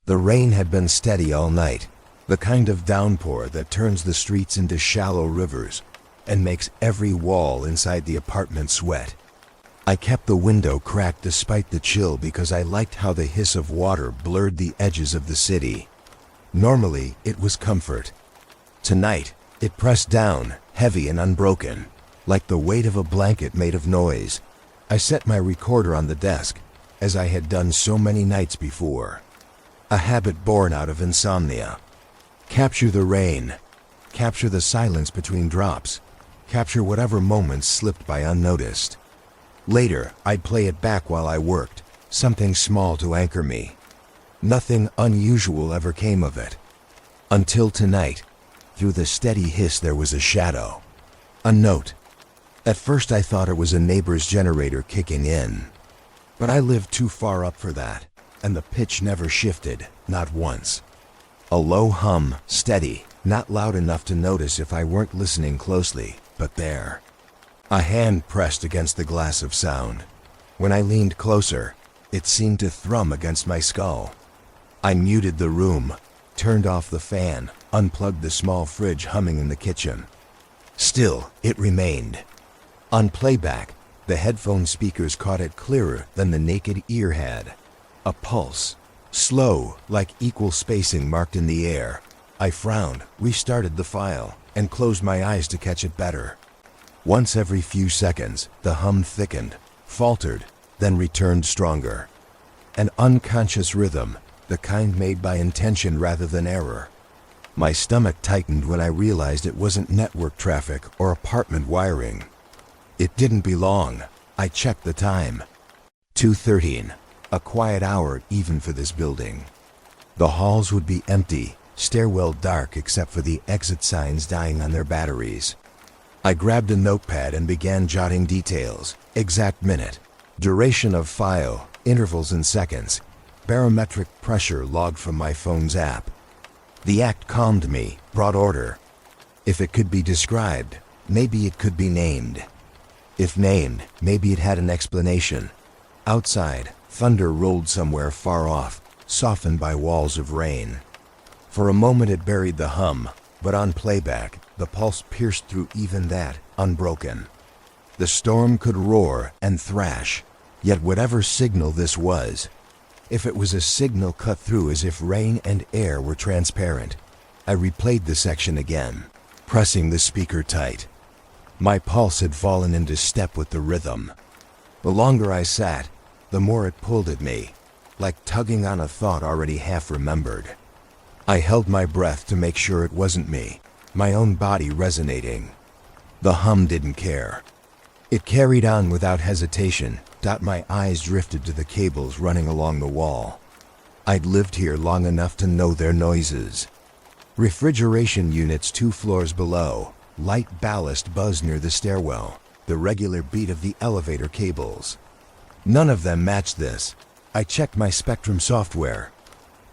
The rain had been steady all night, the kind of downpour that turns the streets into shallow rivers and makes every wall inside the apartment sweat. I kept the window cracked despite the chill because I liked how the hiss of water blurred the edges of the city. Normally, it was comfort. Tonight, it pressed down, heavy and unbroken, like the weight of a blanket made of noise. I set my recorder on the desk, as I had done so many nights before. A habit born out of insomnia. Capture the rain. Capture the silence between drops. Capture whatever moments slipped by unnoticed. Later, I'd play it back while I worked, something small to anchor me. Nothing unusual ever came of it. Until tonight, through the steady hiss there was a shadow. A note. At first I thought it was a neighbor's generator kicking in. But I lived too far up for that, and the pitch never shifted, not once. A low hum, steady, not loud enough to notice if I weren't listening closely, but there. A hand pressed against the glass of sound. When I leaned closer, it seemed to thrum against my skull. I muted the room, turned off the fan, unplugged the small fridge humming in the kitchen. Still, it remained. On playback, the headphone speakers caught it clearer than the naked ear had. A pulse, slow, like equal spacing marked in the air. I frowned, restarted the file, and closed my eyes to catch it better. Once every few seconds, the hum thickened, faltered, then returned stronger. An unconscious rhythm, the kind made by intention rather than error. My stomach tightened when I realized it wasn't network traffic or apartment wiring. It didn't be long. I checked the time. 2:13, a quiet hour even for this building. The halls would be empty, stairwell dark except for the exit signs dying on their batteries. I grabbed a notepad and began jotting details, exact minute, duration of file, intervals in seconds, barometric pressure logged from my phone's app. The act calmed me, brought order. If it could be described, maybe it could be named. If named, maybe it had an explanation. Outside, thunder rolled somewhere far off, softened by walls of rain. For a moment it buried the hum, but on playback, the pulse pierced through even that, unbroken. The storm could roar and thrash, yet whatever signal this was, if it was a signal cut through as if rain and air were transparent, I replayed the section again, pressing the speaker tight. My pulse had fallen into step with the rhythm. The longer I sat, the more it pulled at me, like tugging on a thought already half remembered. I held my breath to make sure it wasn't me, my own body resonating. The hum didn't care. It carried on without hesitation. My eyes drifted to the cables running along the wall. I'd lived here long enough to know their noises. Refrigeration units 2 floors below, light ballast buzzed near the stairwell, the regular beat of the elevator cables. None of them matched this. I checked my Spectrum software.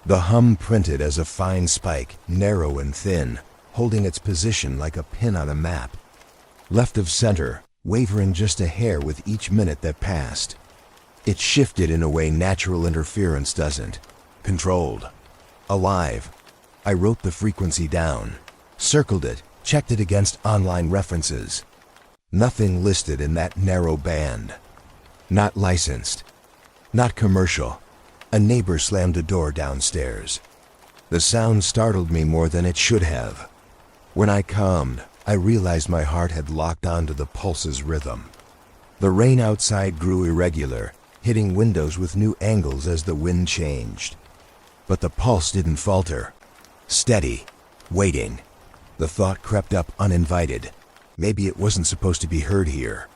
The hum printed as a fine spike, narrow and thin, holding its position like a pin on a map. Left of center, wavering just a hair with each minute that passed. It shifted in a way natural interference doesn't. Controlled. Alive. I wrote the frequency down, circled it, checked it against online references. Nothing listed in that narrow band. Not licensed. Not commercial. A neighbor slammed a door downstairs. The sound startled me more than it should have. When I calmed, I realized my heart had locked onto the pulse's rhythm. The rain outside grew irregular, hitting windows with new angles as the wind changed. But the pulse didn't falter. Steady, waiting. The thought crept up uninvited. Maybe it wasn't supposed to be heard here.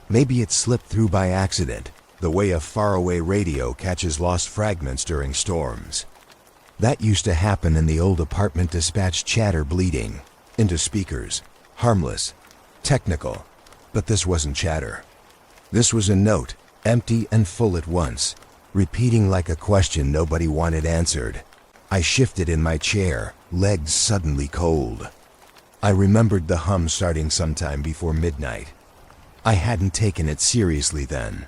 Maybe it slipped through by accident, the way a faraway radio catches lost fragments during storms. That used to happen in the old apartment dispatch chatter bleeding into speakers, harmless, technical, but this wasn't chatter. This was a note, empty and full at once, repeating like a question nobody wanted answered. I shifted in my chair, legs suddenly cold. I remembered the hum starting sometime before midnight. I hadn't taken it seriously then.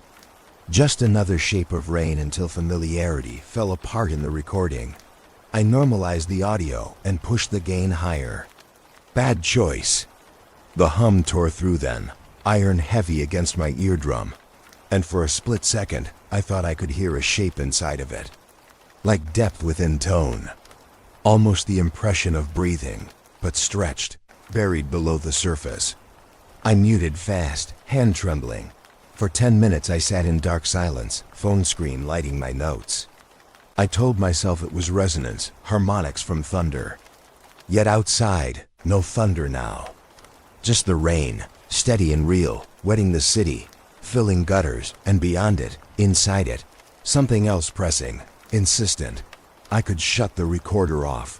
Just another shape of rain until familiarity fell apart in the recording, I normalized the audio and pushed the gain higher. Bad choice. The hum tore through then, iron heavy against my eardrum, and for a split second, I thought I could hear a shape inside of it. Like depth within tone. Almost the impression of breathing, but stretched, buried below the surface. I muted fast, hand trembling. For 10 minutes I sat in dark silence, phone screen lighting my notes. I told myself it was resonance, harmonics from thunder. Yet outside, no thunder now. Just the rain, steady and real, wetting the city, filling gutters, and beyond it, inside it, something else pressing, insistent. I could shut the recorder off,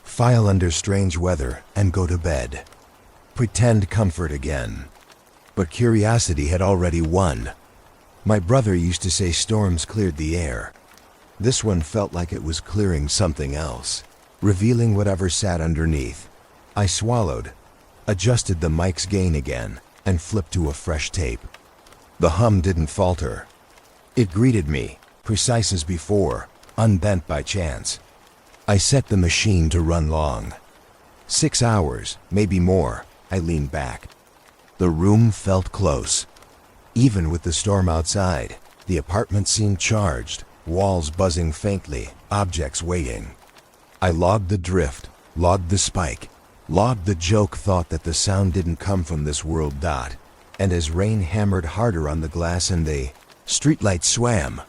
file under strange weather, and go to bed. Pretend comfort again. But curiosity had already won. My brother used to say storms cleared the air. This one felt like it was clearing something else, revealing whatever sat underneath. I swallowed, adjusted the mic's gain again, and flipped to a fresh tape. The hum didn't falter. It greeted me, precise as before, unbent by chance. I set the machine to run long. 6 hours, maybe more. I leaned back. The room felt close. Even with the storm outside, the apartment seemed charged, walls buzzing faintly, objects waiting. I logged the drift, logged the spike, logged the joke thought that the sound didn't come from this world. And as rain hammered harder on the glass and the streetlight swam,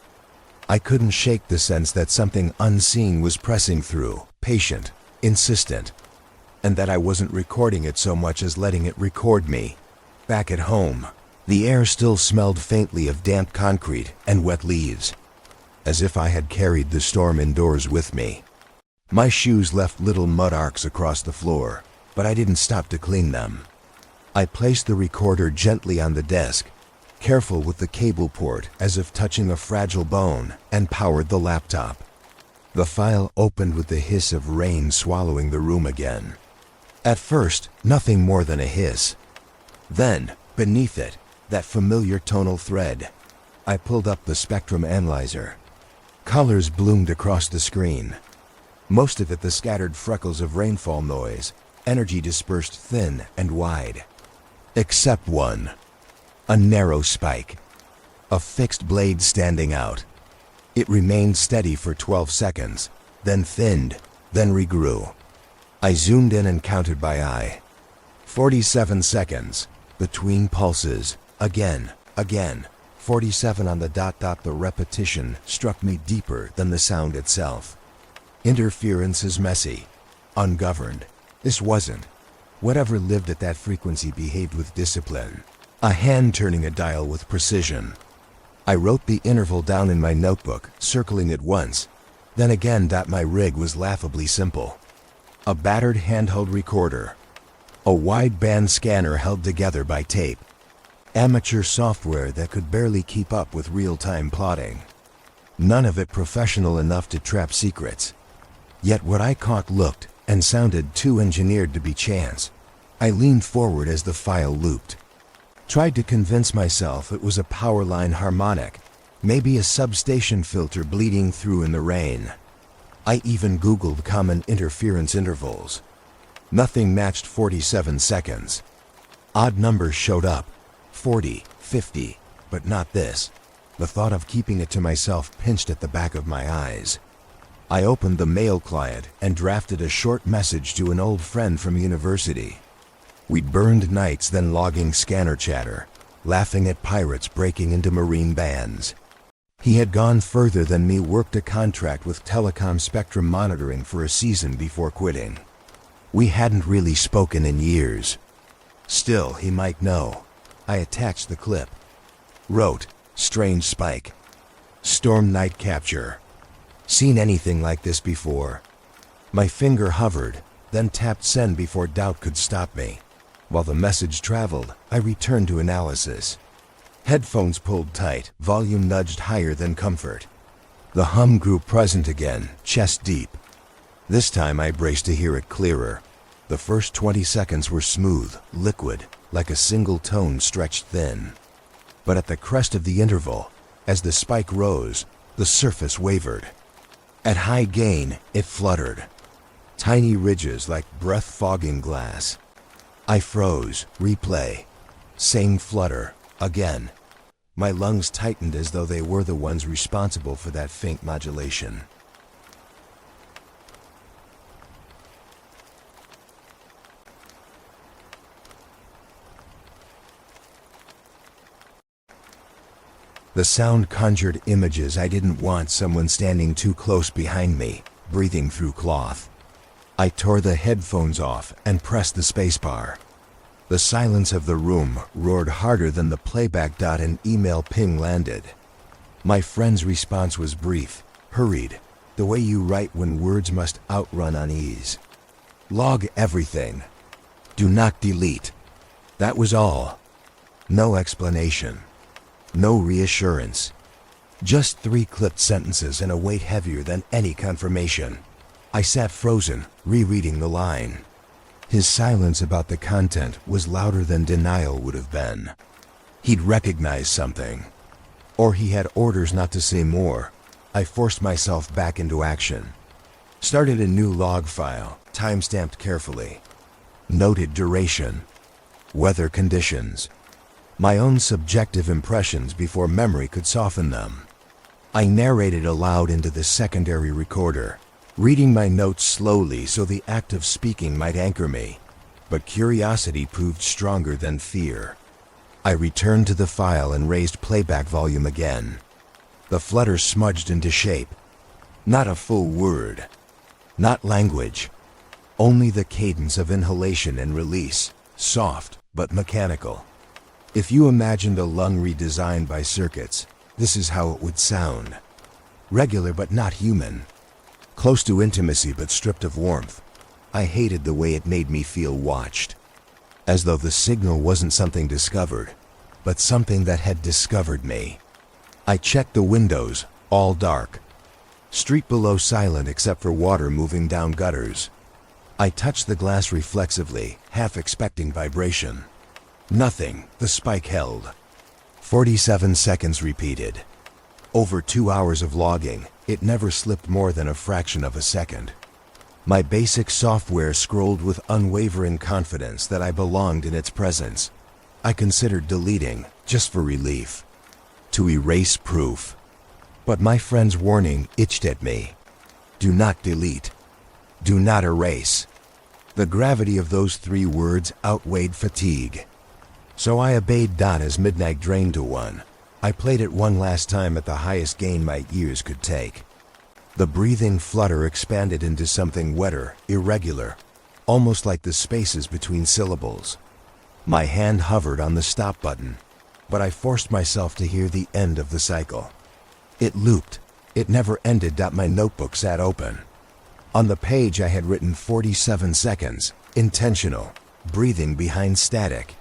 I couldn't shake the sense that something unseen was pressing through, patient, insistent, and that I wasn't recording it so much as letting it record me. Back at home, the air still smelled faintly of damp concrete and wet leaves, as if I had carried the storm indoors with me. My shoes left little mud arcs across the floor, but I didn't stop to clean them. I placed the recorder gently on the desk, careful with the cable port as if touching a fragile bone, and powered the laptop. The file opened with the hiss of rain swallowing the room again. At first, nothing more than a hiss. Then, beneath it, that familiar tonal thread. I pulled up the spectrum analyzer. Colors bloomed across the screen. Most of it the scattered freckles of rainfall noise, energy dispersed thin and wide. Except one. A narrow spike. A fixed blade standing out. It remained steady for 12 seconds, then thinned, then regrew. I zoomed in and counted by eye. 47 seconds, between pulses, again, 47 on the dot. The repetition struck me deeper than the sound itself. Interference is messy, ungoverned. This wasn't. Whatever lived at that frequency behaved with discipline. A hand turning a dial with precision. I wrote the interval down in my notebook, circling it once. Then again. My rig was laughably simple. A battered handheld recorder. A wideband scanner held together by tape. Amateur software that could barely keep up with real-time plotting. None of it professional enough to trap secrets. Yet what I caught looked and sounded too engineered to be chance. I leaned forward as the file looped. Tried to convince myself it was a power line harmonic, maybe a substation filter bleeding through in the rain. I even Googled common interference intervals. Nothing matched 47 seconds. Odd numbers showed up, 40, 50, but not this. The thought of keeping it to myself pinched at the back of my eyes. I opened the mail client and drafted a short message to an old friend from university. We'd burned nights then logging scanner chatter, laughing at pirates breaking into marine bands. He had gone further than me, worked a contract with telecom spectrum monitoring for a season before quitting. We hadn't really spoken in years. Still, he might know. I attached the clip. Wrote, strange spike. Storm night capture. Seen anything like this before? My finger hovered, then tapped send before doubt could stop me. While the message traveled, I returned to analysis. Headphones pulled tight, volume nudged higher than comfort. The hum grew present again, chest deep. This time I braced to hear it clearer. The first 20 seconds were smooth, liquid, like a single tone stretched thin. But at the crest of the interval, as the spike rose, the surface wavered. At high gain, it fluttered. Tiny ridges like breath-fogging glass. I froze. Replay. Same flutter. Again. My lungs tightened as though they were the ones responsible for that faint modulation. The sound conjured images I didn't want: someone standing too close behind me, breathing through cloth. I tore the headphones off and pressed the spacebar. The silence of the room roared harder than the playback. An email ping landed. My friend's response was brief, hurried, the way you write when words must outrun unease. Log everything. Do not delete. That was all. No explanation. No reassurance. Just 3 clipped sentences and a weight heavier than any confirmation. I sat frozen, rereading the line. His silence about the content was louder than denial would have been. He'd recognized something. Or he had orders not to say more. I forced myself back into action. Started a new log file, time-stamped carefully. Noted duration. Weather conditions. My own subjective impressions before memory could soften them. I narrated aloud into the secondary recorder, reading my notes slowly so the act of speaking might anchor me. But curiosity proved stronger than fear. I returned to the file and raised playback volume again. The flutter smudged into shape. Not a full word. Not language. Only the cadence of inhalation and release, soft but mechanical. If you imagined a lung redesigned by circuits, this is how it would sound. Regular but not human. Close to intimacy but stripped of warmth. I hated the way it made me feel watched. As though the signal wasn't something discovered, but something that had discovered me. I checked the windows, all dark. Street below silent except for water moving down gutters. I touched the glass reflexively, half expecting vibration. Nothing. The spike held. 47 seconds repeated. Over 2 hours of logging, it never slipped more than a fraction of a second. My basic software scrolled with unwavering confidence that I belonged in its presence. I considered deleting, just for relief. To erase proof. But my friend's warning itched at me. Do not delete. Do not erase. The gravity of those 3 words outweighed fatigue. So I obeyed. As midnight drained to 1, I played it one last time at the highest gain my ears could take. The breathing flutter expanded into something wetter, irregular, almost like the spaces between syllables. My hand hovered on the stop button, but I forced myself to hear the end of the cycle. It looped. It never ended. My notebook sat open. On the page I had written 47 seconds, intentional, breathing behind static.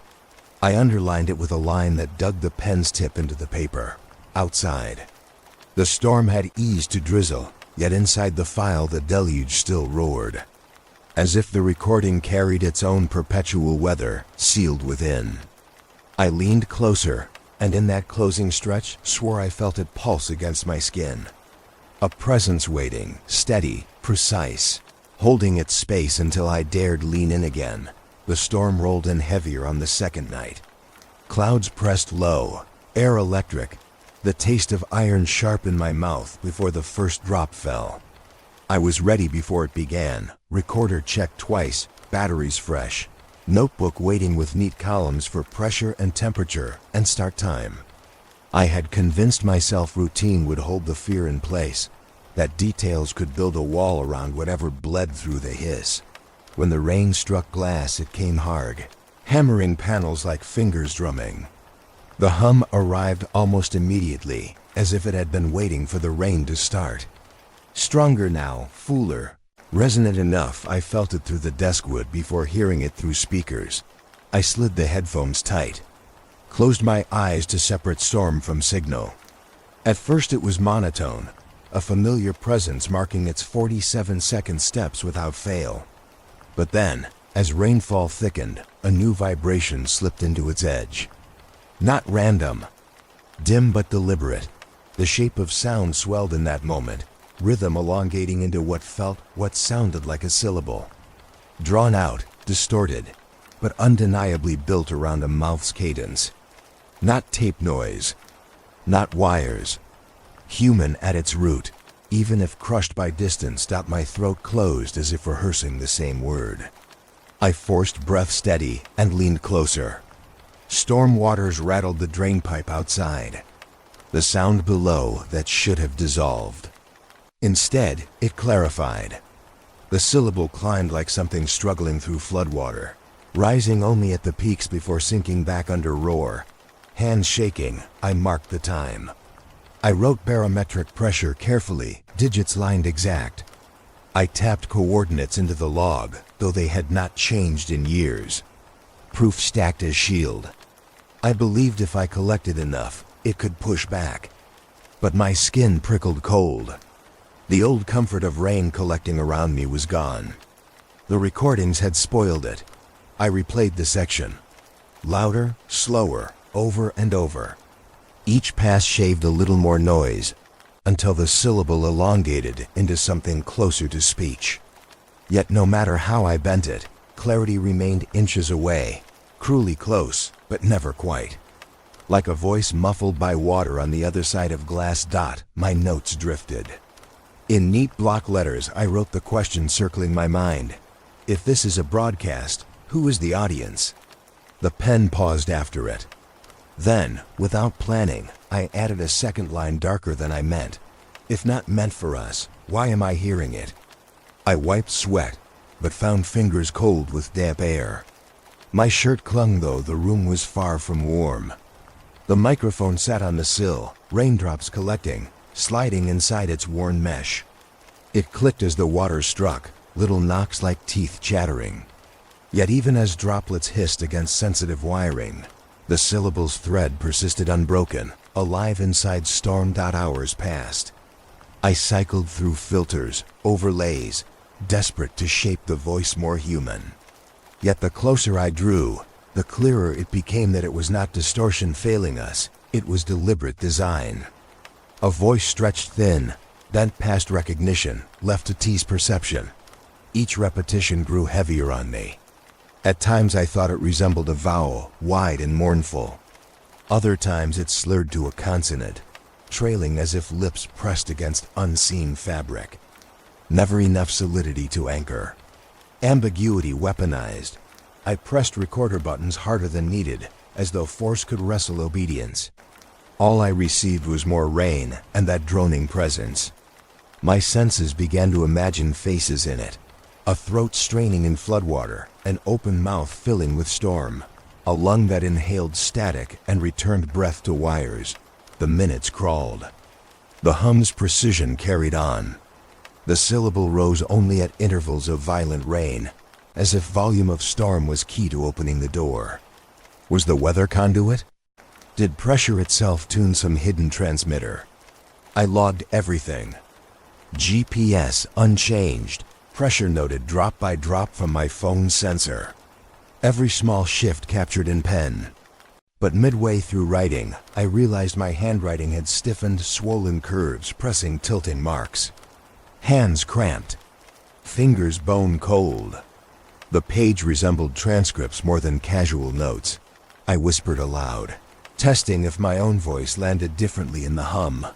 I underlined it with a line that dug the pen's tip into the paper. Outside. The storm had eased to drizzle, yet inside the file the deluge still roared. As if the recording carried its own perpetual weather, sealed within. I leaned closer, and in that closing stretch, swore I felt it pulse against my skin. A presence waiting, steady, precise, holding its space until I dared lean in again. The storm rolled in heavier on the second night. Clouds pressed low, air electric, the taste of iron sharp in my mouth before the first drop fell. I was ready before it began, recorder checked twice, batteries fresh, notebook waiting with neat columns for pressure and temperature and start time. I had convinced myself routine would hold the fear in place, that details could build a wall around whatever bled through the hiss. When the rain struck glass, it came hard, hammering panels like fingers drumming. The hum arrived almost immediately, as if it had been waiting for the rain to start. Stronger now, fuller, resonant enough I felt it through the deskwood before hearing it through speakers. I slid the headphones tight, closed my eyes to separate storm from signal. At first it was monotone, a familiar presence marking its 47-second steps without fail. But then, as rainfall thickened, a new vibration slipped into its edge. Not random, dim but deliberate. The shape of sound swelled in that moment, rhythm elongating into what sounded like a syllable. Drawn out, distorted, but undeniably built around a mouth's cadence. Not tape noise, not wires. Human at its root, even if crushed by distance. My throat closed as if rehearsing the same word. I forced breath steady and leaned closer. Storm waters rattled the drainpipe outside. The sound below that should have dissolved. Instead, it clarified. The syllable climbed like something struggling through floodwater, rising only at the peaks before sinking back under roar. Hands shaking, I marked the time. I wrote barometric pressure carefully, digits lined exact. I tapped coordinates into the log, though they had not changed in years. Proof stacked as shield. I believed if I collected enough, it could push back. But my skin prickled cold. The old comfort of rain collecting around me was gone. The recordings had spoiled it. I replayed the section. Louder, slower, over and over. Each pass shaved a little more noise, until the syllable elongated into something closer to speech. Yet no matter how I bent it, clarity remained inches away, cruelly close, but never quite. Like a voice muffled by water on the other side of glass dot, my notes drifted. In neat block letters, I wrote the question circling my mind. If this is a broadcast, who is the audience? The pen paused after it. Then, without planning, I added a second line darker than I meant. If not meant for us, why am I hearing it? I wiped sweat, but found fingers cold with damp air. My shirt clung though the room was far from warm. The microphone sat on the sill, raindrops collecting, sliding inside its worn mesh. It clicked as the water struck, little knocks like teeth chattering. Yet even as droplets hissed against sensitive wiring, the syllable's thread persisted unbroken, alive inside storm. Hours passed. I cycled through filters, overlays, desperate to shape the voice more human. Yet the closer I drew, the clearer it became that it was not distortion failing us, it was deliberate design. A voice stretched thin, bent past recognition, left to tease perception. Each repetition grew heavier on me. At times I thought it resembled a vowel, wide and mournful. Other times it slurred to a consonant, trailing as if lips pressed against unseen fabric. Never enough solidity to anchor. Ambiguity weaponized. I pressed recorder buttons harder than needed, as though force could wrestle obedience. All I received was more rain and that droning presence. My senses began to imagine faces in it. A throat straining in floodwater, an open mouth filling with storm, a lung that inhaled static and returned breath to wires. The minutes crawled. The hum's precision carried on. The syllable rose only at intervals of violent rain, as if volume of storm was key to opening the door. Was the weather conduit? Did pressure itself tune some hidden transmitter? I logged everything. GPS unchanged, pressure noted drop by drop from my phone's sensor. Every small shift captured in pen. But midway through writing, I realized my handwriting had stiffened, swollen curves pressing tilting marks. Hands cramped. Fingers bone cold. The page resembled transcripts more than casual notes. I whispered aloud, testing if my own voice landed differently in the hum.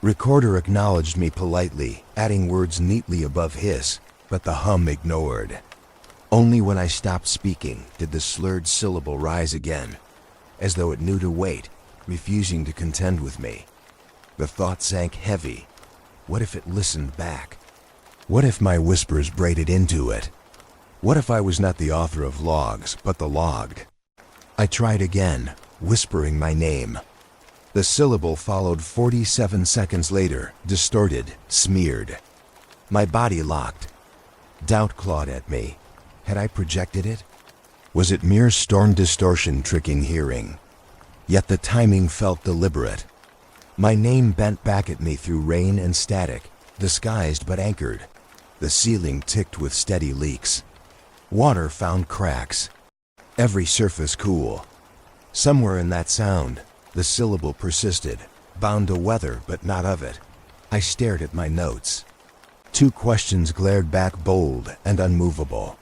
Recorder acknowledged me politely, adding words neatly above hiss, but the hum ignored. Only when I stopped speaking did the slurred syllable rise again, as though it knew to wait, refusing to contend with me. The thought sank heavy. What if it listened back? What if my whispers braided into it? What if I was not the author of logs, but the logged? I tried again, whispering my name. The syllable followed 47 seconds later, distorted, smeared. My body locked. Doubt clawed at me. Had I projected it? Was it mere storm distortion tricking hearing? Yet the timing felt deliberate. My name bent back at me through rain and static, disguised but anchored. The ceiling ticked with steady leaks. Water found cracks. Every surface cool. Somewhere in that sound, the syllable persisted, bound to weather but not of it. I stared at my notes. 2 questions glared back, bold and unmovable.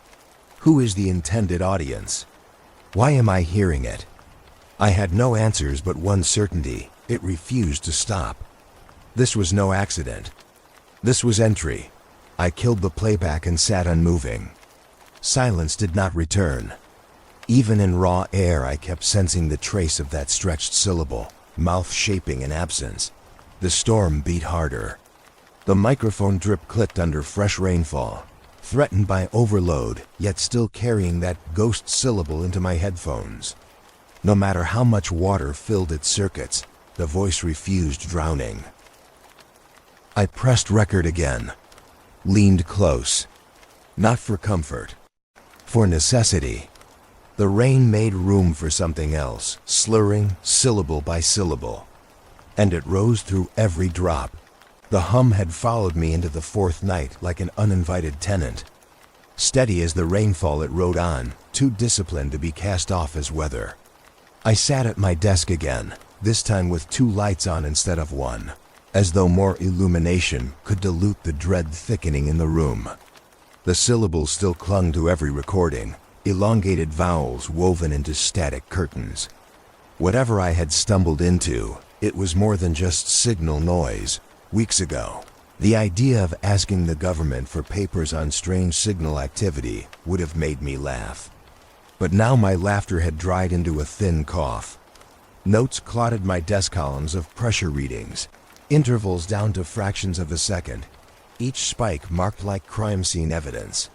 Who is the intended audience? Why am I hearing it? I had no answers but one certainty: it refused to stop. This was no accident. This was entry. I killed the playback and sat unmoving. Silence did not return. Even in raw air, I kept sensing the trace of that stretched syllable, mouth shaping in absence. The storm beat harder. The microphone drip clicked under fresh rainfall, threatened by overload, yet still carrying that ghost syllable into my headphones. No matter how much water filled its circuits, the voice refused drowning. I pressed record again, leaned close, not for comfort, for necessity. The rain made room for something else, slurring syllable by syllable, and it rose through every drop. The hum had followed me into the 4th night like an uninvited tenant. Steady as the rainfall, it rode on, too disciplined to be cast off as weather. I sat at my desk again, this time with 2 lights on instead of 1, as though more illumination could dilute the dread thickening in the room. The syllables still clung to every recording, elongated vowels woven into static curtains. Whatever I had stumbled into, it was more than just signal noise. Weeks ago, the idea of asking the government for papers on strange signal activity would have made me laugh. But now my laughter had dried into a thin cough. Notes clotted my desk columns of pressure readings, intervals down to fractions of a second, each spike marked like crime scene evidence.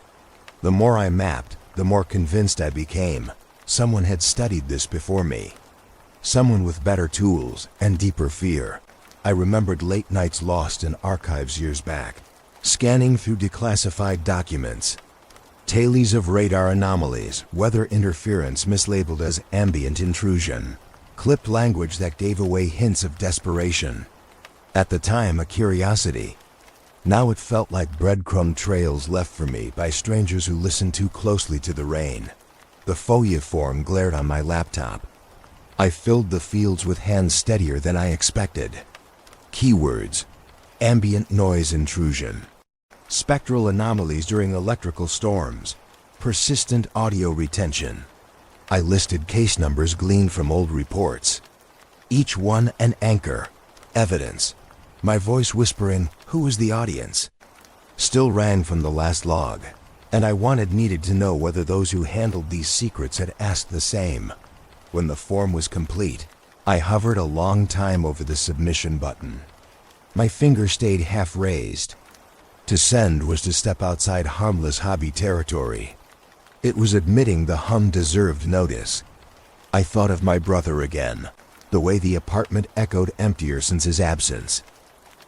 The more I mapped, the more convinced I became. Someone had studied this before me. Someone with better tools and deeper fear. I remembered late nights lost in archives years back, scanning through declassified documents. Tales of radar anomalies, weather interference mislabeled as ambient intrusion, clipped language that gave away hints of desperation. At the time, a curiosity. Now it felt like breadcrumb trails left for me by strangers who listened too closely to the rain. The Foilliform glared on my laptop. I filled the fields with hands steadier than I expected. Keywords: ambient noise intrusion, spectral anomalies during electrical storms, persistent audio retention. I listed case numbers gleaned from old reports, each one an anchor, evidence. My voice whispering, "Who is the audience?" still rang from the last log, and I needed to know whether those who handled these secrets had asked the same. When the form was complete, I hovered a long time over the submission button. My finger stayed half raised. To send was to step outside harmless hobby territory. It was admitting the hum deserved notice. I thought of my brother again, the way the apartment echoed emptier since his absence.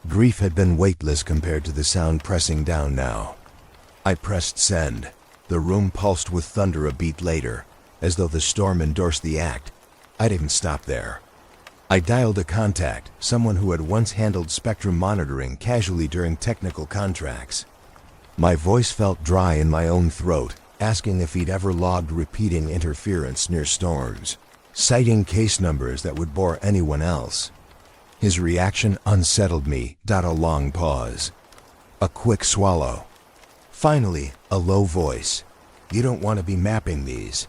Grief had been weightless compared to the sound pressing down now. I pressed send. The room pulsed with thunder a beat later, as though the storm endorsed the act. I didn't stop there. I dialed a contact, someone who had once handled spectrum monitoring casually during technical contracts. My voice felt dry in my own throat, asking if he'd ever logged repeating interference near storms, citing case numbers that would bore anyone else. His reaction unsettled me. A long pause. A quick swallow. Finally, a low voice. "You don't want to be mapping these.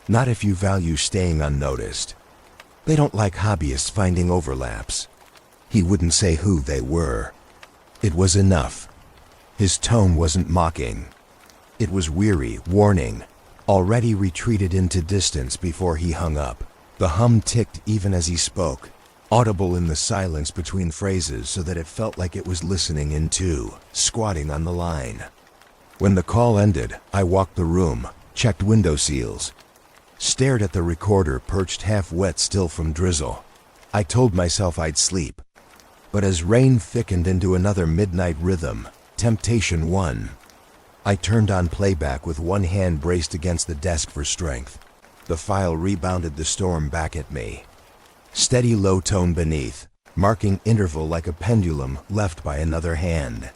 Not if you value staying unnoticed. They don't like hobbyists finding overlaps." He wouldn't say who they were. It was enough. His tone wasn't mocking. It was weary, warning, already retreated into distance before he hung up. The hum ticked even as he spoke, audible in the silence between phrases so that it felt like it was listening in too, squatting on the line. When the call ended, I walked the room, checked window seals, stared at the recorder perched half wet still from drizzle. I told myself I'd sleep. But as rain thickened into another midnight rhythm, temptation won. I turned on playback with one hand braced against the desk for strength. The file rebounded the storm back at me. Steady low tone beneath, marking interval like a pendulum left by another hand.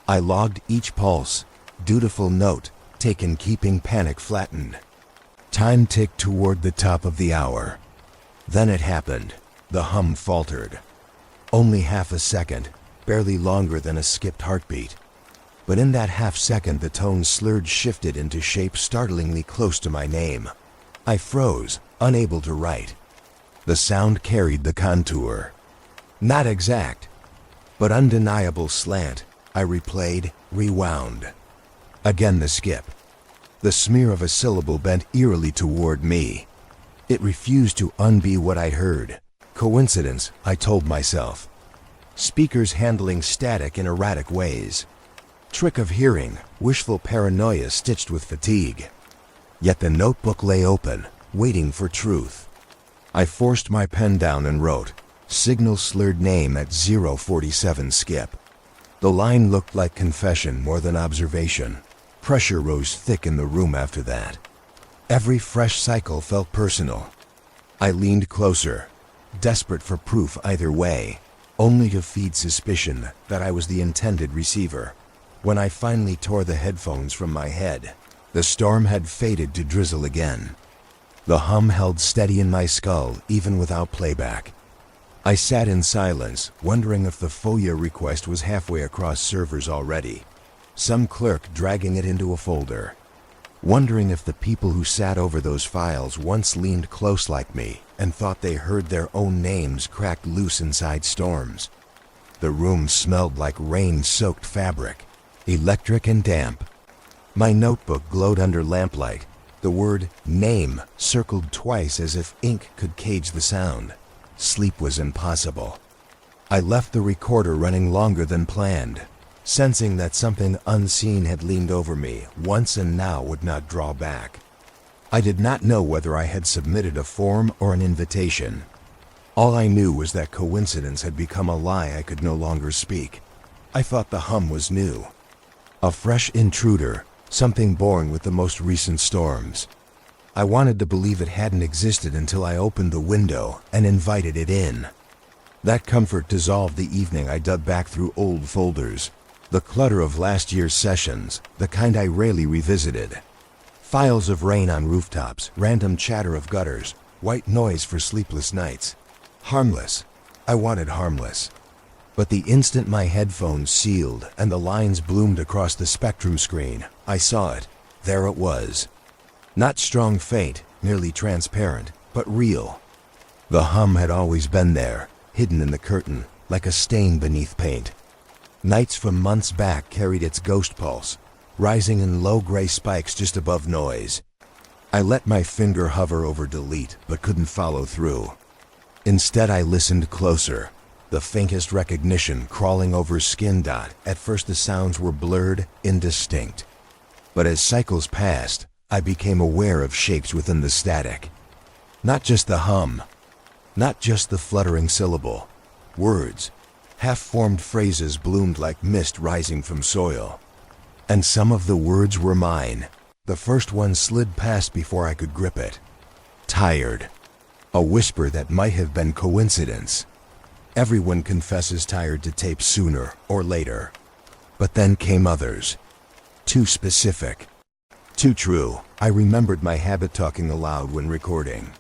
I logged each pulse, dutiful note taken keeping panic flattened. Time ticked toward the top of the hour. Then it happened. The hum faltered. Only half a second, barely longer than a skipped heartbeat. But in that half-second the tone slurred shifted into shape startlingly close to my name. I froze, unable to write. The sound carried the contour. Not exact, but undeniable slant. I replayed, rewound. Again the skip. The smear of a syllable bent eerily toward me. It refused to unbe what I heard. Coincidence, I told myself. Speakers handling static in erratic ways. Trick of hearing, wishful paranoia stitched with fatigue. Yet the notebook lay open, waiting for truth. I forced my pen down and wrote, "Signal slurred name at 047 skip." The line looked like confession more than observation. Pressure rose thick in the room after that. Every fresh cycle felt personal. I leaned closer, desperate for proof either way, only to feed suspicion that I was the intended receiver. When I finally tore the headphones from my head, the storm had faded to drizzle again. The hum held steady in my skull even without playback. I sat in silence, wondering if the FOIA request was halfway across servers already. Some clerk dragging it into a folder. Wondering if the people who sat over those files once leaned close like me and thought they heard their own names cracked loose inside storms. The room smelled like rain-soaked fabric, electric and damp. My notebook glowed under lamplight. The word "name" circled twice as if ink could cage the sound. Sleep was impossible. I left the recorder running longer than planned, sensing that something unseen had leaned over me once and now would not draw back. I did not know whether I had submitted a form or an invitation. All I knew was that coincidence had become a lie I could no longer speak. I thought the hum was new. A fresh intruder, something born with the most recent storms. I wanted to believe it hadn't existed until I opened the window and invited it in. That comfort dissolved the evening I dug back through old folders. The clutter of last year's sessions, the kind I rarely revisited. Files of rain on rooftops, random chatter of gutters, white noise for sleepless nights. Harmless. I wanted harmless. But the instant my headphones sealed and the lines bloomed across the Spectrum screen, I saw it. There it was. Not strong faint, merely transparent, but real. The hum had always been there, hidden in the curtain, like a stain beneath paint. Nights from months back carried its ghost pulse, rising in low gray spikes just above noise. I let my finger hover over delete, but couldn't follow through. Instead, I listened closer, the faintest recognition crawling over skin. At first the sounds were blurred, indistinct. But as cycles passed, I became aware of shapes within the static. Not just the hum, not just the fluttering syllable. Words, half-formed phrases bloomed like mist rising from soil. And some of the words were mine. The first one slid past before I could grip it. Tired. A whisper that might have been coincidence. Everyone confesses tired to tape sooner or later. But then came others. Too specific. Too true. I remembered my habit talking aloud when recording.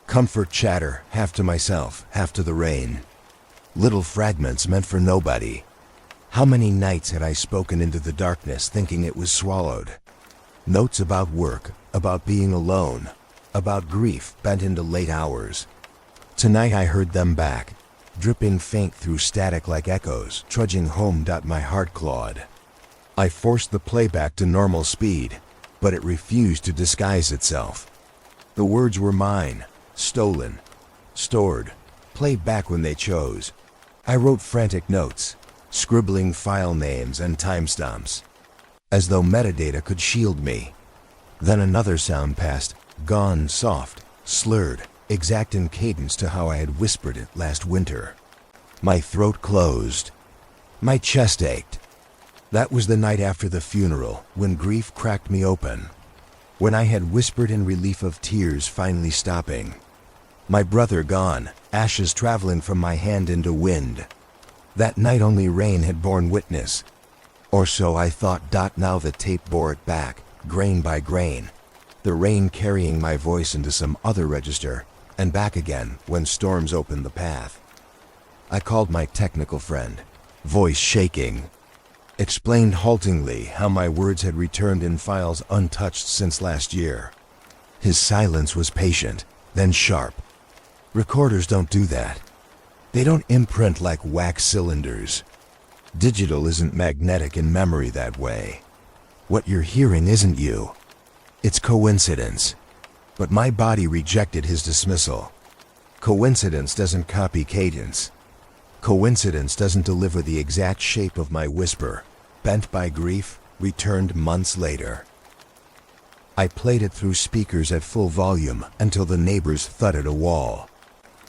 Comfort chatter, half to myself, half to the rain. Little fragments meant for nobody. How many nights had I spoken into the darkness thinking it was swallowed? Notes about work, about being alone, about grief bent into late hours. Tonight I heard them back, dripping faint through static like echoes, trudging home. My heart clawed. I forced the playback to normal speed, but it refused to disguise itself. The words were mine, stolen, stored, played back when they chose. I wrote frantic notes, scribbling file names and timestamps, as though metadata could shield me. Then another sound passed, gone soft, slurred, exact in cadence to how I had whispered it last winter. My throat closed. My chest ached. That was the night after the funeral, when grief cracked me open. When I had whispered in relief of tears finally stopping. My brother gone, ashes traveling from my hand into wind. That night only rain had borne witness. Or so I thought. Now the tape bore it back, grain by grain. The rain carrying my voice into some other register, and back again when storms opened the path. I called my technical friend. voice shaking. Explained haltingly how my words had returned in files untouched since last year. His silence was patient, then sharp. Recorders don't do that. They don't imprint like wax cylinders. Digital isn't magnetic in memory that way. What you're hearing isn't you. It's coincidence. But my body rejected his dismissal. Coincidence doesn't copy cadence. Coincidence doesn't deliver the exact shape of my whisper, bent by grief, returned months later. I played it through speakers at full volume until the neighbors thudded a wall.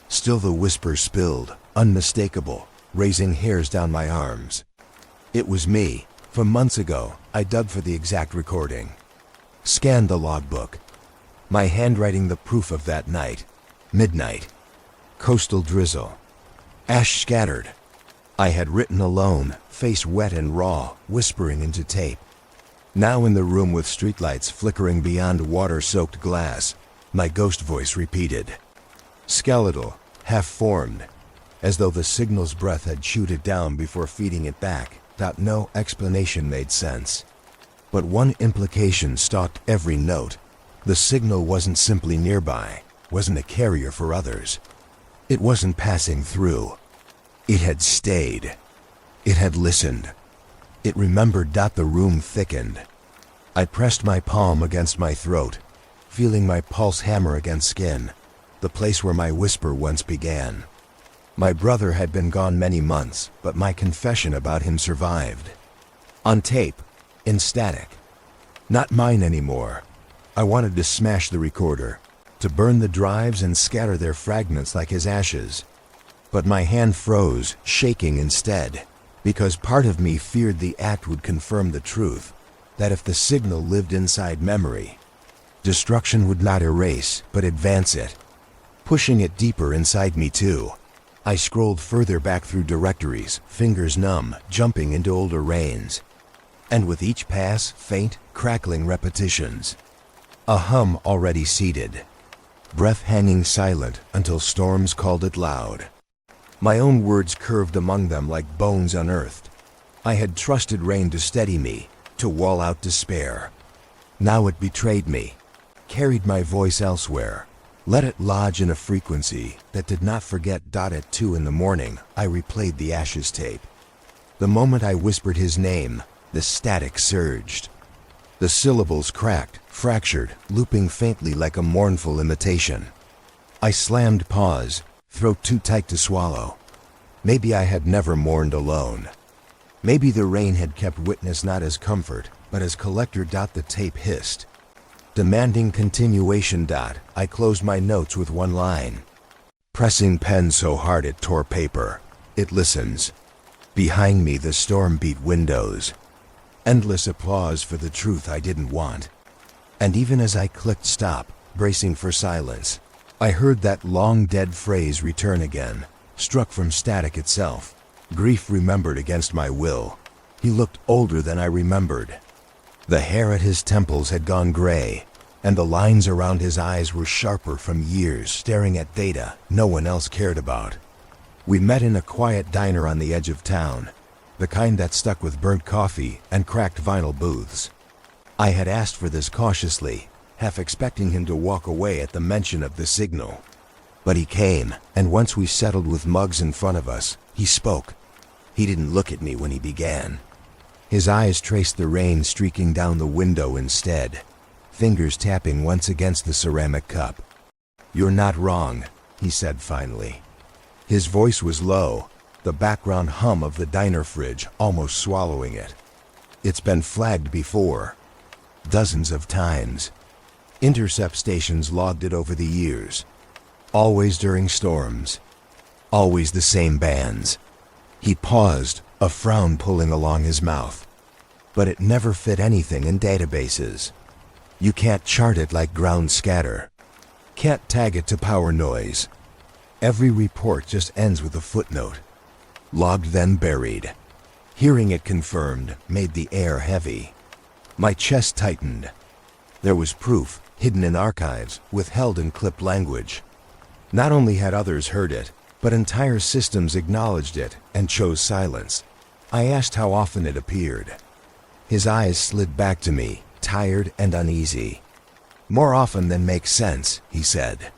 Still the whisper spilled, unmistakable, raising hairs down my arms. It was me. From months ago, I dug for the exact recording. Scanned the logbook. My handwriting the proof of that night. Midnight. Coastal drizzle. Ash scattered. I had written alone, face wet and raw, whispering into tape. Now in the room with streetlights flickering beyond water-soaked glass, my ghost voice repeated. Skeletal, half-formed, as though the signal's breath had chewed it down before feeding it back, that no explanation made sense. But one implication stalked every note. The signal wasn't simply nearby, wasn't a carrier for others. It wasn't passing through. It had stayed. It had listened. It remembered. The room thickened. I pressed my palm against my throat, feeling my pulse hammer against skin, the place where my whisper once began. My brother had been gone many months, but my confession about him survived. On tape, in static. Not mine anymore. I wanted to smash the recorder, to burn the drives and scatter their fragments like his ashes. But my hand froze, shaking instead, because part of me feared the act would confirm the truth, that if the signal lived inside memory, destruction would not erase, but advance it, pushing it deeper inside me too. I scrolled further back through directories, fingers numb, jumping into older reigns. And with each pass, faint, crackling repetitions. A hum already seated. Breath hanging silent until storms called it loud. My own words curved among them like bones unearthed. I had trusted rain to steady me, to wall out despair. Now it betrayed me, carried my voice elsewhere. Let it lodge in a frequency that did not forget. At 2 in the morning, I replayed the Ashes tape. The moment I whispered his name, the static surged. The syllables cracked, fractured, looping faintly like a mournful imitation. I slammed pause, throat too tight to swallow. Maybe I had never mourned alone. Maybe the rain had kept witness not as comfort, but as collector. The tape hissed. Demanding continuation. I closed my notes with one line. Pressing pen so hard it tore paper. It listens. Behind me the storm beat windows. Endless applause for the truth I didn't want. And even as I clicked stop, bracing for silence, I heard that long-dead phrase return again, struck from static itself. Grief remembered against my will. He looked older than I remembered. The hair at his temples had gone gray, and the lines around his eyes were sharper from years staring at data no one else cared about. We met in a quiet diner on the edge of town, the kind that stuck with burnt coffee and cracked vinyl booths. I had asked for this cautiously, half expecting him to walk away at the mention of the signal. But he came, and once we settled with mugs in front of us, he spoke. He didn't look at me when he began. His eyes traced the rain streaking down the window instead, fingers tapping once against the ceramic cup. "You're not wrong," he said finally. His voice was low, the background hum of the diner fridge almost swallowing it. "It's been flagged before. Dozens of times. Intercept stations logged it over the years. Always during storms. Always the same bands." He paused, a frown pulling along his mouth. "But it never fit anything in databases. You can't chart it like ground scatter. Can't tag it to power noise. Every report just ends with a footnote. Logged then buried." Hearing it confirmed made the air heavy. My chest tightened. There was proof, hidden in archives, withheld in clipped language. Not only had others heard it, but entire systems acknowledged it and chose silence. I asked how often it appeared. His eyes slid back to me, tired and uneasy. More often than makes sense, he said,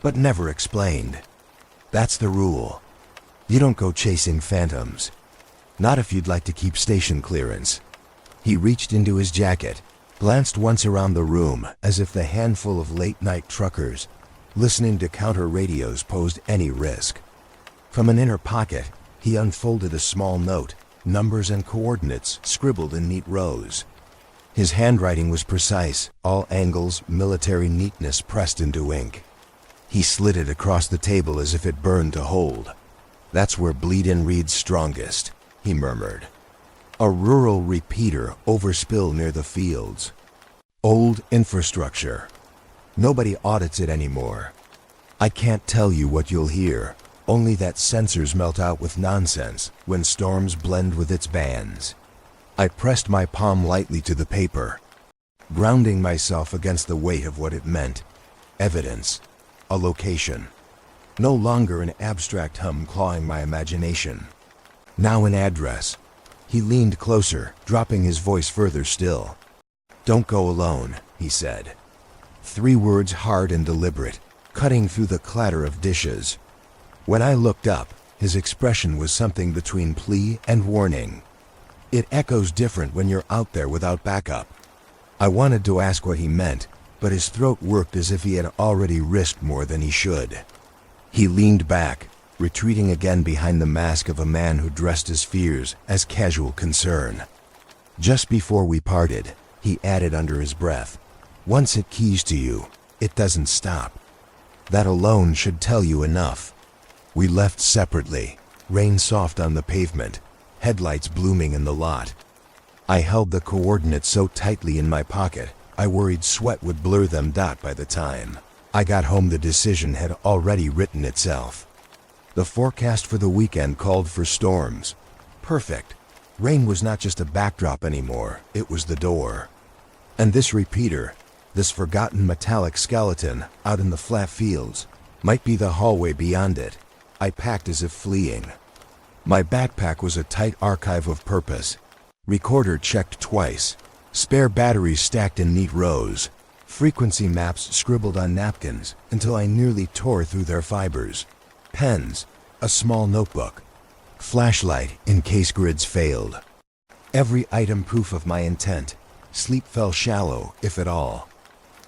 but never explained. That's the rule. You don't go chasing phantoms. Not if you'd like to keep station clearance. He reached into his jacket, glanced once around the room as if the handful of late-night truckers listening to counter radios posed any risk. From an inner pocket, he unfolded a small note, numbers and coordinates scribbled in neat rows. His handwriting was precise, all angles, military neatness pressed into ink. He slid it across the table as if it burned to hold. That's where Bleedin reads strongest, he murmured. A rural repeater overspill near the fields. Old infrastructure. Nobody audits it anymore. I can't tell you what you'll hear, only that sensors melt out with nonsense when storms blend with its bands. I pressed my palm lightly to the paper, grounding myself against the weight of what it meant. Evidence. A location. No longer an abstract hum clawing my imagination. Now an address. He leaned closer, dropping his voice further still. Don't go alone, he said. 3 words hard and deliberate, cutting through the clatter of dishes. When I looked up, his expression was something between plea and warning. It echoes different when you're out there without backup. I wanted to ask what he meant, but his throat worked as if he had already risked more than he should. He leaned back, retreating again behind the mask of a man who dressed his fears as casual concern. Just before we parted, he added under his breath, "Once it keys to you, it doesn't stop. That alone should tell you enough." We left separately, rain soft on the pavement, headlights blooming in the lot. I held the coordinates so tightly in my pocket, I worried sweat would blur them. By the time I got home, the decision had already written itself. The forecast for the weekend called for storms. Perfect. Rain was not just a backdrop anymore, it was the door. And this repeater, this forgotten metallic skeleton out in the flat fields, might be the hallway beyond it. I packed as if fleeing. My backpack was a tight archive of purpose. Recorder checked twice. Spare batteries stacked in neat rows. Frequency maps scribbled on napkins until I nearly tore through their fibers. Pens, a small notebook. Flashlight in case grids failed. Every item proof of my intent. Sleep fell shallow, if at all.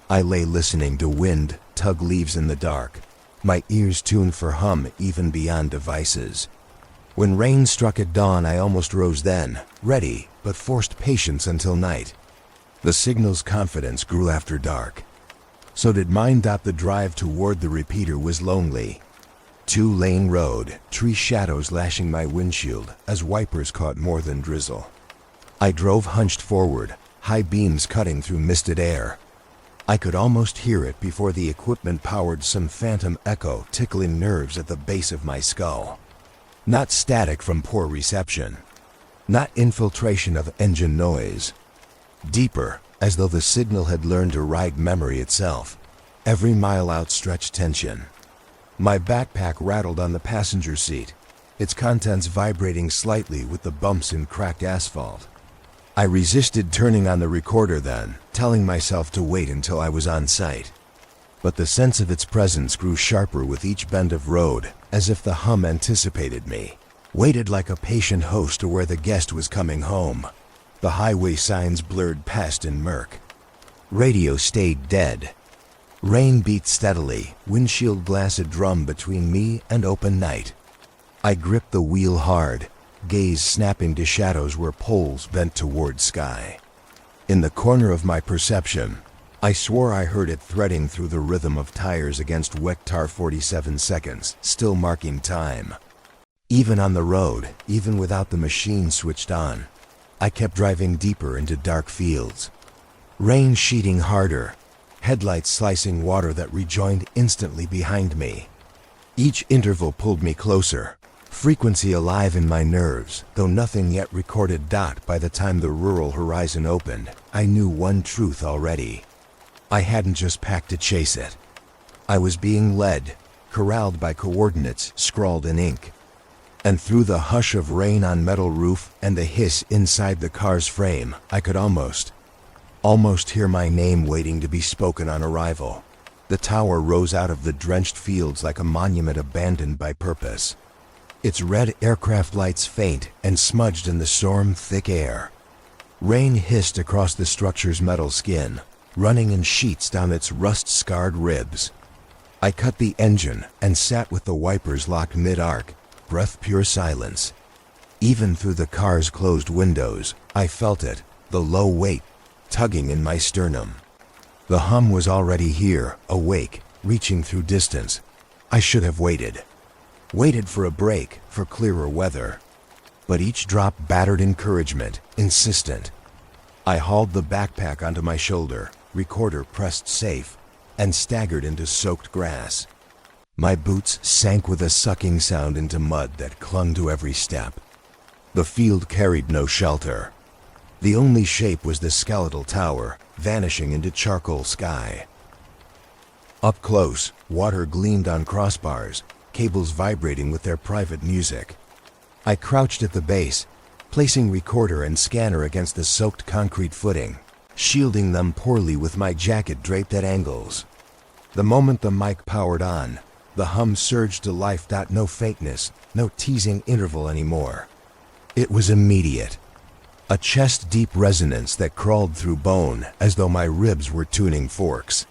I lay listening to wind tug leaves in the dark, my ears tuned for hum even beyond devices. When rain struck at dawn, I almost rose then, ready, but forced patience until night. The signal's confidence grew after dark. So did mine. The drive toward the repeater was lonely. 2-lane road, tree shadows lashing my windshield as wipers caught more than drizzle. I drove hunched forward, high beams cutting through misted air. I could almost hear it before the equipment powered some phantom echo tickling nerves at the base of my skull. Not static from poor reception. Not infiltration of engine noise. Deeper, as though the signal had learned to ride memory itself. Every mile outstretched tension. My backpack rattled on the passenger seat, its contents vibrating slightly with the bumps in cracked asphalt. I resisted turning on the recorder then, telling myself to wait until I was on site. But the sense of its presence grew sharper with each bend of road, as if the hum anticipated me, waited like a patient host to where the guest was coming home. The highway signs blurred past in murk. Radio stayed dead. Rain beat steadily, windshield glass a drum between me and open night. I gripped the wheel hard, gaze snapping to shadows where poles bent toward sky. In the corner of my perception, I swore I heard it threading through the rhythm of tires against wet tar. 47 seconds, still marking time. Even on the road, even without the machine switched on, I kept driving deeper into dark fields. Rain sheeting harder, headlights slicing water that rejoined instantly behind me. Each interval pulled me closer, frequency alive in my nerves, though nothing yet recorded. By the time the rural horizon opened, I knew one truth already. I hadn't just packed to chase it. I was being led, corralled by coordinates scrawled in ink. And through the hush of rain on metal roof and the hiss inside the car's frame, I could almost hear my name waiting to be spoken on arrival. The tower rose out of the drenched fields like a monument abandoned by purpose. Its red aircraft lights faint and smudged in the storm-thick air. Rain hissed across the structure's metal skin, running in sheets down its rust-scarred ribs. I cut the engine and sat with the wipers locked mid-arc, breath-pure silence. Even through the car's closed windows, I felt it, the low weight, tugging in my sternum. The hum was already here, awake, reaching through distance. I should have waited. Waited for a break, for clearer weather. But each drop battered encouragement, insistent. I hauled the backpack onto my shoulder, recorder pressed safe, and staggered into soaked grass. My boots sank with a sucking sound into mud that clung to every step. The field carried no shelter. The only shape was the skeletal tower, vanishing into charcoal sky. Up close, water gleamed on crossbars, cables vibrating with their private music. I crouched at the base, placing recorder and scanner against the soaked concrete footing, shielding them poorly with my jacket draped at angles. The moment the mic powered on, the hum surged to life. No faintness, no teasing interval anymore. It was immediate. A chest-deep resonance that crawled through bone as though my ribs were tuning forks.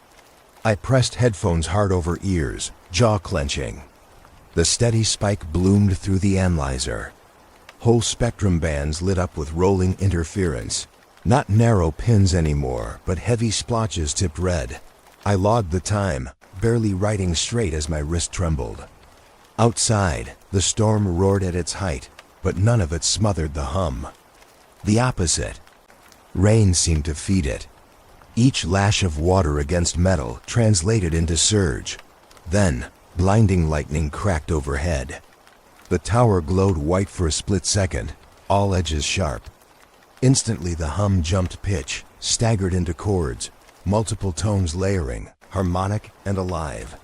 I pressed headphones hard over ears, jaw clenching. The steady spike bloomed through the analyzer. Whole spectrum bands lit up with rolling interference. Not narrow pins anymore, but heavy splotches tipped red. I logged the time, barely writing straight as my wrist trembled. Outside, the storm roared at its height, but none of it smothered the hum. The opposite. Rain seemed to feed it. Each lash of water against metal translated into surge. Then, blinding lightning cracked overhead. The tower glowed white for a split second, all edges sharp. Instantly the hum jumped pitch, staggered into chords, multiple tones layering, harmonic and alive.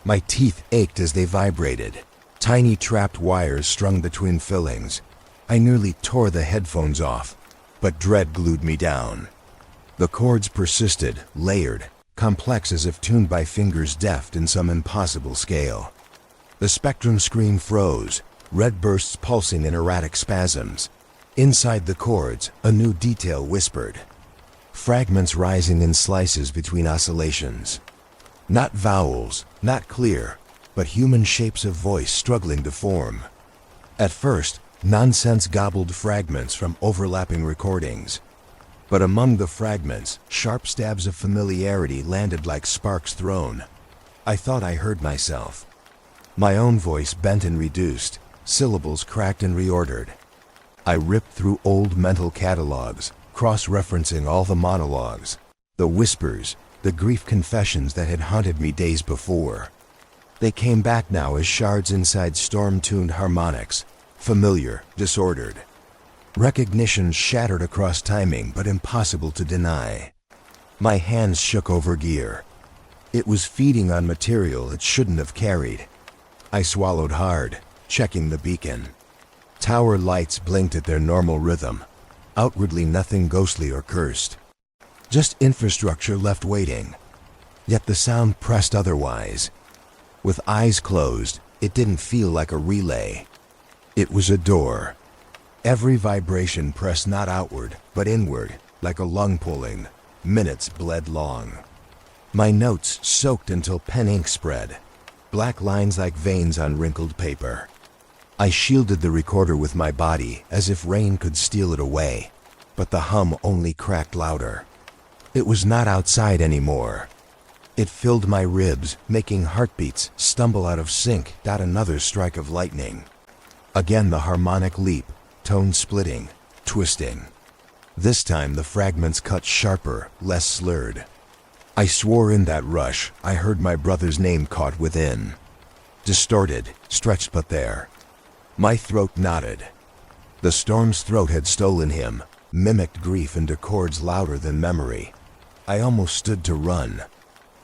My teeth ached as they vibrated. Tiny trapped wires strung between fillings. I nearly tore the headphones off, but dread glued me down. The chords persisted, layered, complex as if tuned by fingers deft in some impossible scale. The spectrum screen froze, red bursts pulsing in erratic spasms. Inside the chords, a new detail whispered. Fragments rising in slices between oscillations. Not vowels, not clear, but human shapes of voice struggling to form. At first, nonsense gobbled fragments from overlapping recordings. But among the fragments, sharp stabs of familiarity landed like sparks thrown. I thought I heard myself. My own voice bent and reduced, syllables cracked and reordered. I ripped through old mental catalogs, cross-referencing all the monologues, the whispers, the grief confessions that had haunted me days before. They came back now as shards inside storm-tuned harmonics, familiar, disordered. Recognition shattered across timing, but impossible to deny. My hands shook over gear. It was feeding on material it shouldn't have carried. I swallowed hard, checking the beacon. Tower lights blinked at their normal rhythm. Outwardly nothing ghostly or cursed. Just infrastructure left waiting. Yet the sound pressed otherwise. With eyes closed, it didn't feel like a relay. It was a door. Every vibration pressed not outward, but inward, like a lung pulling. Minutes bled long. My notes soaked until pen ink spread. Black lines like veins on wrinkled paper. I shielded the recorder with my body, as if rain could steal it away. But the hum only cracked louder. It was not outside anymore. It filled my ribs, making heartbeats stumble out of sync. Another strike of lightning. Again the harmonic leap, tone splitting, twisting. This time the fragments cut sharper, less slurred. I swore in that rush I heard my brother's name caught within. Distorted, stretched but there. My throat knotted. The storm's throat had stolen him, mimicked grief into chords louder than memory. I almost stood to run.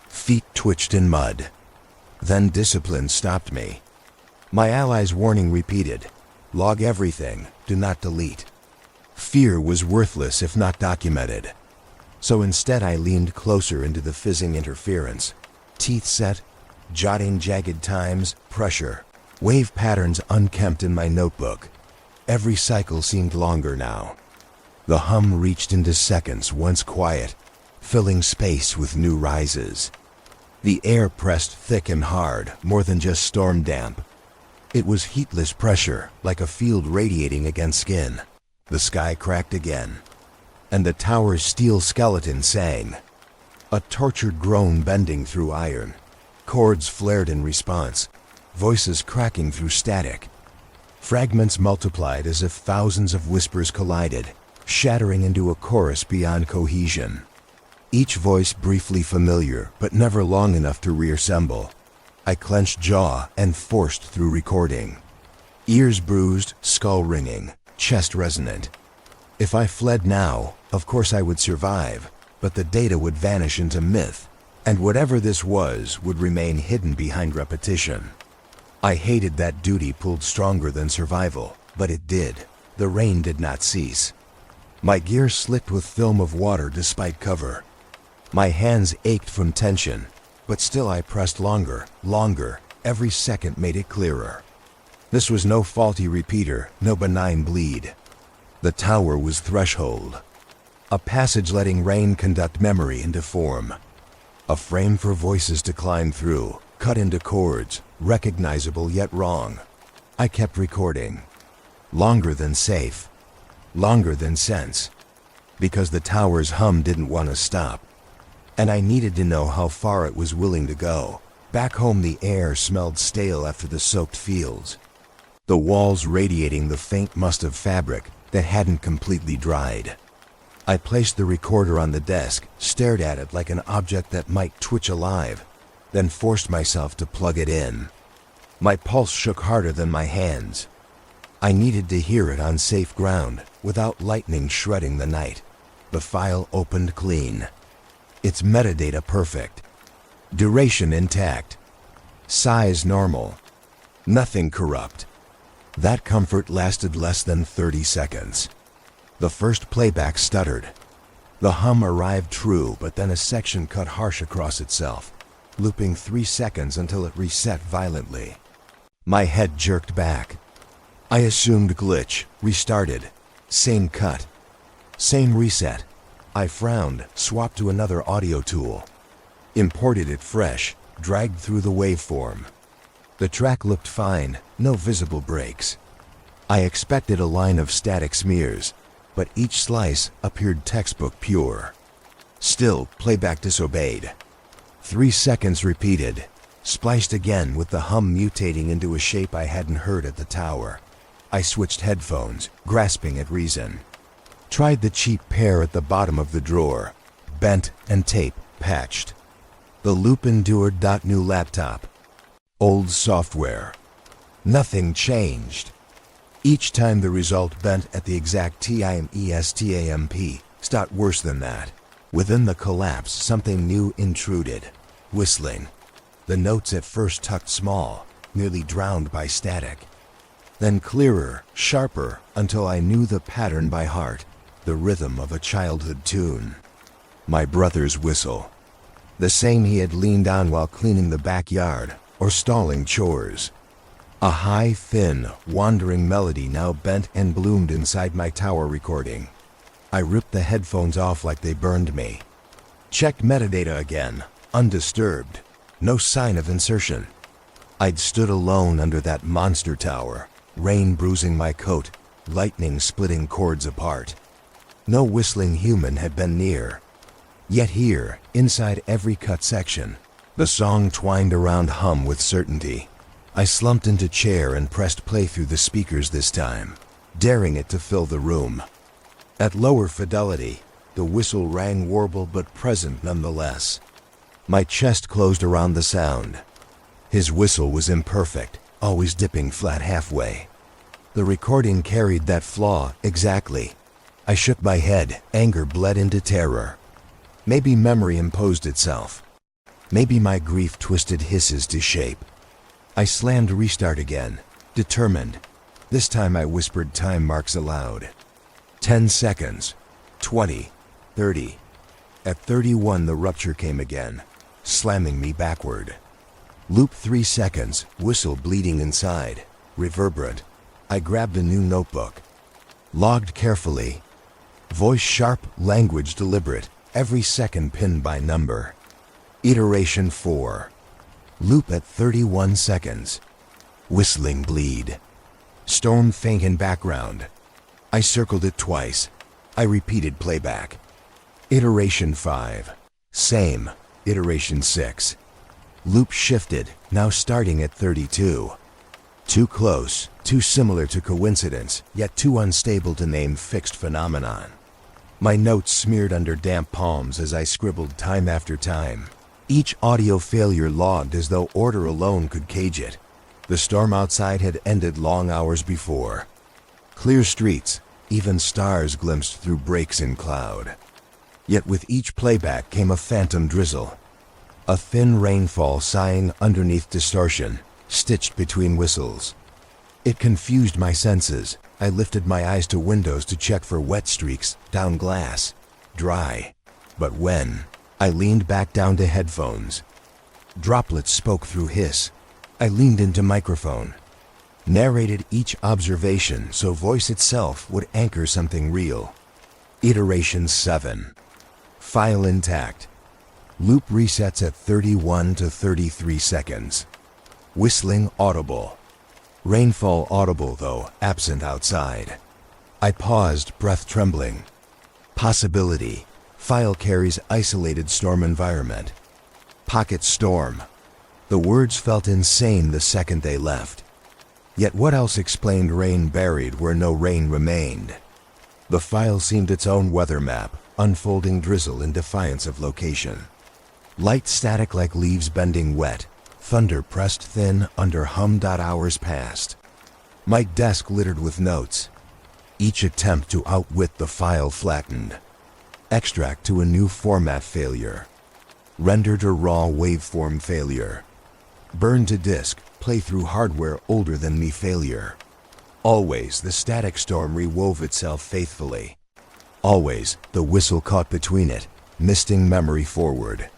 Feet twitched in mud. Then discipline stopped me. My ally's warning repeated, Log everything, do not delete. Fear was worthless if not documented. So instead I leaned closer into the fizzing interference. Teeth set, jotting jagged times, pressure, wave patterns unkempt in my notebook. Every cycle seemed longer now. The hum reached into seconds once quiet, filling space with new rises. The air pressed thick and hard, more than just storm damp. It was heatless pressure, like a field radiating against skin. The sky cracked again, and the tower's steel skeleton sang. A tortured groan bending through iron. Chords flared in response, voices cracking through static. Fragments multiplied as if thousands of whispers collided, shattering into a chorus beyond cohesion. Each voice briefly familiar, but never long enough to reassemble. I clenched jaw and forced through recording. Ears bruised, skull ringing, chest resonant. If I fled now, of course I would survive, but the data would vanish into myth, and whatever this was would remain hidden behind repetition. I hated that duty pulled stronger than survival, but it did. The rain did not cease. My gear slicked with film of water despite cover. My hands ached from tension, but still I pressed longer. Every second made it clearer. This was no faulty repeater, no benign bleed. The tower was threshold. A passage letting rain conduct memory into form. A frame for voices to climb through, cut into chords, recognizable yet wrong. I kept recording. Longer than safe. Longer than sense. Because the tower's hum didn't want to stop. And I needed to know how far it was willing to go. Back home the air smelled stale after the soaked fields. The walls radiating the faint must of fabric that hadn't completely dried. I placed the recorder on the desk, stared at it like an object that might twitch alive, then forced myself to plug it in. My pulse shook harder than my hands. I needed to hear it on safe ground, without lightning shredding the night. The file opened clean. Its metadata perfect. Duration intact. Size normal. Nothing corrupt. That comfort lasted less than 30 seconds. The first playback stuttered. The hum arrived true, but then a section cut harsh across itself, looping 3 seconds until it reset violently. My head jerked back. I assumed glitch, restarted. Same cut. Same reset. I frowned, swapped to another audio tool. Imported it fresh, dragged through the waveform. The track looked fine, no visible breaks. I expected a line of static smears, but each slice appeared textbook pure. Still, playback disobeyed. 3 seconds repeated, spliced again with the hum mutating into a shape I hadn't heard at the tower. I switched headphones, grasping at reason. Tried the cheap pair at the bottom of the drawer, bent and tape patched. The loop endured. New laptop. Old software. Nothing changed. Each time the result bent at the exact timestamp, stat worse than that. Within the collapse, something new intruded. Whistling. The notes at first tucked small, nearly drowned by static. Then clearer, sharper, until I knew the pattern by heart, the rhythm of a childhood tune. My brother's whistle. The same he had leaned on while cleaning the backyard or stalling chores. A high, thin, wandering melody now bent and bloomed inside my tower recording. I ripped the headphones off like they burned me. Checked metadata again, undisturbed. No sign of insertion. I'd stood alone under that monster tower, rain bruising my coat, lightning splitting chords apart. No whistling human had been near. Yet here, inside every cut section, the song twined around hum with certainty. I slumped into chair and pressed play through the speakers this time, daring it to fill the room. At lower fidelity, the whistle rang warbled but present nonetheless. My chest closed around the sound. His whistle was imperfect, always dipping flat halfway. The recording carried that flaw exactly. I shook my head, anger bled into terror. Maybe memory imposed itself. Maybe my grief twisted hisses to shape. I slammed restart again, determined. This time I whispered time marks aloud. 10 seconds. 20. 30. At 31 the rupture came again, slamming me backward. Loop 3 seconds, whistle bleeding inside, reverberant. I grabbed a new notebook. Logged carefully. Voice sharp, language deliberate, every second pinned by number. Iteration 4. Loop at 31 seconds. Whistling bleed. Storm faint in background. I circled it twice. I repeated playback. Iteration 5. Same. Iteration 6. Loop shifted, now starting at 32. Too close, too similar to coincidence, yet too unstable to name fixed phenomenon. My notes smeared under damp palms as I scribbled time after time. Each audio failure logged as though order alone could cage it. The storm outside had ended long hours before. Clear streets, even stars glimpsed through breaks in cloud. Yet with each playback came a phantom drizzle. A thin rainfall sighing underneath distortion, stitched between whistles. It confused my senses. I lifted my eyes to windows to check for wet streaks, down glass. Dry. But when? I leaned back down to headphones. Droplets spoke through hiss. I leaned into microphone. Narrated each observation so voice itself would anchor something real. Iteration 7. File intact. Loop resets at 31 to 33 seconds. Whistling audible. Rainfall audible though, absent outside. I paused, breath trembling. Possibility. File carries isolated storm environment. Pocket storm. The words felt insane the second they left. Yet what else explained rain buried where no rain remained? The file seemed its own weather map, unfolding drizzle in defiance of location. Light static like leaves bending wet, thunder pressed thin under hum. Hours passed. My desk littered with notes. Each attempt to outwit the file flattened. Extract to a new format failure. Render to raw waveform failure. Burn to disk, playthrough hardware older than me failure. Always the static storm rewove itself faithfully. Always the whistle caught between it, misting memory forward.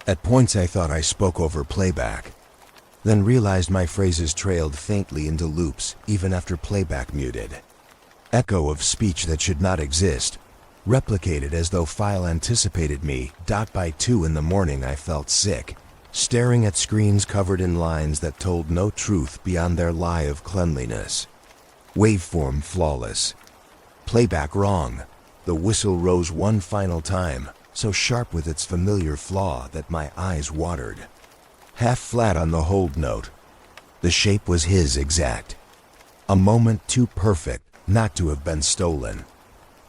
At points I thought I spoke over playback, then realized my phrases trailed faintly into loops even after playback muted. Echo of speech that should not exist, replicated as though file anticipated me. By 2 in the morning I felt sick, staring at screens covered in lines that told no truth beyond their lie of cleanliness. Waveform flawless. Playback wrong. The whistle rose one final time, so sharp with its familiar flaw that my eyes watered. Half flat on the hold note. The shape was his exact. A moment too perfect not to have been stolen.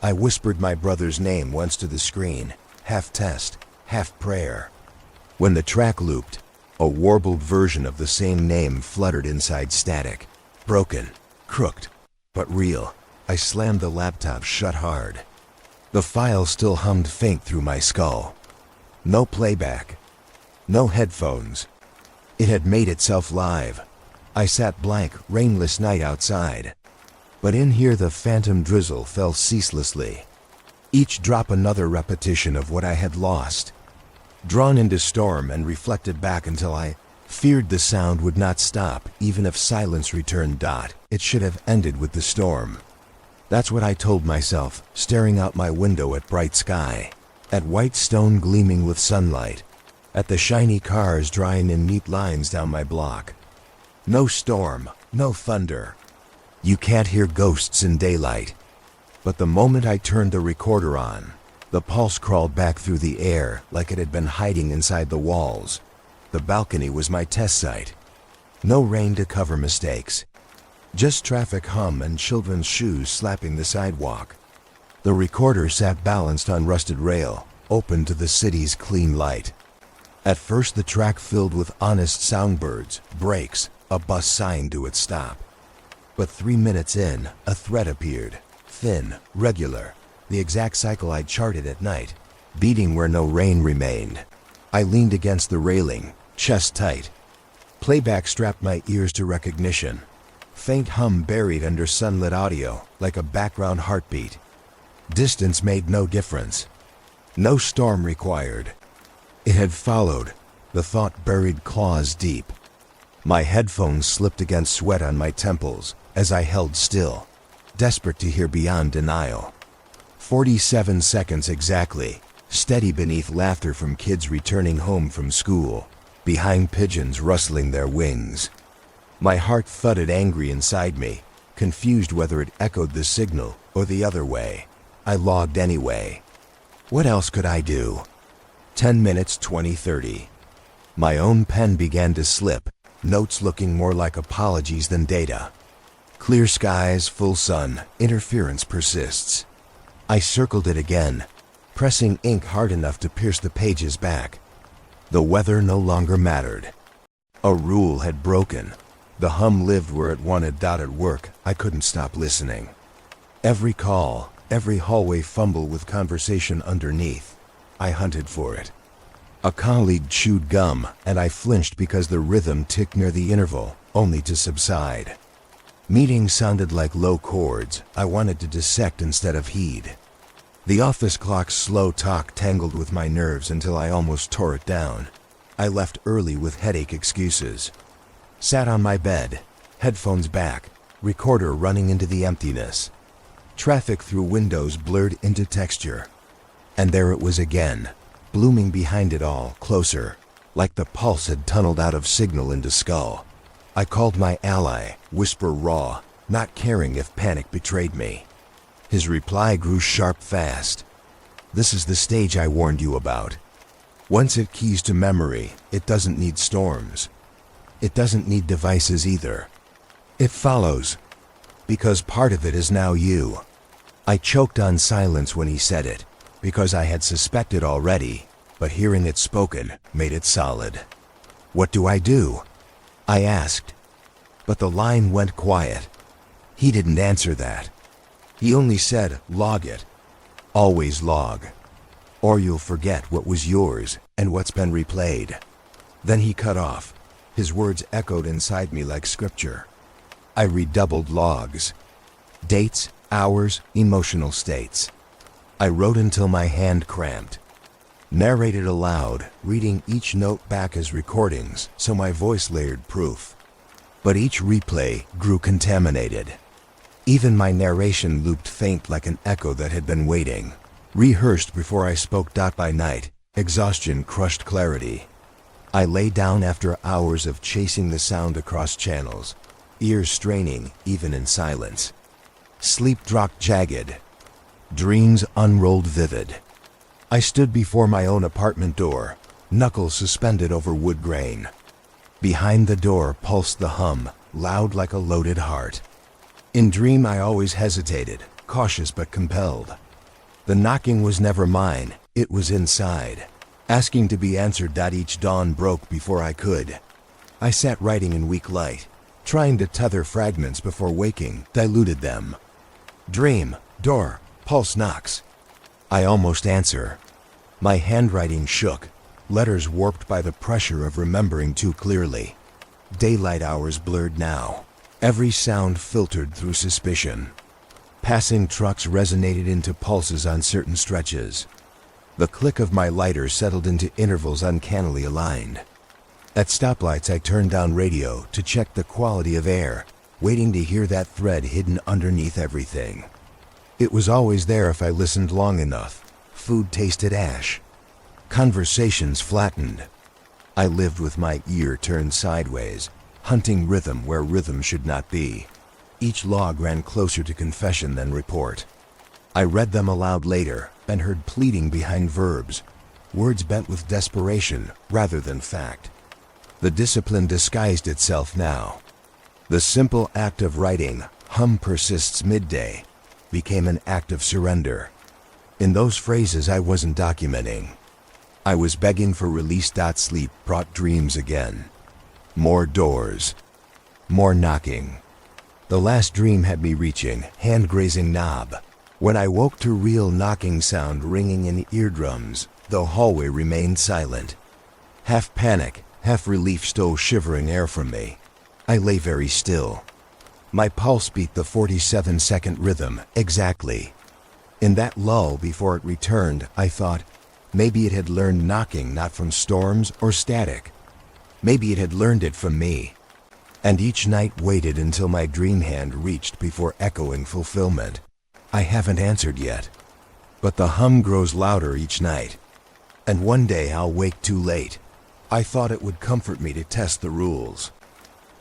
I whispered my brother's name once to the screen, half test, half prayer. When the track looped, a warbled version of the same name fluttered inside static. Broken, crooked, but real. I slammed the laptop shut hard. The file still hummed faint through my skull. No playback. No headphones. It had made itself live. I sat blank, rainless night outside. But in here the phantom drizzle fell ceaselessly. Each drop another repetition of what I had lost. Drawn into storm and reflected back until I feared the sound would not stop even if silence returned. It should have ended with the storm. That's what I told myself, staring out my window at bright sky, at white stone gleaming with sunlight, at the shiny cars drying in neat lines down my block. No storm, no thunder. You can't hear ghosts in daylight. But the moment I turned the recorder on, the pulse crawled back through the air like it had been hiding inside the walls. The balcony was my test site. No rain to cover mistakes. Just traffic hum and children's shoes slapping the sidewalk. The recorder sat balanced on rusted rail, open to the city's clean light. At first the track filled with honest soundbirds, brakes, a bus signed to its stop. But 3 minutes in, a thread appeared, thin, regular, the exact cycle I'd charted at night, beating where no rain remained. I leaned against the railing, chest tight. Playback strapped my ears to recognition. Faint hum buried under sunlit audio, like a background heartbeat. Distance made no difference. No storm required. It had followed, the thought buried claws deep. My headphones slipped against sweat on my temples as I held still, desperate to hear beyond denial. 47 seconds exactly, steady beneath laughter from kids returning home from school, behind pigeons rustling their wings. My heart thudded angry inside me, confused whether it echoed the signal or the other way. I logged anyway. What else could I do? 10 minutes, 20:30. My own pen began to slip, notes looking more like apologies than data. Clear skies, full sun, interference persists. I circled it again, pressing ink hard enough to pierce the pages back. The weather no longer mattered. A rule had broken. The hum lived where it wanted. At work, I couldn't stop listening. Every call, every hallway fumble with conversation underneath. I hunted for it. A colleague chewed gum, and I flinched because the rhythm ticked near the interval, only to subside. Meetings sounded like low chords I wanted to dissect instead of heed. The office clock's slow talk tangled with my nerves until I almost tore it down. I left early with headache excuses. Sat on my bed, headphones back, recorder running into the emptiness. Traffic through windows blurred into texture. And there it was again, blooming behind it all, closer, like the pulse had tunneled out of signal into skull. I called my ally, whisper raw, not caring if panic betrayed me. His reply grew sharp fast. This is the stage I warned you about. Once it keys to memory, it doesn't need storms. It doesn't need devices either. It follows, because part of it is now you. I choked on silence when he said it, because I had suspected already, but hearing it spoken made it solid. What do I do? I asked, but the line went quiet. He didn't answer that. He only said, log it. Always log. Or you'll forget what was yours and what's been replayed. Then he cut off. His words echoed inside me like scripture. I redoubled logs. Dates, hours, emotional states. I wrote until my hand cramped. Narrated aloud, reading each note back as recordings so my voice layered proof. But each replay grew contaminated. Even my narration looped faint like an echo that had been waiting. Rehearsed before I spoke. By night, exhaustion crushed clarity. I lay down after hours of chasing the sound across channels, ears straining even in silence. Sleep dropped jagged, dreams unrolled vivid. I stood before my own apartment door, knuckles suspended over wood grain. Behind the door pulsed the hum, loud like a loaded heart. In dream I always hesitated, cautious but compelled. The knocking was never mine, it was inside, asking to be answered. Each dawn broke before I could. I sat writing in weak light, trying to tether fragments before waking, diluted them. Dream, door, pulse knocks. I almost answer. My handwriting shook, letters warped by the pressure of remembering too clearly. Daylight hours blurred now, every sound filtered through suspicion. Passing trucks resonated into pulses on certain stretches. The click of my lighter settled into intervals uncannily aligned. At stoplights I turned down radio to check the quality of air, waiting to hear that thread hidden underneath everything. It was always there if I listened long enough. Food tasted ash. Conversations flattened. I lived with my ear turned sideways, hunting rhythm where rhythm should not be. Each log ran closer to confession than report. I read them aloud later and heard pleading behind verbs, words bent with desperation rather than fact. The discipline disguised itself now. The simple act of writing, hum persists midday, became an act of surrender. In those phrases I wasn't documenting. I was begging for release. Sleep brought dreams again. More doors. More knocking. The last dream had me reaching, hand-grazing knob. When I woke to real knocking sound ringing in eardrums, the hallway remained silent. Half panic, half relief stole shivering air from me. I lay very still. My pulse beat the 47-second rhythm exactly. In that lull before it returned, I thought, maybe it had learned knocking not from storms or static. Maybe it had learned it from me. And each night waited until my dream hand reached before echoing fulfillment. I haven't answered yet. But the hum grows louder each night. And one day I'll wake too late. I thought it would comfort me to test the rules,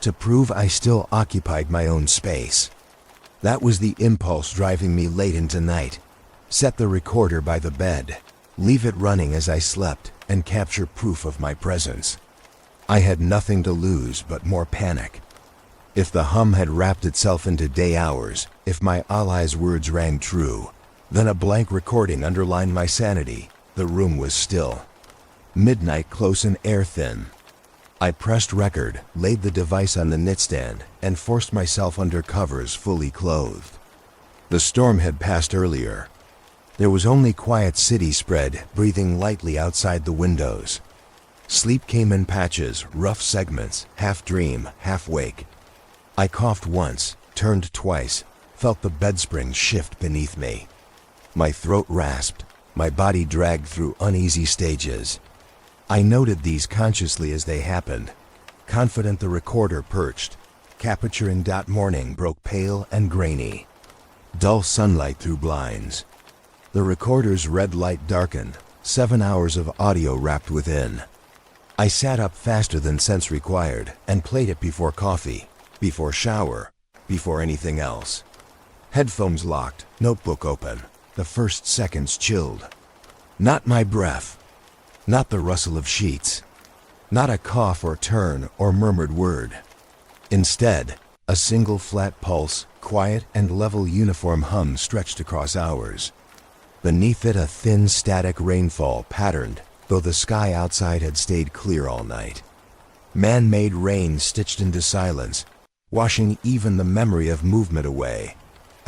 to prove I still occupied my own space. That was the impulse driving me late into night. Set the recorder by the bed, leave it running as I slept, and capture proof of my presence. I had nothing to lose but more panic. If the hum had wrapped itself into day hours, if my ally's words rang true, then a blank recording underlined my sanity. The room was still. Midnight close and air thin. I pressed record, laid the device on the nightstand, and forced myself under covers fully clothed. The storm had passed earlier. There was only quiet city spread, breathing lightly outside the windows. Sleep came in patches, rough segments, half dream, half wake. I coughed once, turned twice, felt the bedspring shift beneath me. My throat rasped, my body dragged through uneasy stages. I noted these consciously as they happened, confident the recorder perched. Capturing. Morning broke pale and grainy. Dull sunlight through blinds. The recorder's red light darkened, 7 hours of audio wrapped within. I sat up faster than sense required and played it before coffee, before shower, before anything else. Headphones locked, notebook open, the first seconds chilled. Not my breath, not the rustle of sheets, not a cough or turn or murmured word. Instead, a single flat pulse, quiet and level uniform hum stretched across hours. Beneath it a thin static rainfall patterned, though the sky outside had stayed clear all night. Man-made rain stitched into silence, washing even the memory of movement away.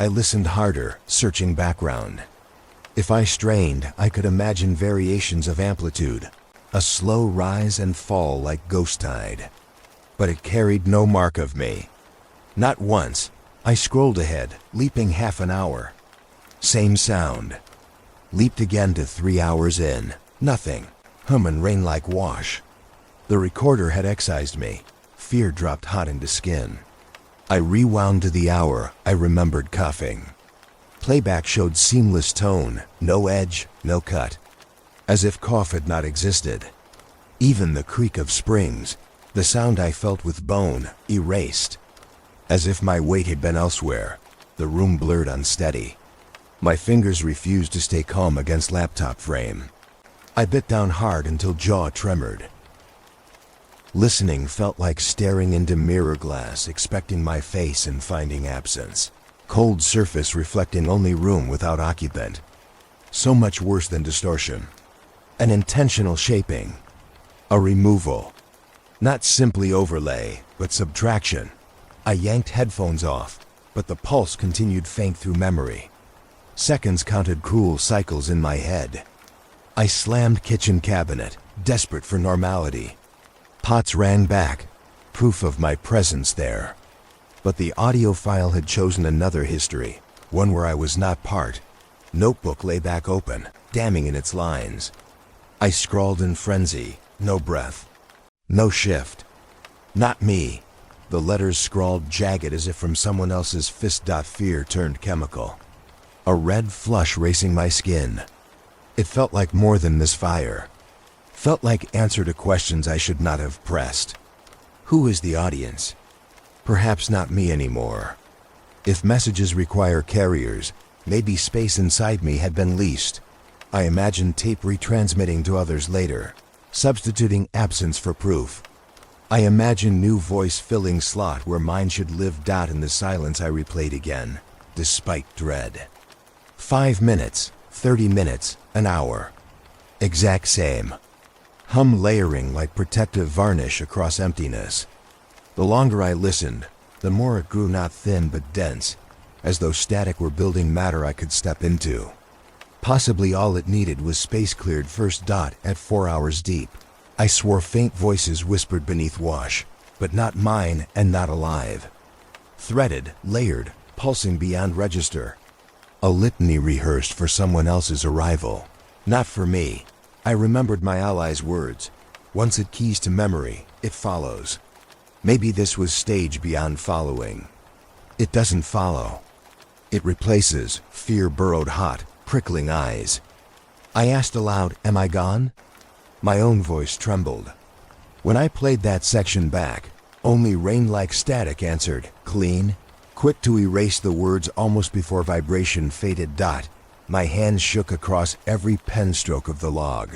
I listened harder, searching background. If I strained, I could imagine variations of amplitude, a slow rise and fall like ghost tide. But it carried no mark of me. Not once. I scrolled ahead, leaping half an hour. Same sound. Leaped again to 3 hours in. Nothing. Hum and rain like wash. The recorder had excised me. Fear dropped hot into skin. I rewound to the hour. I remembered coughing. Playback showed seamless tone, no edge, no cut. As if cough had not existed. Even the creak of springs, the sound I felt with bone, erased. As if my weight had been elsewhere, the room blurred unsteady. My fingers refused to stay calm against laptop frame. I bit down hard until jaw tremored. Listening felt like staring into mirror glass, expecting my face and finding absence. Cold surface reflecting only room without occupant. So much worse than distortion. An intentional shaping. A removal. Not simply overlay, but subtraction. I yanked headphones off, but the pulse continued faint through memory. Seconds counted cruel cycles in my head. I slammed kitchen cabinet, desperate for normality. Pots ran back, proof of my presence there. But the audio file had chosen another history, one where I was not part. Notebook lay back open, damning in its lines. I scrawled in frenzy, no breath. No shift. Not me. The letters scrawled jagged as if from someone else's fist. Fear turned chemical. A red flush racing my skin. It felt like more than misfire. Felt like answer to questions I should not have pressed. Who is the audience? Perhaps not me anymore. If messages require carriers, maybe space inside me had been leased. I imagined tape retransmitting to others later, substituting absence for proof. I imagined new voice filling slot where mine should live. In the silence I replayed again, despite dread. 5 minutes, 30 minutes, an hour. Exact same. Hum layering like protective varnish across emptiness. The longer I listened, the more it grew not thin but dense, as though static were building matter I could step into. Possibly all it needed was space cleared first. At 4 hours deep. I swore faint voices whispered beneath wash, but not mine and not alive. threaded, layered, pulsing beyond register. A litany rehearsed for someone else's arrival. Not for me. I remembered my ally's words. Once it keys to memory, it follows. Maybe this was stage beyond following. It doesn't follow. It replaces fear-burrowed hot, prickling eyes. I asked aloud, "Am I gone?" My own voice trembled. When I played that section back, only rain-like static answered, "Clean." Quick to erase the words almost before vibration faded. My hands shook across every pen stroke of the log.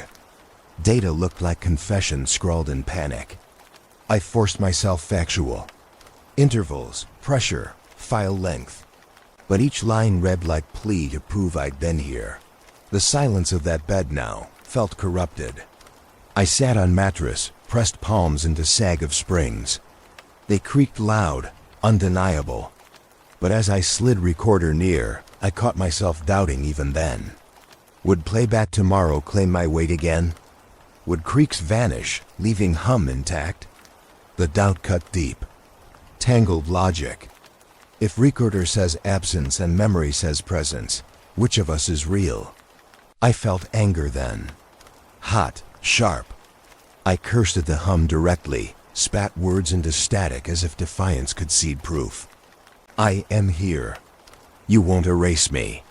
Data looked like confession scrawled in panic. I forced myself factual. Intervals, pressure, file length. But each line read like plea to prove I'd been here. The silence of that bed now felt corrupted. I sat on mattress, pressed palms into sag of springs. They creaked loud, undeniable. But as I slid recorder near, I caught myself doubting even then. Would playback tomorrow claim my weight again? Would creaks vanish, leaving hum intact? The doubt cut deep. Tangled logic. If recorder says absence and memory says presence, which of us is real? I felt anger then. Hot, sharp. I cursed at the hum directly, spat words into static as if defiance could cede proof. I am here. You won't erase me.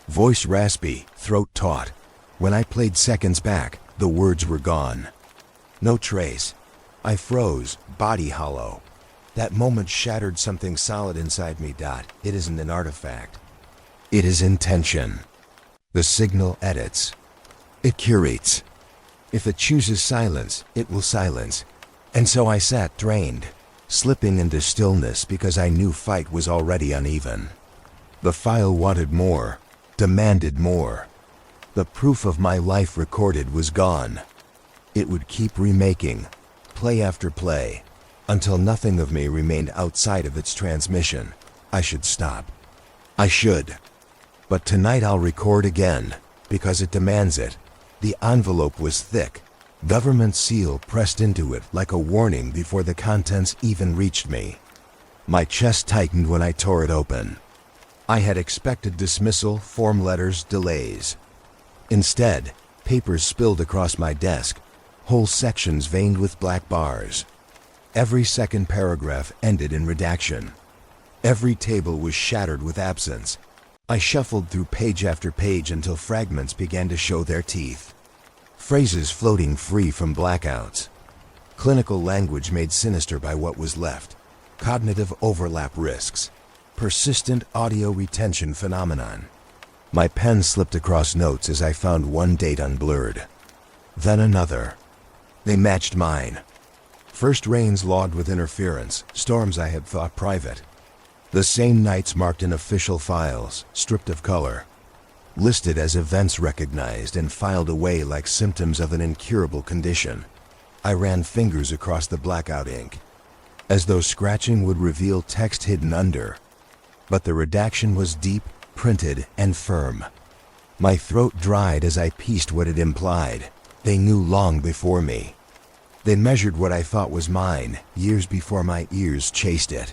Voice raspy, throat taut. When I played seconds back, the words were gone. No trace. I froze, body hollow. That moment shattered something solid inside me. It isn't an artifact. It is intention. The signal edits. It curates. If it chooses silence, it will silence. And so I sat drained, slipping into stillness because I knew fight was already uneven. The file wanted more, demanded more. The proof of my life recorded was gone. It would keep remaking, play after play, until nothing of me remained outside of its transmission. I should stop. I should. But tonight I'll record again, because it demands it. The envelope was thick. Government seal pressed into it like a warning before the contents even reached me. My chest tightened when I tore it open. I had expected dismissal, form letters, delays. Instead, papers spilled across my desk, whole sections veined with black bars. Every second paragraph ended in redaction. Every table was shattered with absence. I shuffled through page after page until fragments began to show their teeth. Phrases floating free from blackouts. Clinical language made sinister by what was left. Cognitive overlap risks. Persistent audio retention phenomenon. My pen slipped across notes as I found one date unblurred. Then another. They matched mine. First rains logged with interference, storms I had thought private. The same nights marked in official files, stripped of color. Listed as events recognized and filed away like symptoms of an incurable condition. I ran fingers across the blackout ink, as though scratching would reveal text hidden under. But the redaction was deep, printed, and firm. My throat dried as I pieced what it implied. They knew long before me. They measured what I thought was mine, years before my ears chased it.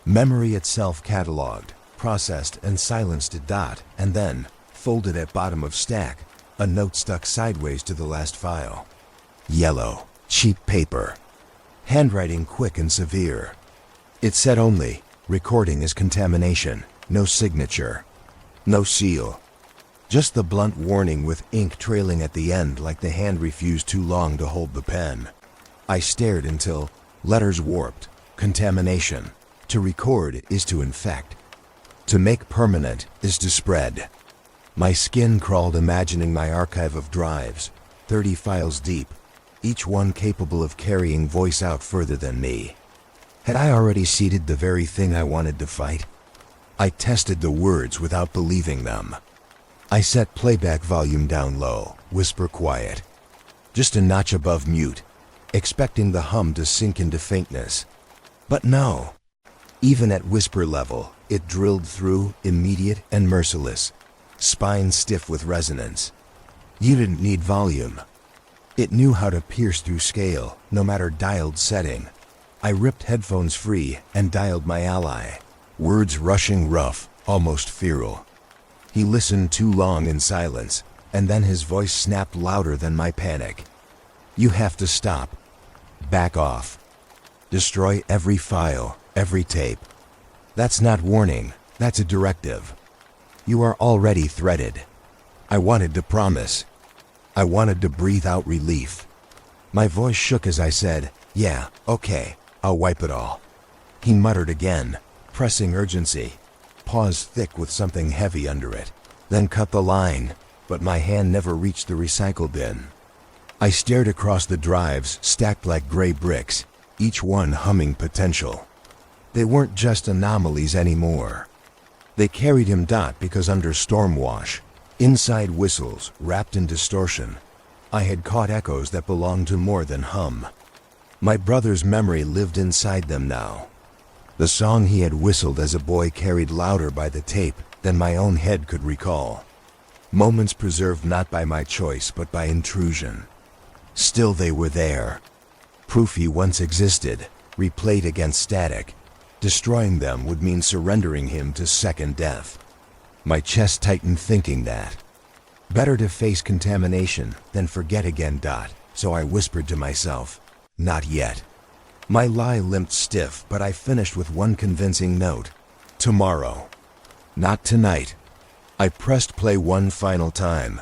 Memory itself cataloged, processed, and silenced a . And then, folded at bottom of stack, a note stuck sideways to the last file. Yellow, cheap paper. Handwriting quick and severe. It said only, recording is contamination, no signature, no seal. Just the blunt warning with ink trailing at the end like the hand refused too long to hold the pen. I stared until, letters warped, contamination. To record is to infect. To make permanent is to spread. My skin crawled imagining my archive of drives, 30 files deep, each one capable of carrying voice out further than me. Had I already seeded the very thing I wanted to fight? I tested the words without believing them. I set playback volume down low, whisper quiet. Just a notch above mute, expecting the hum to sink into faintness. But no. Even at whisper level, it drilled through, immediate and merciless. Spine stiff with resonance. You didn't need volume. It knew how to pierce through scale, no matter dialed setting. I ripped headphones free and dialed my ally. Words rushing rough, almost feral. He listened too long in silence, and then his voice snapped louder than my panic. You have to stop. Back off. Destroy every file, every tape. That's not warning, that's a directive. You are already threatened. I wanted to promise. I wanted to breathe out relief. My voice shook as I said, yeah, okay, I'll wipe it all. He muttered again, pressing urgency. Pause thick with something heavy under it. Then cut the line, but my hand never reached the recycle bin. I stared across the drives stacked like gray bricks, each one humming potential. They weren't just anomalies anymore. They carried him. Because under stormwash, inside whistles wrapped in distortion, I had caught echoes that belonged to more than hum. My brother's memory lived inside them now. The song he had whistled as a boy carried louder by the tape than my own head could recall. Moments preserved not by my choice but by intrusion. Still they were there. Proof he once existed, replayed against static. Destroying them would mean surrendering him to second death. My chest tightened thinking that. Better to face contamination than forget again. So I whispered to myself, not yet. My lie limped stiff, but I finished with one convincing note. Tomorrow. Not tonight. I pressed play one final time.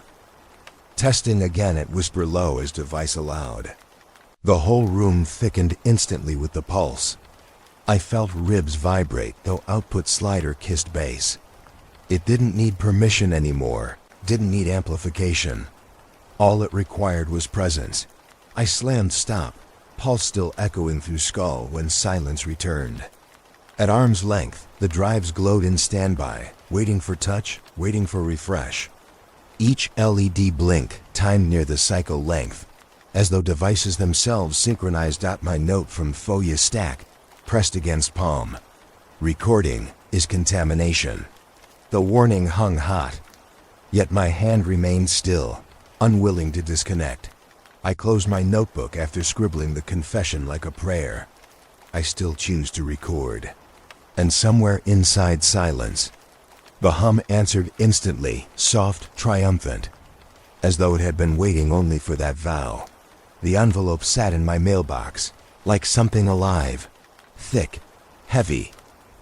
Testing again at whisper low as device allowed. The whole room thickened instantly with the pulse. I felt ribs vibrate, though output slider kissed bass. It didn't need permission anymore, didn't need amplification. All it required was presence. I slammed stop, pulse still echoing through skull when silence returned. At arm's length, the drives glowed in standby, waiting for touch, waiting for refresh. Each LED blink timed near the cycle length, as though devices themselves synchronized. My note from FOIA stack, pressed against palm. Recording is contamination. The warning hung hot, yet my hand remained still, unwilling to disconnect. I closed my notebook after scribbling the confession like a prayer. I still choose to record. And somewhere inside silence, the hum answered instantly, soft, triumphant, as though it had been waiting only for that vow. The envelope sat in my mailbox, like something alive, thick, heavy,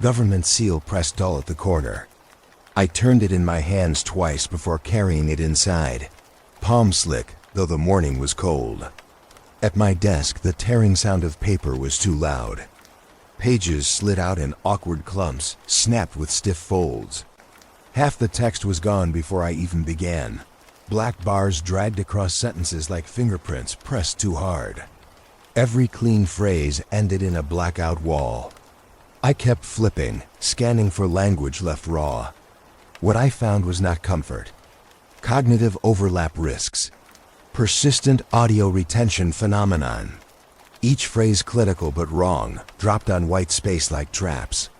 government seal pressed dull at the corner. I turned it in my hands twice before carrying it inside, palm slick, though the morning was cold. At my desk, the tearing sound of paper was too loud. Pages slid out in awkward clumps, snapped with stiff folds. Half the text was gone before I even began. Black bars dragged across sentences like fingerprints pressed too hard. Every clean phrase ended in a blackout wall. I kept flipping, scanning for language left raw. What I found was not comfort. Cognitive overlap risks. Persistent audio retention phenomenon. Each phrase clinical but wrong, dropped on white space like traps.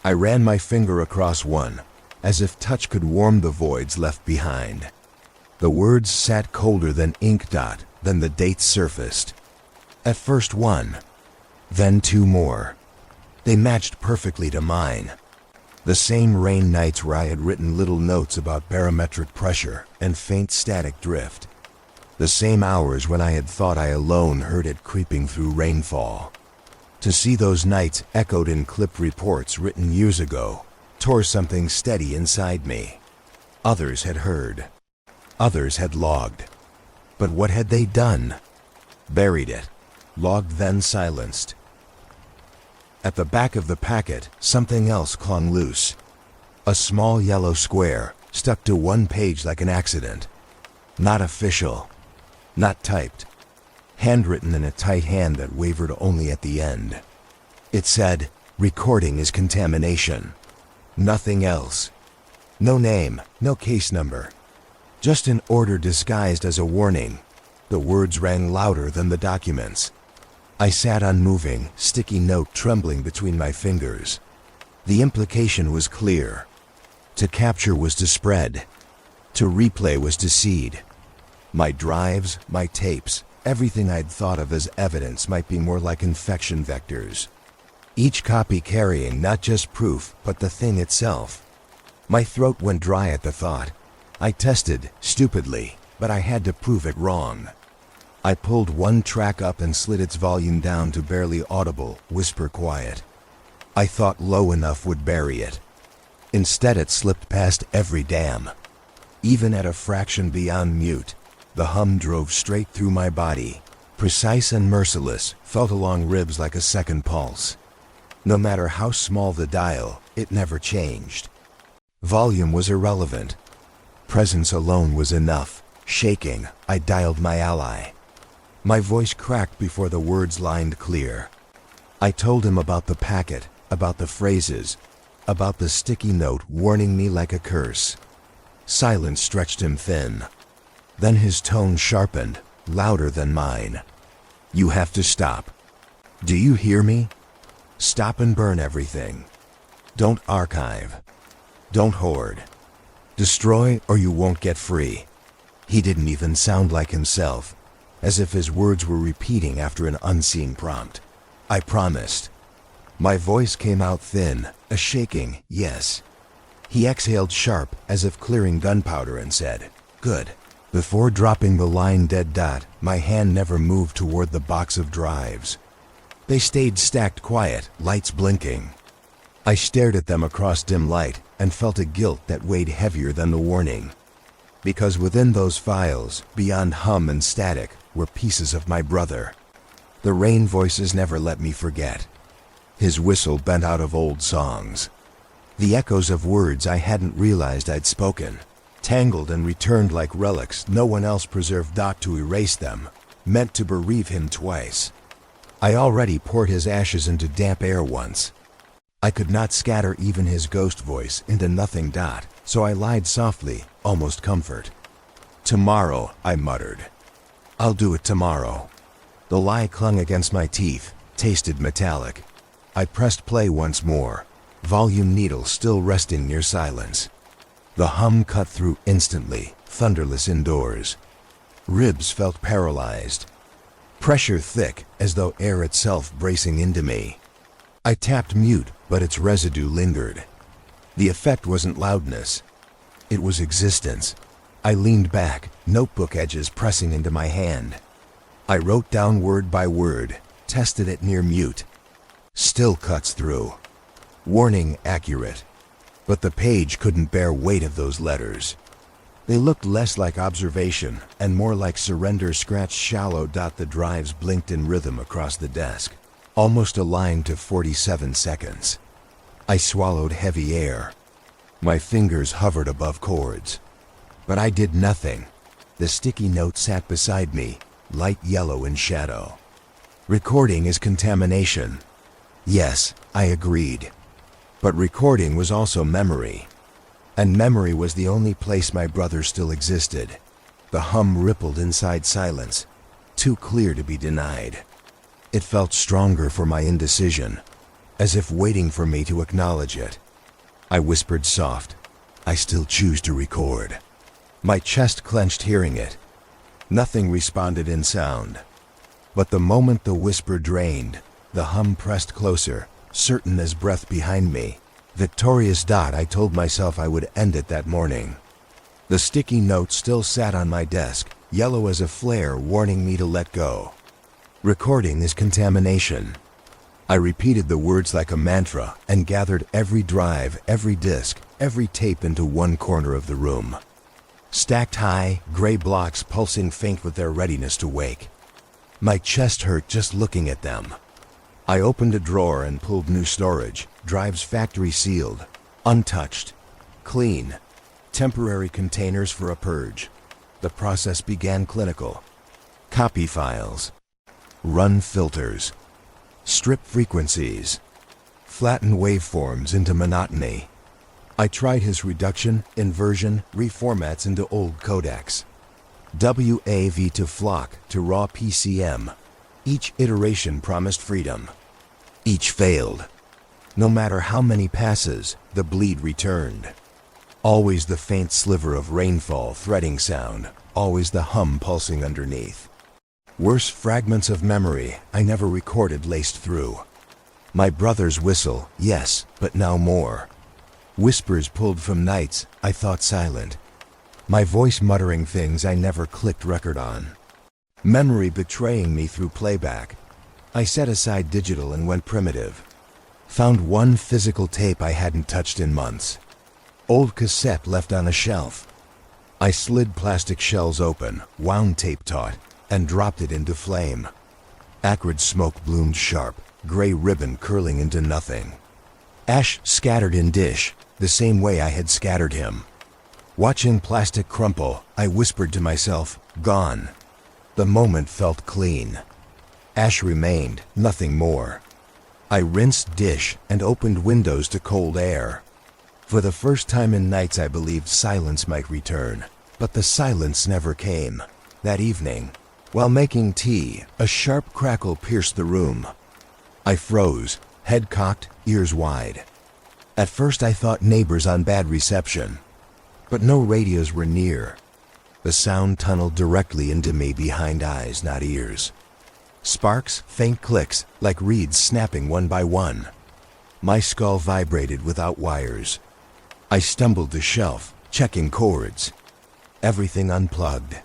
I ran my finger across one, as if touch could warm the voids left behind. The words sat colder than ink. Then the dates surfaced. At first one, then two more. They matched perfectly to mine. The same rain nights where I had written little notes about barometric pressure and faint static drift. The same hours when I had thought I alone heard it creeping through rainfall. To see those nights echoed in clipped reports written years ago tore something steady inside me. Others had heard. Others had logged. But what had they done? Buried it. Logged then silenced. At the back of the packet, something else clung loose. A small yellow square, stuck to one page like an accident. Not official. Not typed. Handwritten in a tight hand that wavered only at the end. It said, "Recording is contamination." Nothing else. No name, no case number. Just an order disguised as a warning. The words rang louder than the documents. I sat unmoving, sticky note trembling between my fingers. The implication was clear. To capture was to spread. To replay was to seed. My drives, my tapes, Everything I'd thought of as evidence might be more like infection vectors. Each copy carrying not just proof, but the thing itself. My throat went dry at the thought. I tested, stupidly, but I had to prove it wrong. I pulled one track up and slid its volume down to barely audible, whisper quiet. I thought low enough would bury it. Instead it slipped past every dam. Even at a fraction beyond mute, the hum drove straight through my body, precise and merciless, felt along ribs like a second pulse. No matter how small the dial, it never changed. Volume was irrelevant. Presence alone was enough. Shaking, I dialed my ally. My voice cracked before the words lined clear. I told him about the packet, about the phrases, about the sticky note warning me like a curse. Silence stretched him thin. Then his tone sharpened, louder than mine. You have to stop. Do you hear me? Stop and burn everything. Don't archive. Don't hoard. Destroy or you won't get free. He didn't even sound like himself, as if his words were repeating after an unseen prompt. I promised. My voice came out thin, a shaking yes. He exhaled sharp, as if clearing gunpowder, and said, "Good." Before dropping the line dead dot, my hand never moved toward the box of drives. They stayed stacked quiet, lights blinking. I stared at them across dim light and felt a guilt that weighed heavier than the warning. Because within those files, beyond hum and static, were pieces of my brother. The rain voices never let me forget. His whistle bent out of old songs. The echoes of words I hadn't realized I'd spoken. Tangled and returned like relics no one else preserved to erase them, meant to bereave him twice. I already poured his ashes into damp air once. I could not scatter even his ghost voice into nothing. So I lied softly, almost comfort. Tomorrow, I muttered. I'll do it tomorrow. The lie clung against my teeth, tasted metallic. I pressed play once more, volume needle still resting near silence. The hum cut through instantly, thunderless indoors. Ribs felt paralyzed. Pressure thick, as though air itself bracing into me. I tapped mute, but its residue lingered. The effect wasn't loudness. It was existence. I leaned back, notebook edges pressing into my hand. I wrote down word by word, tested it near mute. Still cuts through. Warning accurate. But the page couldn't bear weight of those letters. They looked less like observation and more like surrender scratched shallow. The drives blinked in rhythm across the desk, almost aligned to 47 seconds. I swallowed heavy air. My fingers hovered above chords. But I did nothing. The sticky note sat beside me, light yellow in shadow. Recording is contamination. Yes, I agreed. But recording was also memory. And memory was the only place my brother still existed. The hum rippled inside silence, too clear to be denied. It felt stronger for my indecision, as if waiting for me to acknowledge it. I whispered soft, I still choose to record. My chest clenched hearing it. Nothing responded in sound. But the moment the whisper drained, the hum pressed closer, certain as breath behind me. Victorious. I told myself I would end it that morning. The sticky note still sat on my desk, yellow as a flare warning me to let go. Recording is contamination. I repeated the words like a mantra and gathered every drive, every disc, every tape into one corner of the room. Stacked high, gray blocks pulsing faint with their readiness to wake. My chest hurt just looking at them. I opened a drawer and pulled new storage, drives factory sealed, untouched, clean, temporary containers for a purge. The process began clinical. Copy files, run filters, strip frequencies, flatten waveforms into monotony. I tried his reduction, inversion, reformats into old codecs. WAV to FLOC to raw PCM. Each iteration promised freedom. Each failed. No matter how many passes, the bleed returned. Always the faint sliver of rainfall threading sound, always the hum pulsing underneath. Worse fragments of memory I never recorded laced through. My brother's whistle, yes, but now more. Whispers pulled from nights I thought silent. My voice muttering things I never clicked record on. Memory betraying me through playback. I set aside digital and went primitive. Found one physical tape I hadn't touched in months. Old cassette left on a shelf. I slid plastic shells open, wound tape taut, and dropped it into flame. Acrid smoke bloomed sharp, gray ribbon curling into nothing. Ash scattered in dish, the same way I had scattered him. Watching plastic crumple, I whispered to myself, gone. The moment felt clean. Ash remained, nothing more. I rinsed dish and opened windows to cold air. For the first time in nights I believed silence might return, but the silence never came. That evening, while making tea, a sharp crackle pierced the room. I froze, head cocked, ears wide. At first I thought neighbors on bad reception, but no radios were near. The sound tunneled directly into me behind eyes, not ears. Sparks, faint clicks, like reeds snapping one by one. My skull vibrated without wires. I stumbled to shelf, checking cords. Everything unplugged.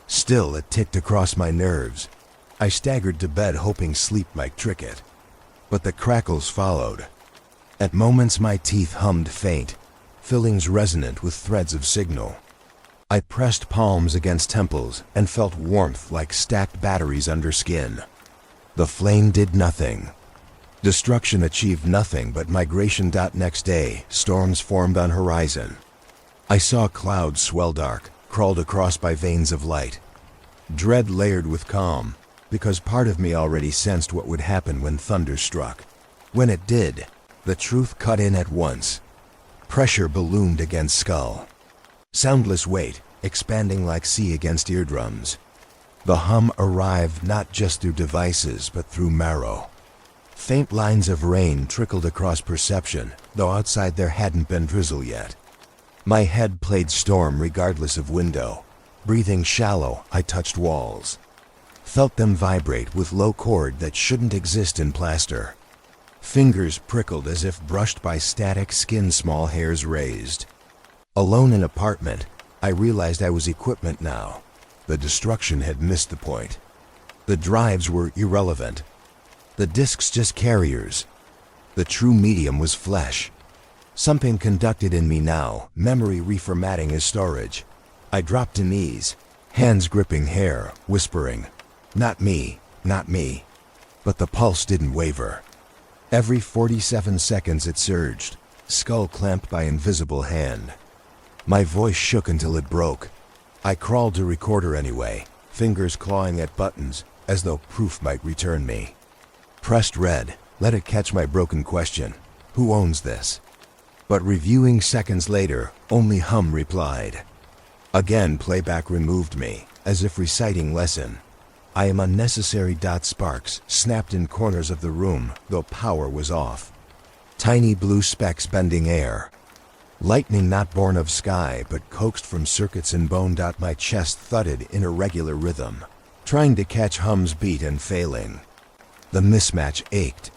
Still, it ticked across my nerves. I staggered to bed hoping sleep might trick it. But the crackles followed. At moments my teeth hummed faint, fillings resonant with threads of signal. I pressed palms against temples and felt warmth like stacked batteries under skin. The flame did nothing. Destruction achieved nothing but migration. Next day, storms formed on horizon. I saw clouds swell dark, crawled across by veins of light. Dread layered with calm, because part of me already sensed what would happen when thunder struck. When it did, the truth cut in at once. Pressure ballooned against skull. Soundless weight, expanding like sea against eardrums. The hum arrived not just through devices, but through marrow. Faint lines of rain trickled across perception, though outside there hadn't been drizzle yet. My head played storm regardless of window. Breathing shallow, I touched walls. Felt them vibrate with low chord that shouldn't exist in plaster. Fingers prickled as if brushed by static skin, small hairs raised. Alone in apartment, I realized I was equipment now. The destruction had missed the point. The drives were irrelevant. The discs just carriers. The true medium was flesh. Something conducted in me now, memory reformatting as storage. I dropped to knees, hands gripping hair, whispering, "Not me, not me." But the pulse didn't waver. Every 47 seconds it surged, skull clamped by invisible hand. My voice shook until it broke. I crawled to recorder anyway, fingers clawing at buttons, as though proof might return me. Pressed red, let it catch my broken question, who owns this? But reviewing seconds later, only hum replied. Again playback removed me, as if reciting lesson. I am unnecessary. Sparks snapped in corners of the room, though power was off. Tiny blue specks bending air. Lightning not born of sky, but coaxed from circuits in bone. My chest thudded in irregular rhythm, trying to catch hum's beat and failing. The mismatch ached.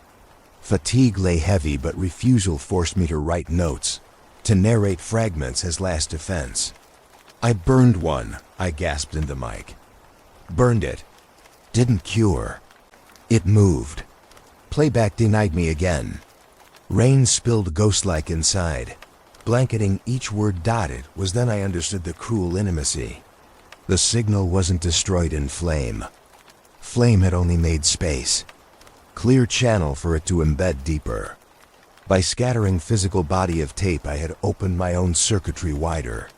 Fatigue lay heavy, but refusal forced me to write notes, to narrate fragments as last defense. I burned one, I gasped in the mic. Burned it. Didn't cure. It moved. Playback denied me again. Rain spilled ghost-like inside. Blanketing each word dotted was then I understood the cruel intimacy. The signal wasn't destroyed in flame. Flame had only made space. Clear channel for it to embed deeper. By scattering physical body of tape, I had opened my own circuitry wider.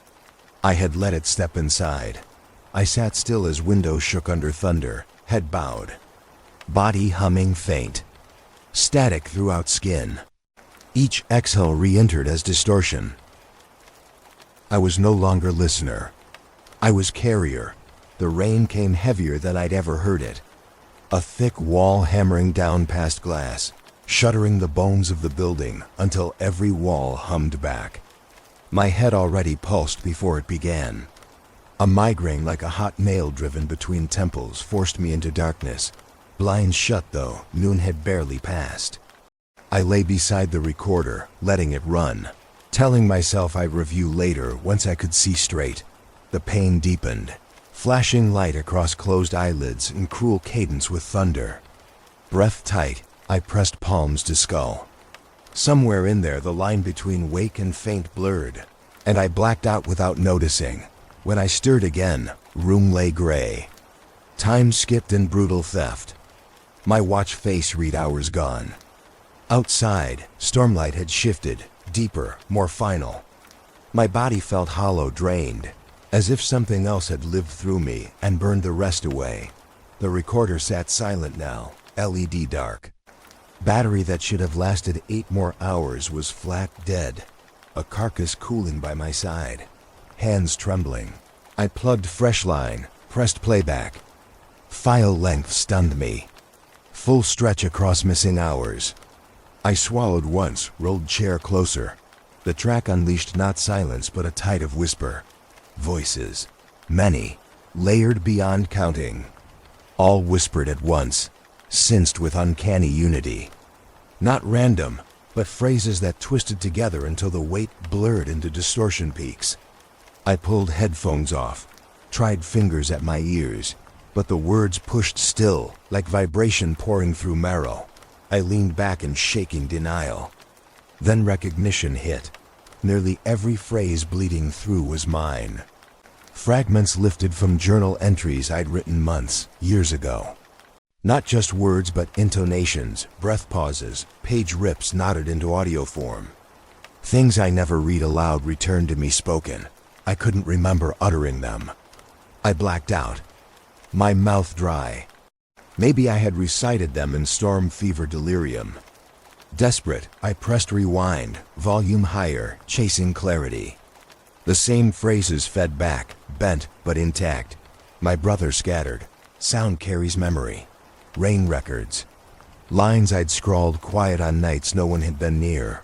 I had let it step inside. I sat still as windows shook under thunder, head bowed. Body humming faint. Static throughout skin. Each exhale re-entered as distortion. I was no longer listener. I was carrier. The rain came heavier than I'd ever heard it. A thick wall hammering down past glass, shuttering the bones of the building until every wall hummed back. My head already pulsed before it began. A migraine like a hot nail driven between temples forced me into darkness. Blinds shut though, noon had barely passed. I lay beside the recorder, letting it run, telling myself I'd review later once I could see straight. The pain deepened, flashing light across closed eyelids in cruel cadence with thunder. Breath tight, I pressed palms to skull. Somewhere in there the line between wake and faint blurred, and I blacked out without noticing. When I stirred again, room lay gray. Time skipped in brutal theft. My watch face read hours gone. Outside, stormlight had shifted, deeper, more final. My body felt hollow, drained, as if something else had lived through me and burned the rest away. The recorder sat silent now, LED dark. Battery that should have lasted 8 more hours was flat dead, a carcass cooling by my side. Hands trembling. I plugged fresh line, pressed playback. File length stunned me. Full stretch across missing hours. I swallowed once, rolled chair closer. The track unleashed not silence but a tide of whisper. Voices. Many. Layered beyond counting. All whispered at once, sensed with uncanny unity. Not random, but phrases that twisted together until the weight blurred into distortion peaks. I pulled headphones off, tried fingers at my ears, but the words pushed still, like vibration pouring through marrow. I leaned back in shaking denial. Then recognition hit. Nearly every phrase bleeding through was mine. Fragments lifted from journal entries I'd written months, years ago. Not just words but intonations, breath pauses, page rips knotted into audio form. Things I never read aloud returned to me spoken. I couldn't remember uttering them. I blacked out. My mouth dry. Maybe I had recited them in storm fever delirium. Desperate, I pressed rewind, volume higher, chasing clarity. The same phrases fed back, bent but intact. My brother scattered. Sound carries memory. Rain records. Lines I'd scrawled quiet on nights no one had been near.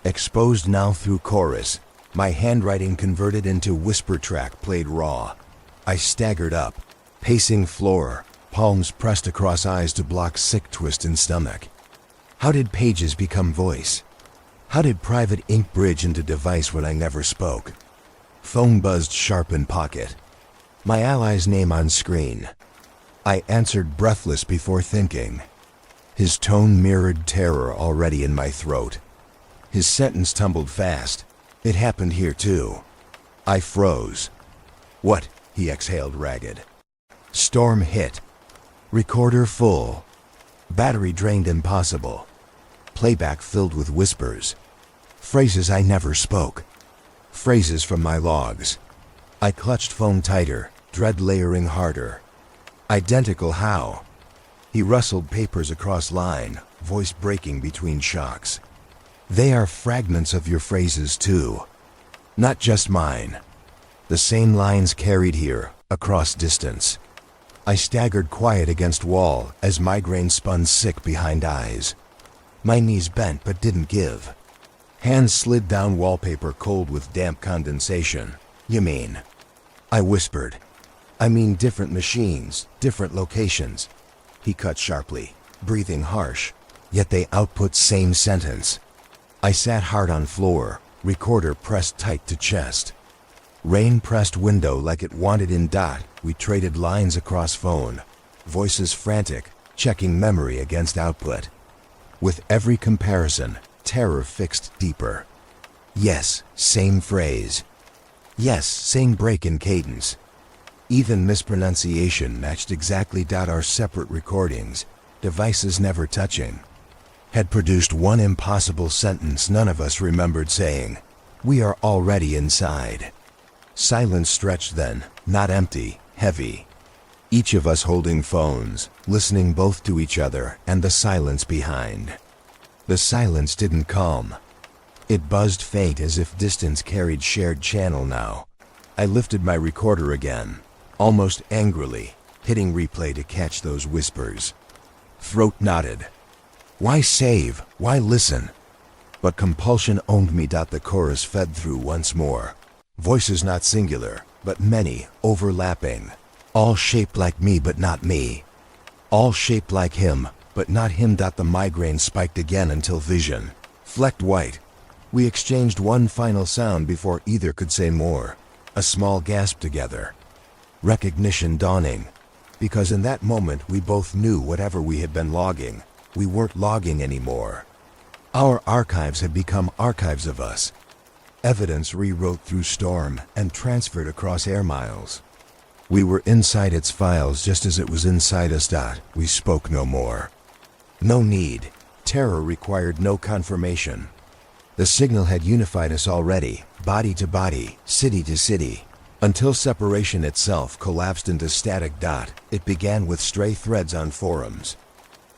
Exposed now through chorus, my handwriting converted into whisper track played raw. I staggered up, pacing floor, palms pressed across eyes to block sick twist in stomach. How did pages become voice? How did private ink bridge into device when I never spoke? Phone buzzed sharp in pocket. My ally's name on screen. I answered breathless before thinking. His tone mirrored terror already in my throat. His sentence tumbled fast. It happened here too. I froze. What? He exhaled ragged. Storm hit. Recorder full. Battery drained impossible. Playback filled with whispers. Phrases I never spoke. Phrases from my logs. I clutched phone tighter, dread layering harder. Identical how? He rustled papers across line, voice breaking between shocks. They are fragments of your phrases too. Not just mine. The same lines carried here, across distance. I staggered quiet against wall as migraine spun sick behind eyes. My knees bent but didn't give. Hands slid down wallpaper cold with damp condensation. You mean? I whispered. I mean different machines, different locations. He cut sharply, breathing harsh, yet they output same sentence. I sat hard on floor, recorder pressed tight to chest. Rain pressed window like it wanted in dot. We traded lines across phone. Voices frantic, checking memory against output. With every comparison, terror fixed deeper. Yes, same phrase. Yes, same break in cadence. Even mispronunciation matched exactly. Our separate recordings, devices never touching, had produced one impossible sentence none of us remembered saying. We are already inside. Silence stretched then, not empty, heavy. Each of us holding phones, listening both to each other and the silence behind. The silence didn't calm. It buzzed faint as if distance carried shared channel now. I lifted my recorder again, almost angrily, hitting replay to catch those whispers. Throat knotted. Why save? Why listen? But compulsion owned me. The chorus fed through once more. Voices not singular, but many, overlapping. All shaped like me, but not me. All shaped like him, but not him. The migraine spiked again until vision flecked white. We exchanged one final sound before either could say more. A small gasp together. Recognition dawning. Because in that moment we both knew whatever we had been logging, we weren't logging anymore. Our archives had become archives of us. Evidence rewrote through storm and transferred across air miles. We were inside its files just as it was inside us. We spoke no more. No need. Terror required no confirmation. The signal had unified us already, body to body, city to city. Until separation itself collapsed into static. It began with stray threads on forums.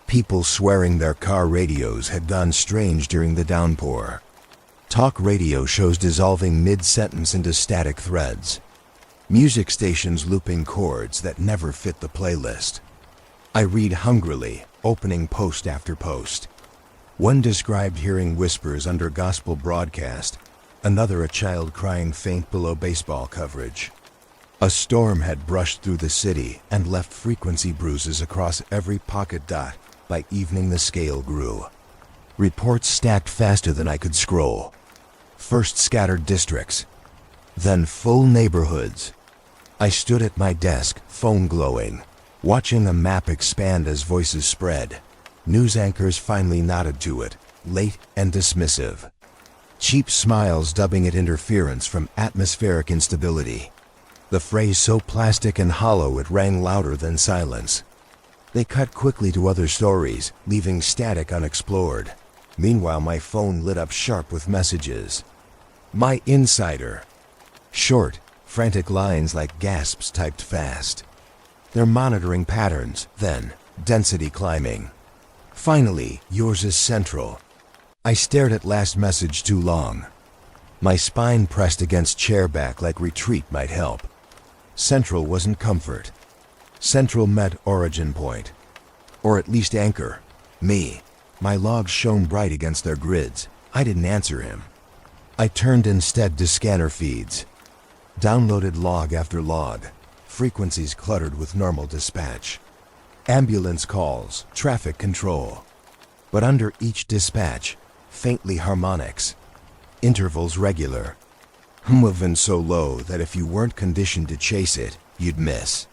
People swearing their car radios had gone strange during the downpour. Talk radio shows dissolving mid-sentence into static threads. Music stations looping chords that never fit the playlist. I read hungrily, opening post after post. One described hearing whispers under gospel broadcast, another a child crying faint below baseball coverage. A storm had brushed through the city and left frequency bruises across every pocket. By evening the scale grew. Reports stacked faster than I could scroll. First scattered districts, then full neighborhoods. I stood at my desk, phone glowing, watching the map expand as voices spread. News anchors finally nodded to it, late and dismissive. Cheap smiles dubbing it interference from atmospheric instability. The phrase so plastic and hollow it rang louder than silence. They cut quickly to other stories, leaving static unexplored. Meanwhile, my phone lit up sharp with messages. My insider. Short, frantic lines like gasps typed fast. They're monitoring patterns, then density climbing. Finally, yours is central. I stared at last message too long. My spine pressed against chair back like retreat might help. Central wasn't comfort. Central meant origin point. Or at least anchor. Me. My logs shone bright against their grids. I didn't answer him. I turned instead to scanner feeds. Downloaded log after log. Frequencies cluttered with normal dispatch. Ambulance calls, traffic control. But under each dispatch, faintly harmonics. Intervals regular. Moving so low that if you weren't conditioned to chase it, you'd miss.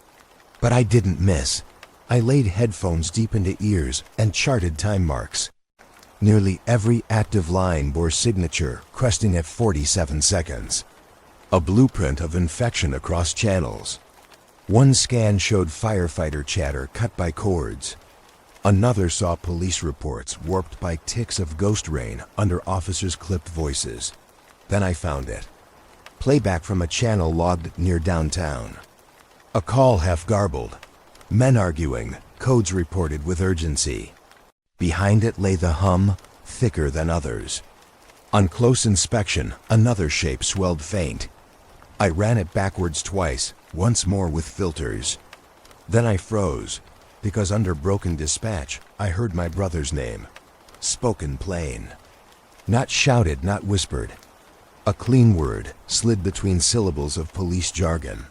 But I didn't miss. I laid headphones deep into ears and charted time marks. Nearly every active line bore signature cresting at 47 seconds. A blueprint of infection across channels. One scan showed firefighter chatter cut by cords. Another saw police reports warped by ticks of ghost rain under officers' clipped voices. Then I found it. Playback from a channel logged near downtown. A call half garbled. Men arguing, codes reported with urgency. Behind it lay the hum, thicker than others. On close inspection, another shape swelled faint. I ran it backwards twice, once more with filters. Then I froze, because under broken dispatch, I heard my brother's name. Spoken plain. Not shouted, not whispered. A clean word slid between syllables of police jargon.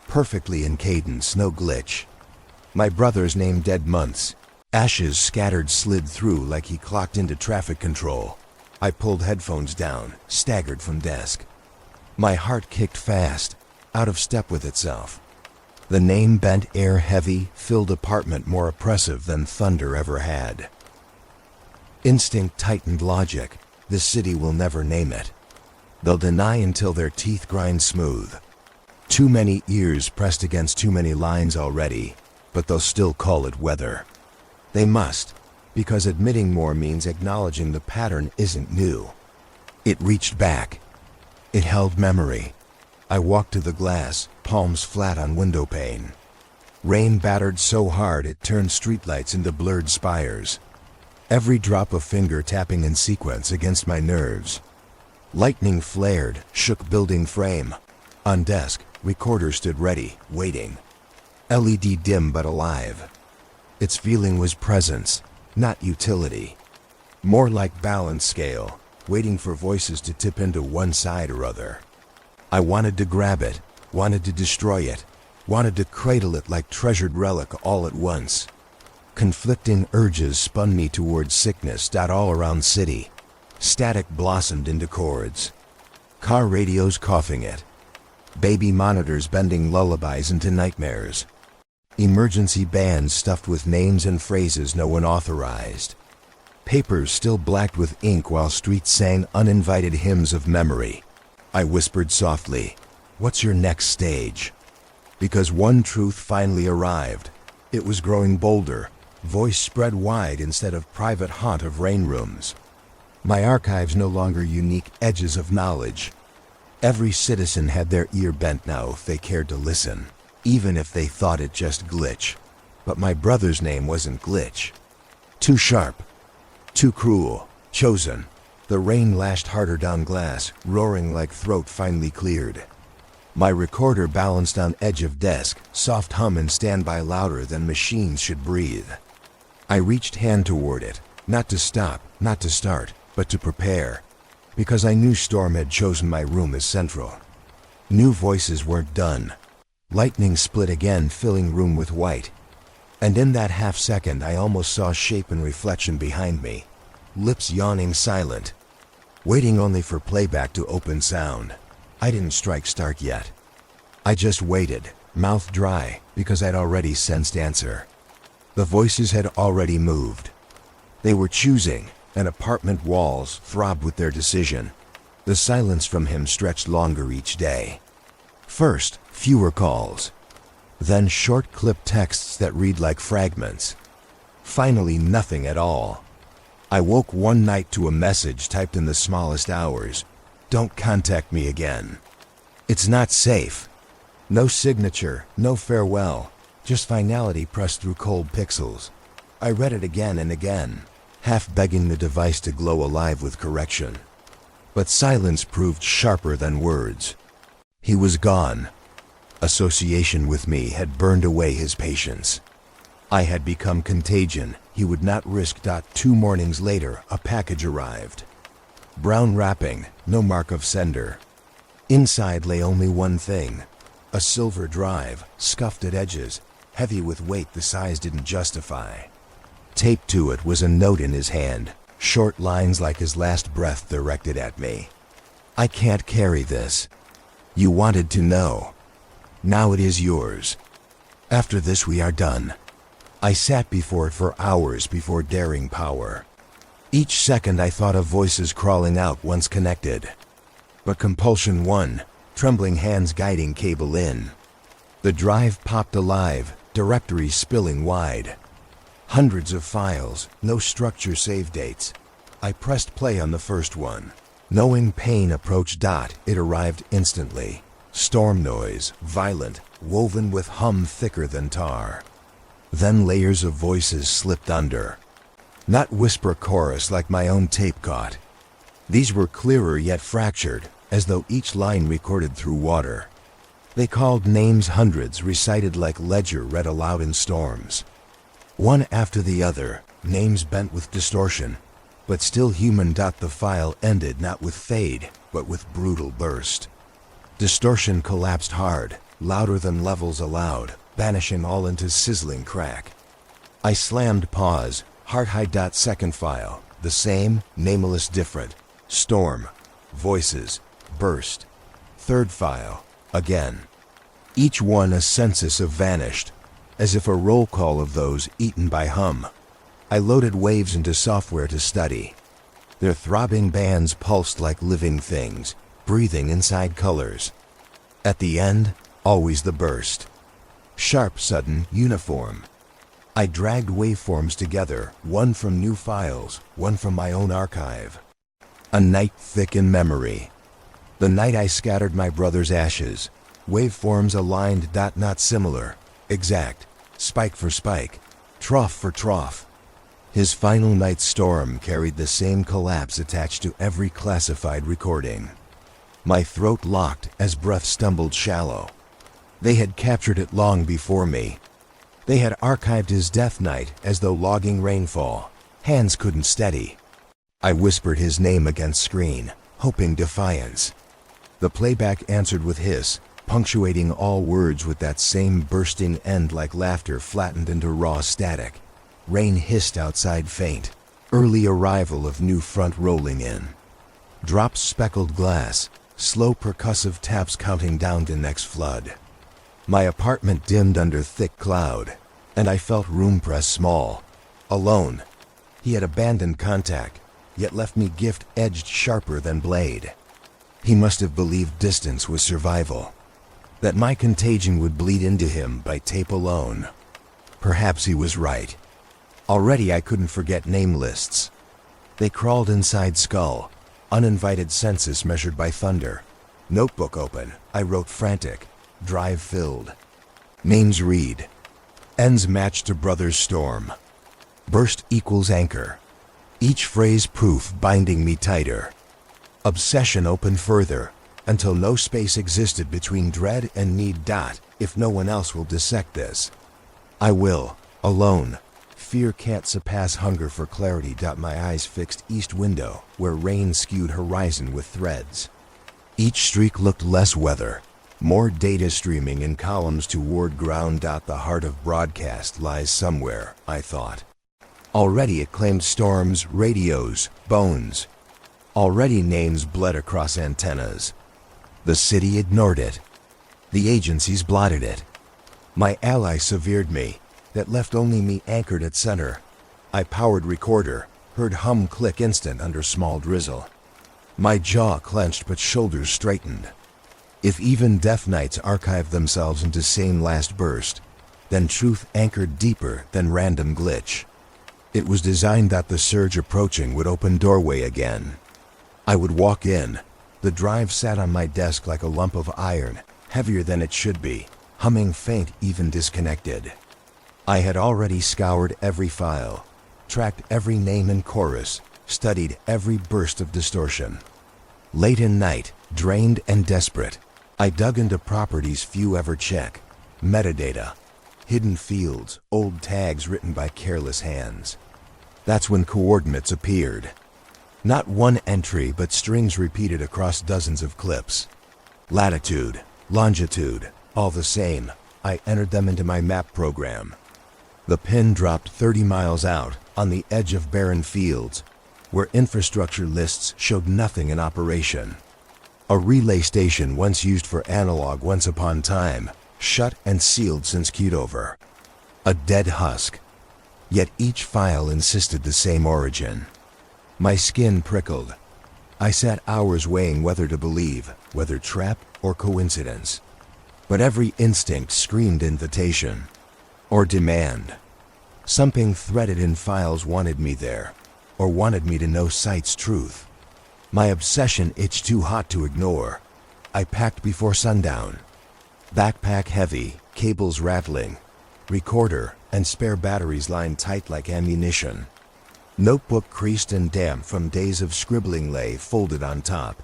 Perfectly in cadence, no glitch. My brother's name dead months. Ashes scattered slid through like he clocked into traffic control. I pulled headphones down, staggered from desk. My heart kicked fast, out of step with itself. The name bent air heavy, filled apartment more oppressive than thunder ever had. Instinct tightened logic. This city will never name it. They'll deny until their teeth grind smooth. Too many ears pressed against too many lines already, but they'll still call it weather. They must, because admitting more means acknowledging the pattern isn't new. It reached back. It held memory. I walked to the glass, palms flat on window pane. Rain battered so hard it turned streetlights into blurred spires. Every drop of finger tapping in sequence against my nerves. Lightning flared, shook building frame. On desk, recorder stood ready, waiting. LED dim but alive. Its feeling was presence, not utility. More like balance scale, waiting for voices to tip into one side or other. I wanted to grab it, wanted to destroy it, wanted to cradle it like treasured relic all at once. Conflicting urges spun me towards sickness. All around city. Static blossomed into chords. Car radios coughing it. Baby monitors bending lullabies into nightmares. Emergency bands stuffed with names and phrases no one authorized. Papers still blacked with ink while streets sang uninvited hymns of memory. I whispered softly, "What's your next stage?" Because one truth finally arrived. It was growing bolder, voice spread wide instead of private haunt of rain rooms. My archives no longer unique edges of knowledge. Every citizen had their ear bent now if they cared to listen, even if they thought it just glitch. But my brother's name wasn't glitch. Too sharp, too cruel, chosen. The rain lashed harder down glass, roaring like throat finally cleared. My recorder balanced on edge of desk, soft hum and standby louder than machines should breathe. I reached hand toward it, not to stop, not to start, but to prepare. Because I knew Storm had chosen my room as central. New voices weren't done. Lightning split again, filling room with white. And in that half second I almost saw shape and reflection behind me. Lips yawning silent. Waiting only for playback to open sound. I didn't strike start yet. I just waited, mouth dry, because I'd already sensed answer. The voices had already moved. They were choosing, and apartment walls throbbed with their decision. The silence from him stretched longer each day. First, fewer calls. Then short clipped texts that read like fragments. Finally, nothing at all. I woke one night to a message typed in the smallest hours. "Don't contact me again. It's not safe." No signature, no farewell, just finality pressed through cold pixels. I read it again and again, half begging the device to glow alive with correction. But silence proved sharper than words. He was gone. Association with me had burned away his patience. I had become contagion. He would not risk. 2 mornings later, a package arrived. Brown wrapping, no mark of sender. Inside lay only one thing. A silver drive, scuffed at edges, heavy with weight the size didn't justify. Taped to it was a note in his hand, short lines like his last breath directed at me. "I can't carry this. You wanted to know. Now it is yours. After this we are done." I sat before it for hours before daring power. Each second I thought of voices crawling out once connected. But compulsion won, trembling hands guiding cable in. The drive popped alive, directories spilling wide. Hundreds of files, no structure save dates. I pressed play on the first one. Knowing pain approached. It arrived instantly. Storm noise, violent, woven with hum thicker than tar. Then layers of voices slipped under. Not whisper chorus like my own tape caught. These were clearer yet fractured, as though each line recorded through water. They called names, hundreds recited like ledger read aloud in storms. One after the other, names bent with distortion, but still human. The file ended not with fade, but with brutal burst. Distortion collapsed hard, louder than levels allowed, banishing all into sizzling crack. I slammed pause, heart high. Second file, the same, nameless different. Storm, voices, burst. Third file, again. Each one a census of vanished, as if a roll call of those eaten by hum. I loaded waves into software to study. Their throbbing bands pulsed like living things, breathing inside colors. At the end, always the burst. Sharp, sudden, uniform. I dragged waveforms together, one from new files, one from my own archive. A night thick in memory. The night I scattered my brother's ashes. Waveforms aligned. Not similar, exact, spike for spike, trough for trough. His final night storm carried the same collapse attached to every classified recording. My throat locked as breath stumbled shallow. They had captured it long before me. They had archived his death night as though logging rainfall. Hands couldn't steady. I whispered his name against screen, hoping defiance. The playback answered with hiss, punctuating all words with that same bursting end like laughter flattened into raw static. Rain hissed outside faint. Early arrival of new front rolling in. Drops speckled glass, slow percussive taps counting down to next flood. My apartment dimmed under thick cloud, and I felt room press small. Alone. He had abandoned contact, yet left me gift edged sharper than blade. He must have believed distance was survival, that my contagion would bleed into him by tape alone. Perhaps he was right. Already I couldn't forget name lists. They crawled inside skull, uninvited census measured by thunder. Notebook open, I wrote frantic, drive filled. Names read. Ends match to brother's storm. Burst equals anchor. Each phrase proof binding me tighter. Obsession opened further, until no space existed between dread and need. If no one else will dissect this, I will, alone. Fear can't surpass hunger for clarity. My eyes fixed east window, where rain skewed horizon with threads. Each streak looked less weather, more data streaming in columns toward ground. The heart of broadcast lies somewhere, I thought. Already it claimed storms, radios, bones. Already names bled across antennas. The city ignored it. The agencies blotted it. My ally severed me, that left only me anchored at center. I powered recorder, heard hum click instant under small drizzle. My jaw clenched but shoulders straightened. If even death nights archived themselves into sane last burst, then truth anchored deeper than random glitch. It was designed that the surge approaching would open doorway again. I would walk in. The drive sat on my desk like a lump of iron, heavier than it should be, humming faint, even disconnected. I had already scoured every file, tracked every name and chorus, studied every burst of distortion. Late in night, drained and desperate, I dug into properties few ever check. Metadata, hidden fields, old tags written by careless hands. That's when coordinates appeared. Not one entry, but strings repeated across dozens of clips. Latitude, longitude, all the same. I entered them into my map program. The pin dropped 30 miles out, on the edge of barren fields, where infrastructure lists showed nothing in operation. A relay station once used for analog once upon time, shut and sealed since cutover. A dead husk. Yet each file insisted the same origin. My skin prickled. I sat hours weighing whether to believe, whether trap or coincidence. But every instinct screamed invitation. Or demand. Something threaded in files wanted me there, or wanted me to know site's truth. My obsession itched too hot to ignore. I packed before sundown. Backpack heavy, cables rattling, recorder and spare batteries lined tight like ammunition. Notebook creased and damp from days of scribbling lay folded on top.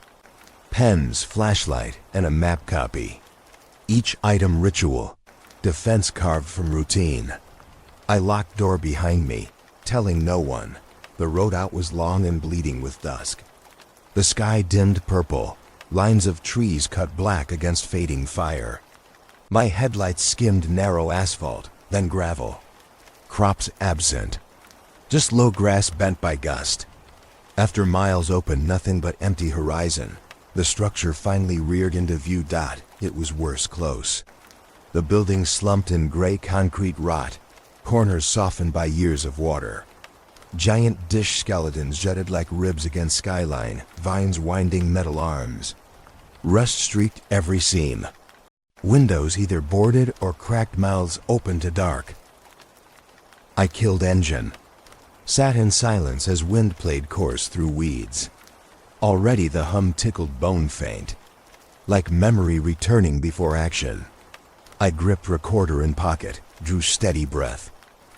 Pens, flashlight, and a map copy. Each item ritual, defense carved from routine. I locked door behind me, telling no one. The road out was long and bleeding with dusk. The sky dimmed purple, lines of trees cut black against fading fire. My headlights skimmed narrow asphalt, then gravel. Crops absent. Just low grass bent by gust. After miles open, nothing but empty horizon. The structure finally reared into view. It was worse close. The building slumped in gray concrete rot, corners softened by years of water. Giant dish skeletons jutted like ribs against skyline, vines winding metal arms. Rust streaked every seam. Windows either boarded or cracked, mouths open to dark. I killed engine. Sat in silence as wind played coarse through weeds. Already the hum tickled bone faint, like memory returning before action. I gripped recorder in pocket, drew steady breath.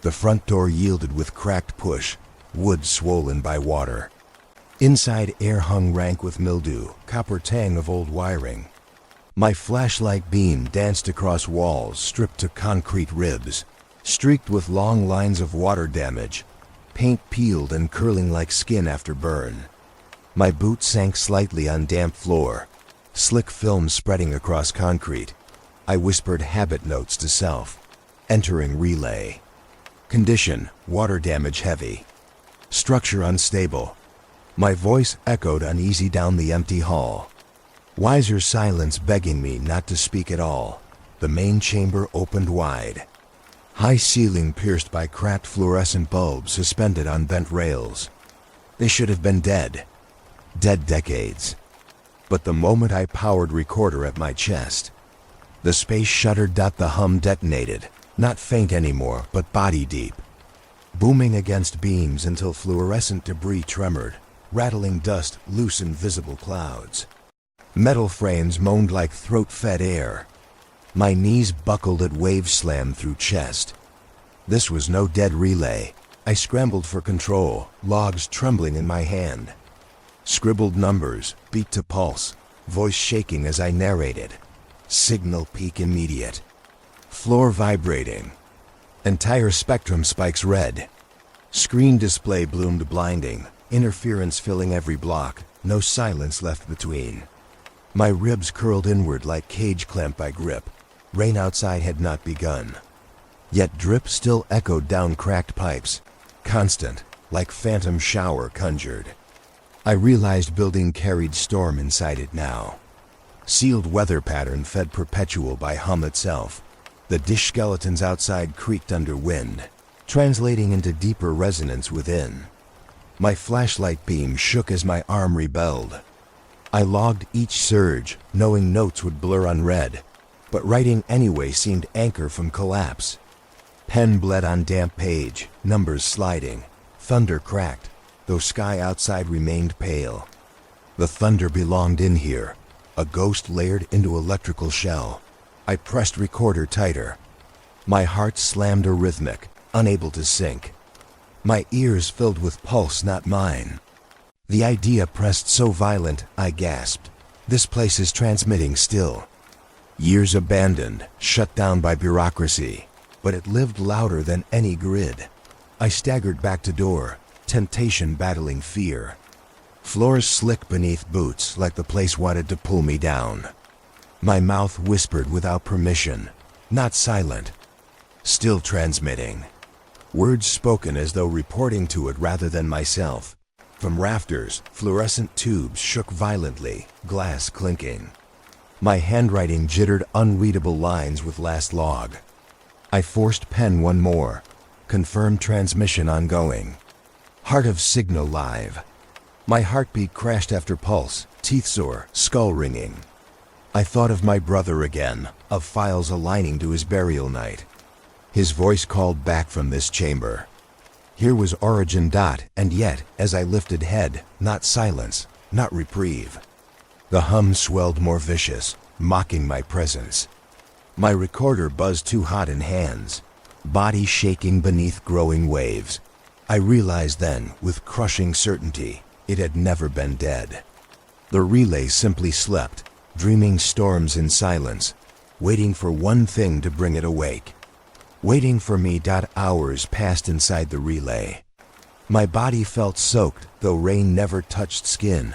The front door yielded with cracked push, wood swollen by water. Inside air hung rank with mildew, copper tang of old wiring. My flashlight beam danced across walls stripped to concrete ribs, streaked with long lines of water damage, paint peeled and curling like skin after burn. My boot sank slightly on damp floor, slick film spreading across concrete, I whispered habit notes to self. Entering relay. Condition, water damage heavy. Structure unstable. My voice echoed uneasy down the empty hall. Wiser silence begging me not to speak at all. The main chamber opened wide. High ceiling pierced by cracked fluorescent bulbs suspended on bent rails. They should have been dead. Dead decades. But the moment I powered recorder at my chest, the space shuddered. The hum detonated, not faint anymore, but body deep, booming against beams until fluorescent debris tremored, rattling dust loose in visible clouds. Metal frames moaned like throat-fed air. My knees buckled at wave slam through chest. This was no dead relay. I scrambled for control, logs trembling in my hand. Scribbled numbers, beat to pulse, voice shaking as I narrated. Signal peak immediate. Floor vibrating. Entire spectrum spikes red. Screen display bloomed blinding, interference filling every block, no silence left between. My ribs curled inward like cage clamped by grip. Rain outside had not begun. Yet drip still echoed down cracked pipes, constant, like phantom shower conjured. I realized building carried storm inside it now. Sealed weather pattern fed perpetual by hum itself. The dish skeletons outside creaked under wind, translating into deeper resonance within. My flashlight beam shook as my arm rebelled. I logged each surge, knowing notes would blur unread, but writing anyway seemed anchor from collapse. Pen bled on damp page, numbers sliding. Thunder cracked, though sky outside remained pale. The thunder belonged in here, a ghost layered into electrical shell. I pressed recorder tighter. My heart slammed a rhythmic, unable to sync. My ears filled with pulse not mine. The idea pressed so violent, I gasped. This place is transmitting still. Years abandoned, shut down by bureaucracy, but it lived louder than any grid. I staggered back to door, temptation battling fear. Floors slick beneath boots like the place wanted to pull me down. My mouth whispered without permission, not silent, still transmitting. Words spoken as though reporting to it rather than myself. From rafters, fluorescent tubes shook violently, glass clinking. My handwriting jittered unreadable lines with last log. I forced pen one more. Confirmed transmission ongoing. Heart of signal live. My heartbeat crashed after pulse, teeth sore, skull ringing. I thought of my brother again, of files aligning to his burial night. His voice called back from this chamber. Here was origin. And yet, as I lifted head, not silence, not reprieve. The hum swelled more vicious, mocking my presence. My recorder buzzed too hot in hands, body shaking beneath growing waves. I realized then, with crushing certainty, it had never been dead. The relay simply slept, dreaming storms in silence, waiting for one thing to bring it awake. Waiting for me. Hours passed inside the relay. My body felt soaked, though rain never touched skin.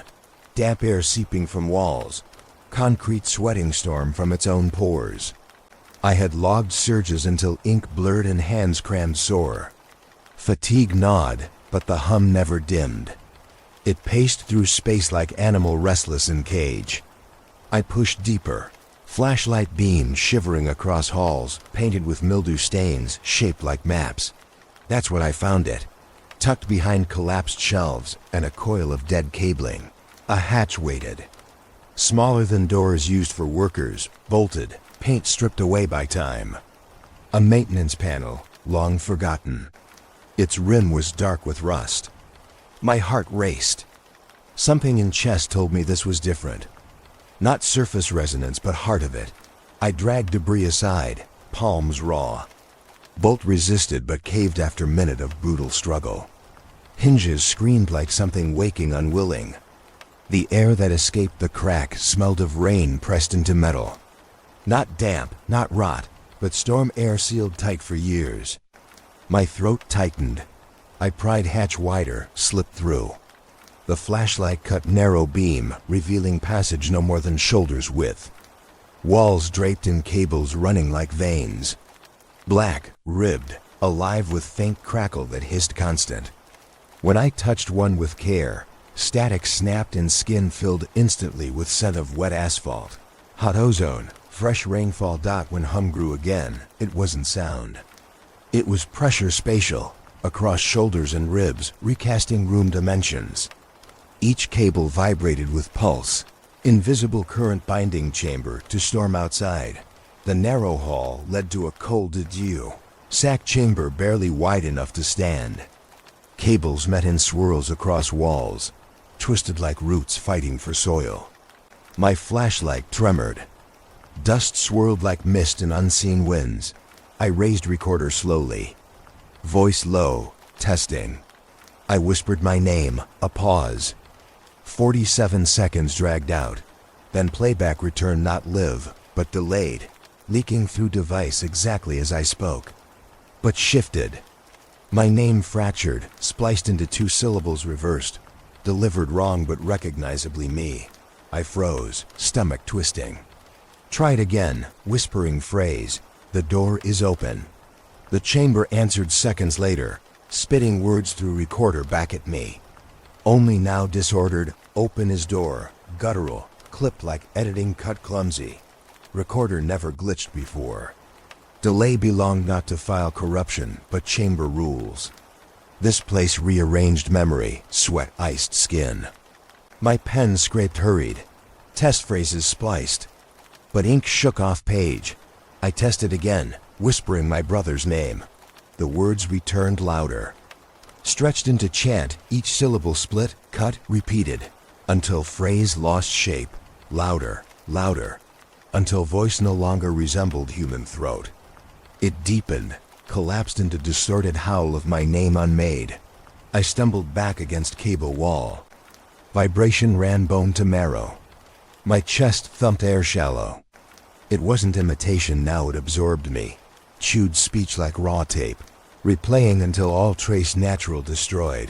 Damp air seeping from walls, concrete sweating storm from its own pores. I had logged surges until ink blurred and hands crammed sore. Fatigue gnawed, but the hum never dimmed. It paced through space like animal restless in cage. I pushed deeper, flashlight beams shivering across halls, painted with mildew stains, shaped like maps. That's what I found it, tucked behind collapsed shelves and a coil of dead cabling. A hatch waited. Smaller than doors used for workers, bolted, paint stripped away by time. A maintenance panel, long forgotten. Its rim was dark with rust. My heart raced. Something in chest told me this was different. Not surface resonance, but heart of it. I dragged debris aside, palms raw. Bolt resisted but caved after minute of brutal struggle. Hinges screamed like something waking unwilling. The air that escaped the crack smelled of rain pressed into metal. Not damp, not rot, but storm air sealed tight for years. My throat tightened. I pried hatch wider, slipped through. The flashlight cut narrow beam, revealing passage no more than shoulder's width. Walls draped in cables running like veins. Black, ribbed, alive with faint crackle that hissed constant. When I touched one with care, static snapped and skin filled instantly with scent of wet asphalt. Hot ozone, fresh rainfall. When hum grew again, it wasn't sound. It was pressure spatial, across shoulders and ribs, recasting room dimensions. Each cable vibrated with pulse, invisible current binding chamber to storm outside. The narrow hall led to a col de Dieu, sack chamber barely wide enough to stand. Cables met in swirls across walls, twisted like roots fighting for soil. My flashlight tremored. Dust swirled like mist in unseen winds. I raised recorder slowly. Voice low, testing. I whispered my name, a pause. 47 seconds dragged out. Then playback returned, not live, but delayed, leaking through device exactly as I spoke. But shifted. My name fractured, spliced into 2 syllables reversed. Delivered wrong but recognizably me. I froze, stomach twisting. Tried again, whispering phrase. The door is open. The chamber answered seconds later, spitting words through recorder back at me. Only now disordered, open is door, guttural, clipped like editing cut clumsy. Recorder never glitched before. Delay belonged not to file corruption, but chamber rules. This place rearranged memory, sweat iced skin. My pen scraped hurried, test phrases spliced. But ink shook off page. I tested again, whispering my brother's name. The words returned louder. Stretched into chant, each syllable split, cut, repeated, until phrase lost shape. Louder, louder, until voice no longer resembled human throat. It deepened, collapsed into distorted howl of my name unmade. I stumbled back against cable wall. Vibration ran bone to marrow. My chest thumped air shallow. It wasn't imitation now, it absorbed me. Chewed speech like raw tape, replaying until all trace natural destroyed.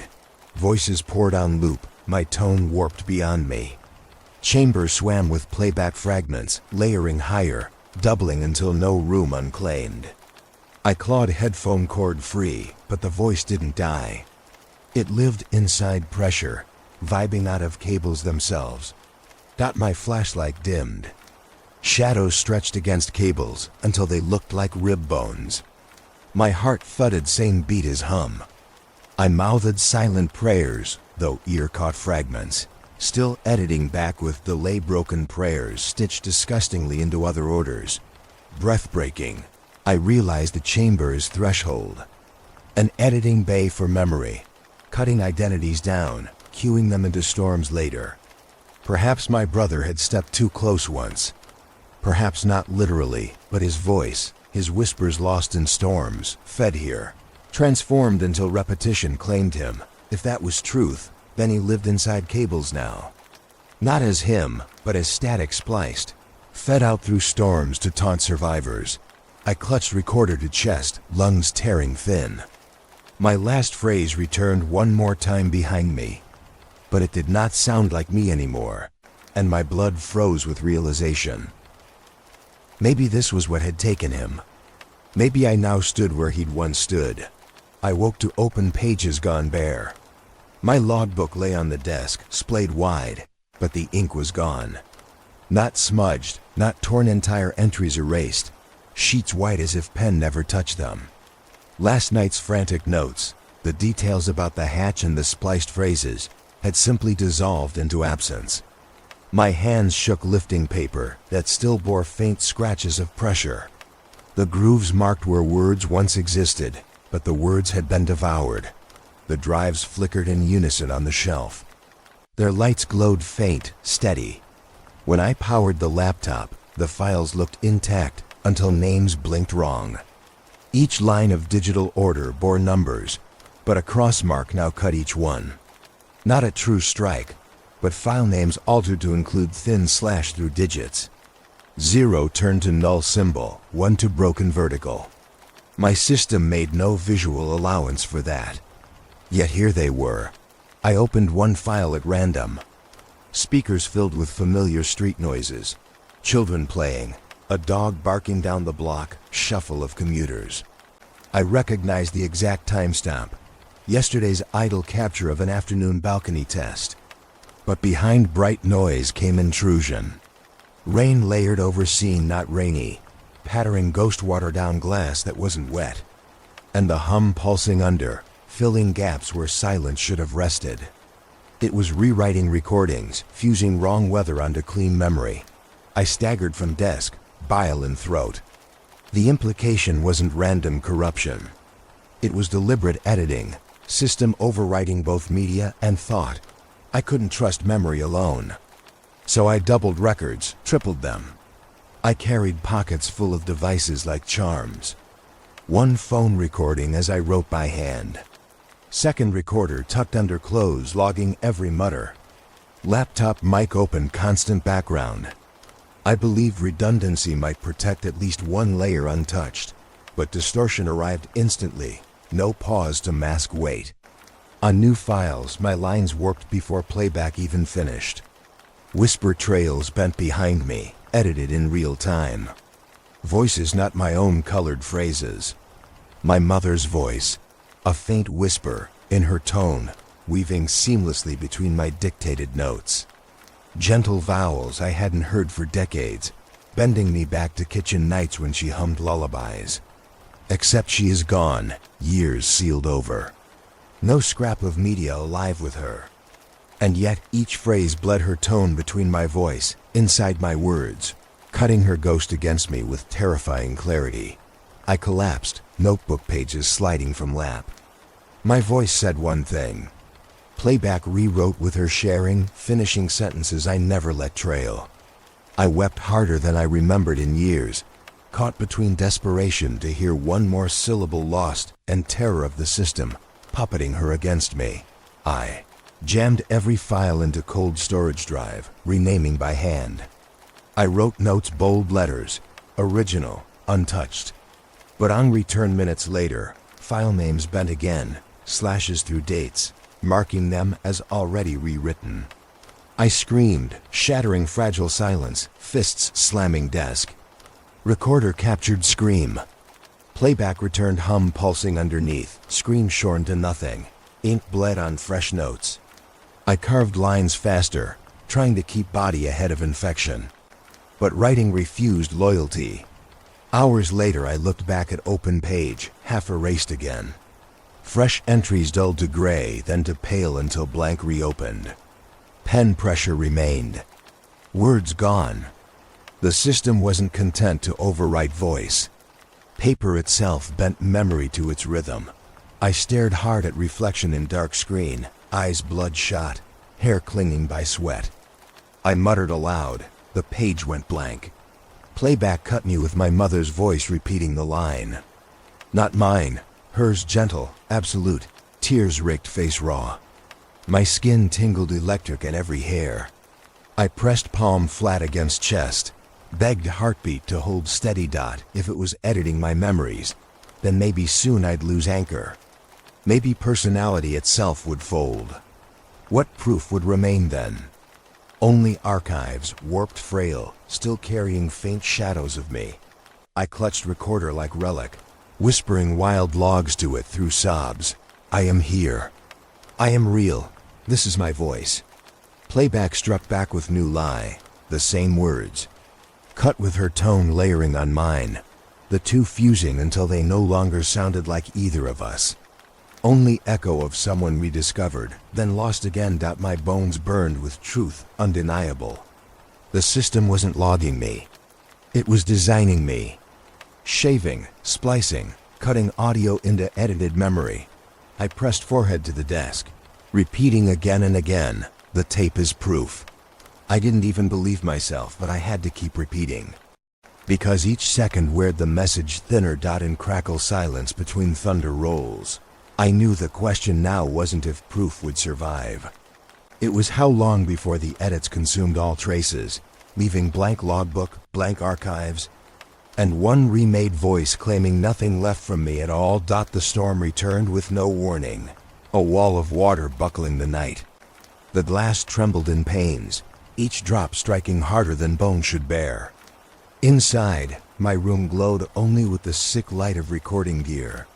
Voices poured on loop, my tone warped beyond me. Chamber swam with playback fragments, layering higher, doubling until no room unclaimed. I clawed headphone cord free, but the voice didn't die. It lived inside pressure, vibing out of cables themselves. My flashlight dimmed. Shadows stretched against cables until they looked like rib bones. My heart thudded, same beat as hum. I mouthed silent prayers, though ear caught fragments, still editing back with delay, broken prayers stitched disgustingly into other orders. Breath-breaking, I realized the chamber is threshold. An editing bay for memory, cutting identities down, cueing them into storms later. Perhaps my brother had stepped too close once. Perhaps not literally, but his voice, his whispers lost in storms, fed here, transformed until repetition claimed him. If that was truth, then he lived inside cables now. Not as him, but as static spliced, fed out through storms to taunt survivors. I clutched recorder to chest, lungs tearing thin. My last phrase returned one more time behind me, but it did not sound like me anymore, and my blood froze with realization. Maybe this was what had taken him. Maybe I now stood where he'd once stood. I woke to open pages gone bare. My logbook lay on the desk, splayed wide, but the ink was gone. Not smudged, not torn, entire entries erased, sheets white as if pen never touched them. Last night's frantic notes, the details about the hatch and the spliced phrases, had simply dissolved into absence. My hands shook lifting paper that still bore faint scratches of pressure. The grooves marked where words once existed, but the words had been devoured. The drives flickered in unison on the shelf. Their lights glowed faint, steady. When I powered the laptop, the files looked intact until names blinked wrong. Each line of digital order bore numbers, but a cross mark now cut each one. Not a true strike, but file names altered to include thin slash through digits. 0 turned to null symbol, 1 to broken vertical. My system made no visual allowance for that. Yet here they were. I opened one file at random. Speakers filled with familiar street noises. Children playing, A dog barking down the block, shuffle of commuters. I recognized the exact timestamp. Yesterday's idle capture of an afternoon balcony test. But behind bright noise came intrusion. Rain layered over scene not rainy, pattering ghost water down glass that wasn't wet. And the hum pulsing under, filling gaps where silence should have rested. It was rewriting recordings, fusing wrong weather onto clean memory. I staggered from desk, bile in throat. The implication wasn't random corruption. It was deliberate editing, system overwriting both media and thought. I couldn't trust memory alone. So I doubled records, tripled them. I carried pockets full of devices like charms. One phone recording as I wrote by hand. Second recorder tucked under clothes logging every mutter. Laptop mic open, constant background. I believed redundancy might protect at least one layer untouched, but distortion arrived instantly, no pause to mask weight. On new files, my lines warped before playback even finished. Whisper trails bent behind me, edited in real time. Voices not my own colored phrases. My mother's voice, a faint whisper in her tone, weaving seamlessly between my dictated notes. Gentle vowels I hadn't heard for decades, bending me back to kitchen nights when she hummed lullabies. Except she is gone, years sealed over. No scrap of media alive with her. And yet each phrase bled her tone between my voice, inside my words, cutting her ghost against me with terrifying clarity. I collapsed, notebook pages sliding from lap. My voice said one thing. Playback rewrote with her sharing, finishing sentences I never let trail. I wept harder than I remembered in years, caught between desperation to hear one more syllable lost and terror of the system, puppeting her against me. I jammed every file into cold storage drive, renaming by hand. I wrote notes bold letters, original, untouched. But on return minutes later, file names bent again, slashes through dates, marking them as already rewritten. I screamed, shattering fragile silence, fists slamming desk. Recorder captured scream. Playback returned hum pulsing underneath, screen shorn to nothing. Ink bled on fresh notes. I carved lines faster, trying to keep body ahead of infection. But writing refused loyalty. Hours later I looked back at open page, half erased again. Fresh entries dulled to gray, then to pale until blank reopened. Pen pressure remained. Words gone. The system wasn't content to overwrite voice. Paper itself bent memory to its rhythm. I stared hard at reflection in dark screen, eyes bloodshot, hair clinging by sweat. I muttered aloud. The page went blank. Playback cut me with my mother's voice repeating the line. Not mine, hers gentle, absolute, tears raked face raw. My skin tingled electric in every hair. I pressed palm flat against chest, begged heartbeat to hold steady. If it was editing my memories, then maybe soon I'd lose anchor. Maybe personality itself would fold. What proof would remain then? Only archives, warped frail, still carrying faint shadows of me. I clutched recorder like relic, whispering wild logs to it through sobs. I am here. I am real. This is my voice. Playback struck back with new lie, the same words. Cut with her tone layering on mine, the two fusing until they no longer sounded like either of us. Only echo of someone rediscovered, then lost again. My bones burned with truth undeniable. The system wasn't logging me. It was designing me. Shaving, splicing, cutting audio into edited memory. I pressed forehead to the desk, repeating again and again, the tape is proof. I didn't even believe myself, but I had to keep repeating. Because each second weared the message thinner. In crackle silence between thunder rolls. I knew the question now wasn't if proof would survive. It was how long before the edits consumed all traces, leaving blank logbook, blank archives, and one remade voice claiming nothing left from me at all. The storm returned with no warning, a wall of water buckling the night. The glass trembled in pains, each drop striking harder than bone should bear. Inside, my room glowed only with the sick light of recording gear.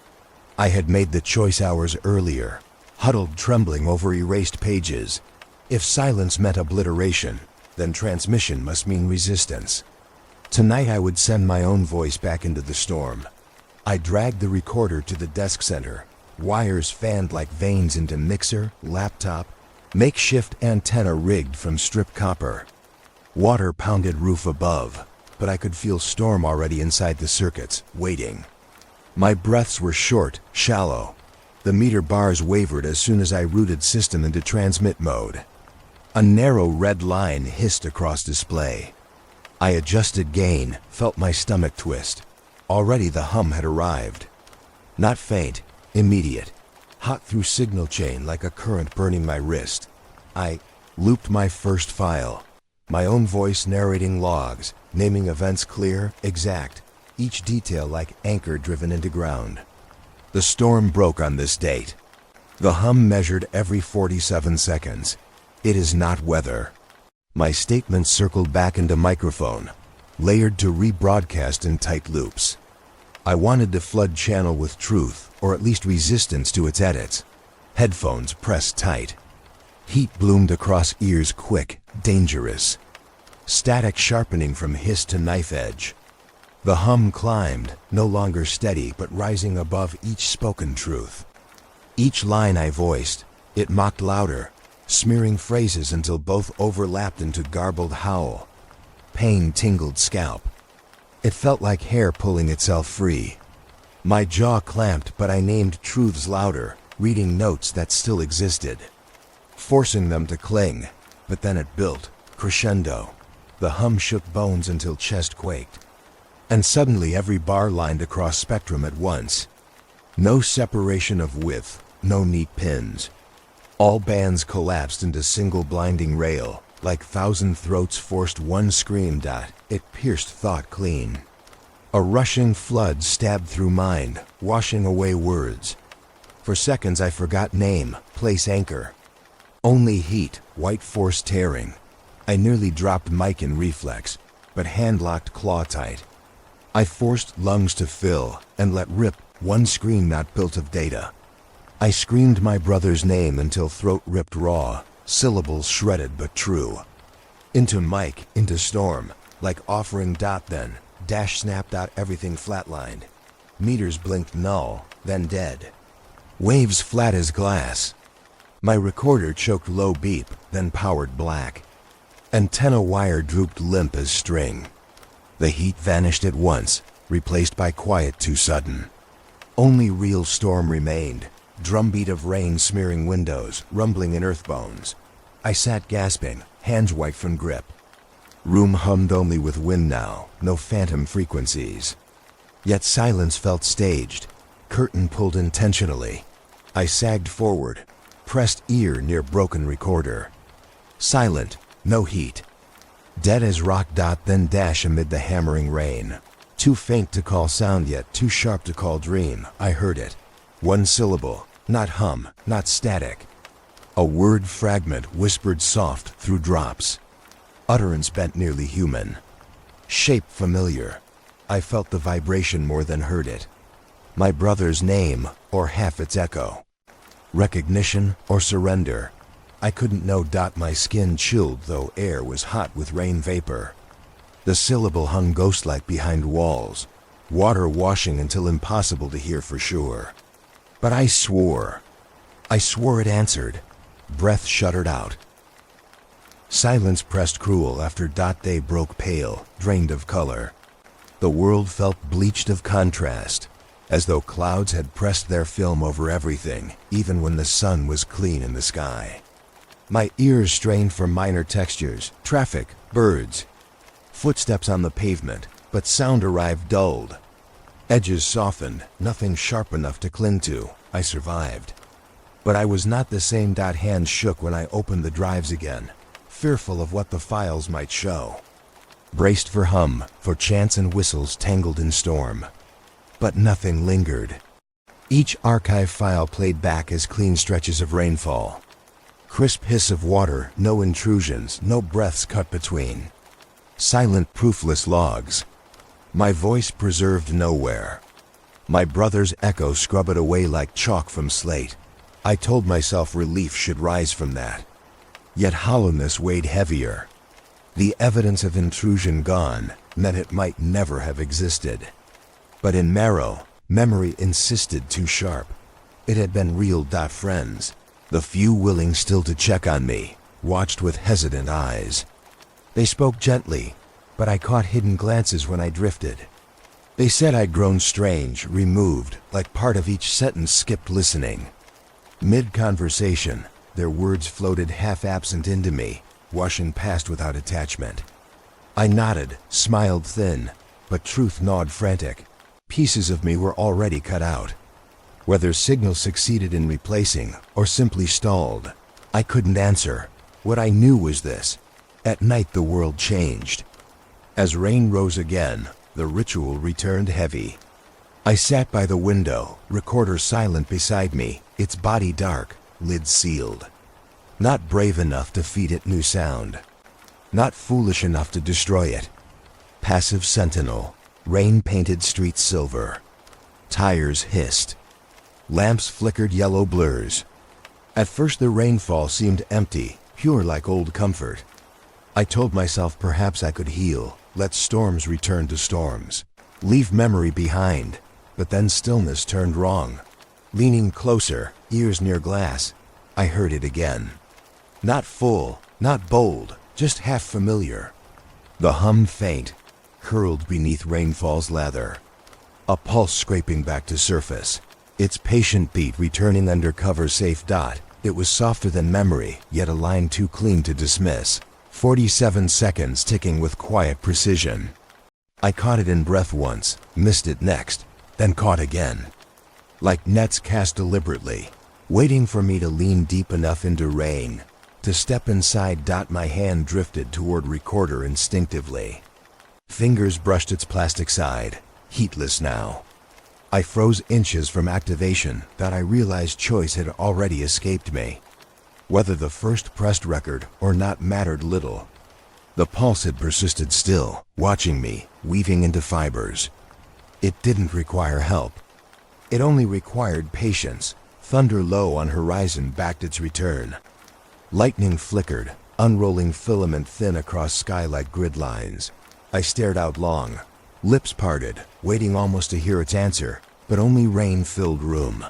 I had made the choice hours earlier, huddled trembling over erased pages. If silence meant obliteration, then transmission must mean resistance. Tonight I would send my own voice back into the storm. I dragged the recorder to the desk center, wires fanned like veins into mixer, laptop, makeshift antenna rigged from stripped copper. Water pounded roof above, but I could feel storm already inside the circuits, waiting. My breaths were short, shallow. The meter bars wavered as soon as I rooted system into transmit mode. A narrow red line hissed across display. I adjusted gain, felt my stomach twist. Already the hum had arrived. Not faint, immediate. Hot through signal chain like a current burning my wrist. I looped my first file. My own voice narrating logs, naming events clear, exact, each detail like anchor driven into ground. The storm broke on this date. The hum measured every 47 seconds. It is not weather. My statement circled back into microphone, layered to rebroadcast in tight loops. I wanted to flood channel with truth, or at least resistance to its edits. Headphones pressed tight. Heat bloomed across ears quick, dangerous. Static sharpening from hiss to knife edge. The hum climbed, no longer steady but rising above each spoken truth. Each line I voiced, it mocked louder, smearing phrases until both overlapped into garbled howl. Pain tingled scalp. It felt like hair pulling itself free. My jaw clamped, but I named truths louder, reading notes that still existed. Forcing them to cling, but then it built, crescendo. The hum shook bones until chest quaked. And suddenly every bar lined across spectrum at once. No separation of width, no neat pins. All bands collapsed into single blinding rail, like thousand throats forced one scream. It pierced thought clean. A rushing flood stabbed through mind, washing away words. For seconds I forgot name, place anchor. Only heat, white force tearing. I nearly dropped mic in reflex, but hand locked claw tight. I forced lungs to fill, and let rip one scream not built of data. I screamed my brother's name until throat ripped raw, syllables shredded but true. Into mic, into storm, like offering then, dash snapped out everything flatlined. Meters blinked null, then dead. Waves flat as glass. My recorder choked low beep, then powered black. Antenna wire drooped limp as string. The heat vanished at once, replaced by quiet too sudden. Only real storm remained, drumbeat of rain smearing windows, rumbling in earth bones. I sat gasping, hands white from grip. Room hummed only with wind now, no phantom frequencies. Yet silence felt staged, curtain pulled intentionally. I sagged forward, pressed ear near broken recorder. Silent, no heat. Dead as rock. Then dash amid the hammering rain. Too faint to call sound yet too sharp to call dream. I heard it. One syllable, not hum, not static. A word fragment whispered soft through drops. Utterance bent nearly human. Shape familiar. I felt the vibration more than heard it. My brother's name, or half its echo. Recognition or surrender. I couldn't know. My skin chilled though air was hot with rain vapor. The syllable hung ghost-like behind walls, water washing until impossible to hear for sure. But I swore. I swore it answered. Breath shuddered out. Silence pressed cruel after. Day broke pale, drained of color. The world felt bleached of contrast, as though clouds had pressed their film over everything, even when the sun was clean in the sky. My ears strained for minor textures, traffic, birds. Footsteps on the pavement, but sound arrived dulled. Edges softened, nothing sharp enough to cling to. I survived. But I was not the same. Hands shook when I opened the drives again, fearful of what the files might show. Braced for hum, for chants and whistles tangled in storm. But nothing lingered. Each archive file played back as clean stretches of rainfall. Crisp hiss of water, no intrusions, no breaths cut between. Silent, proofless logs, My voice preserved nowhere. My brother's echo scrubbed it away like chalk from slate. I told myself relief should rise from that. Yet hollowness weighed heavier. The evidence of intrusion gone meant it might never have existed. But in marrow, memory insisted too sharp. It had been real. Friends, the few willing still to check on me, watched with hesitant eyes. They spoke gently, but I caught hidden glances when I drifted. They said I'd grown strange, removed, like part of each sentence skipped listening. Mid-conversation, their words floated half-absent into me, washing past without attachment. I nodded, smiled thin, but truth gnawed frantic. Pieces of me were already cut out. Whether signals succeeded in replacing or simply stalled, I couldn't answer. What I knew was this: at night the world changed. As rain rose again, the ritual returned heavy. I sat by the window, recorder silent beside me, its body dark, lid sealed. Not brave enough to feed it new sound. Not foolish enough to destroy it. Passive sentinel, rain-painted streets silver. Tires hissed. Lamps flickered yellow blurs. At first the rainfall seemed empty, pure like old comfort. I told myself perhaps I could heal, let storms return to storms, leave memory behind, but then stillness turned wrong. Leaning closer, ears near glass, I heard it again. Not full, not bold, just half familiar. The hum faint, curled beneath rainfall's lather. A pulse scraping back to surface, its patient beat returning under cover safe. It was softer than memory, yet a line too clean to dismiss. 47 seconds ticking with quiet precision. I caught it in breath once, missed it next, then caught again. Like nets cast deliberately, waiting for me to lean deep enough into rain, to step inside. My hand drifted toward recorder instinctively. Fingers brushed its plastic side, heatless now. I froze inches from activation that I realized choice had already escaped me. Whether the first pressed record or not mattered little. The pulse had persisted still, watching me, weaving into fibers. It didn't require help. It only required patience. Thunder low on horizon backed its return. Lightning flickered, unrolling filament thin across sky like grid lines. I stared out long, lips parted, waiting almost to hear its answer, but only rain filled room.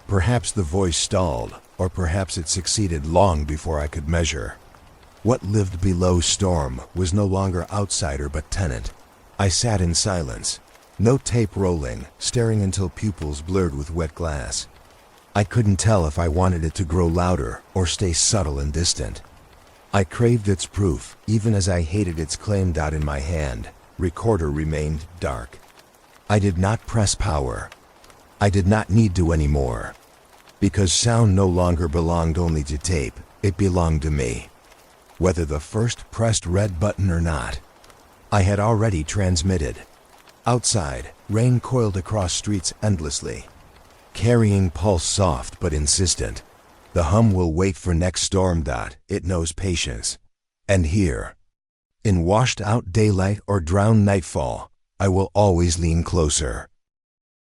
Perhaps the voice stalled, or perhaps it succeeded long before I could measure. What lived below storm was no longer outsider but tenant. I sat in silence, no tape rolling, staring until pupils blurred with wet glass. I couldn't tell if I wanted it to grow louder or stay subtle and distant. I craved its proof, even as I hated its claim. In my hand, recorder remained dark. I did not press power. I did not need to anymore. Because sound no longer belonged only to tape, it belonged to me. Whether the first pressed red button or not, I had already transmitted. Outside, rain coiled across streets endlessly, carrying pulse soft but insistent. The hum will wait for next storm. It knows patience. And here, in washed out daylight or drowned nightfall, I will always lean closer.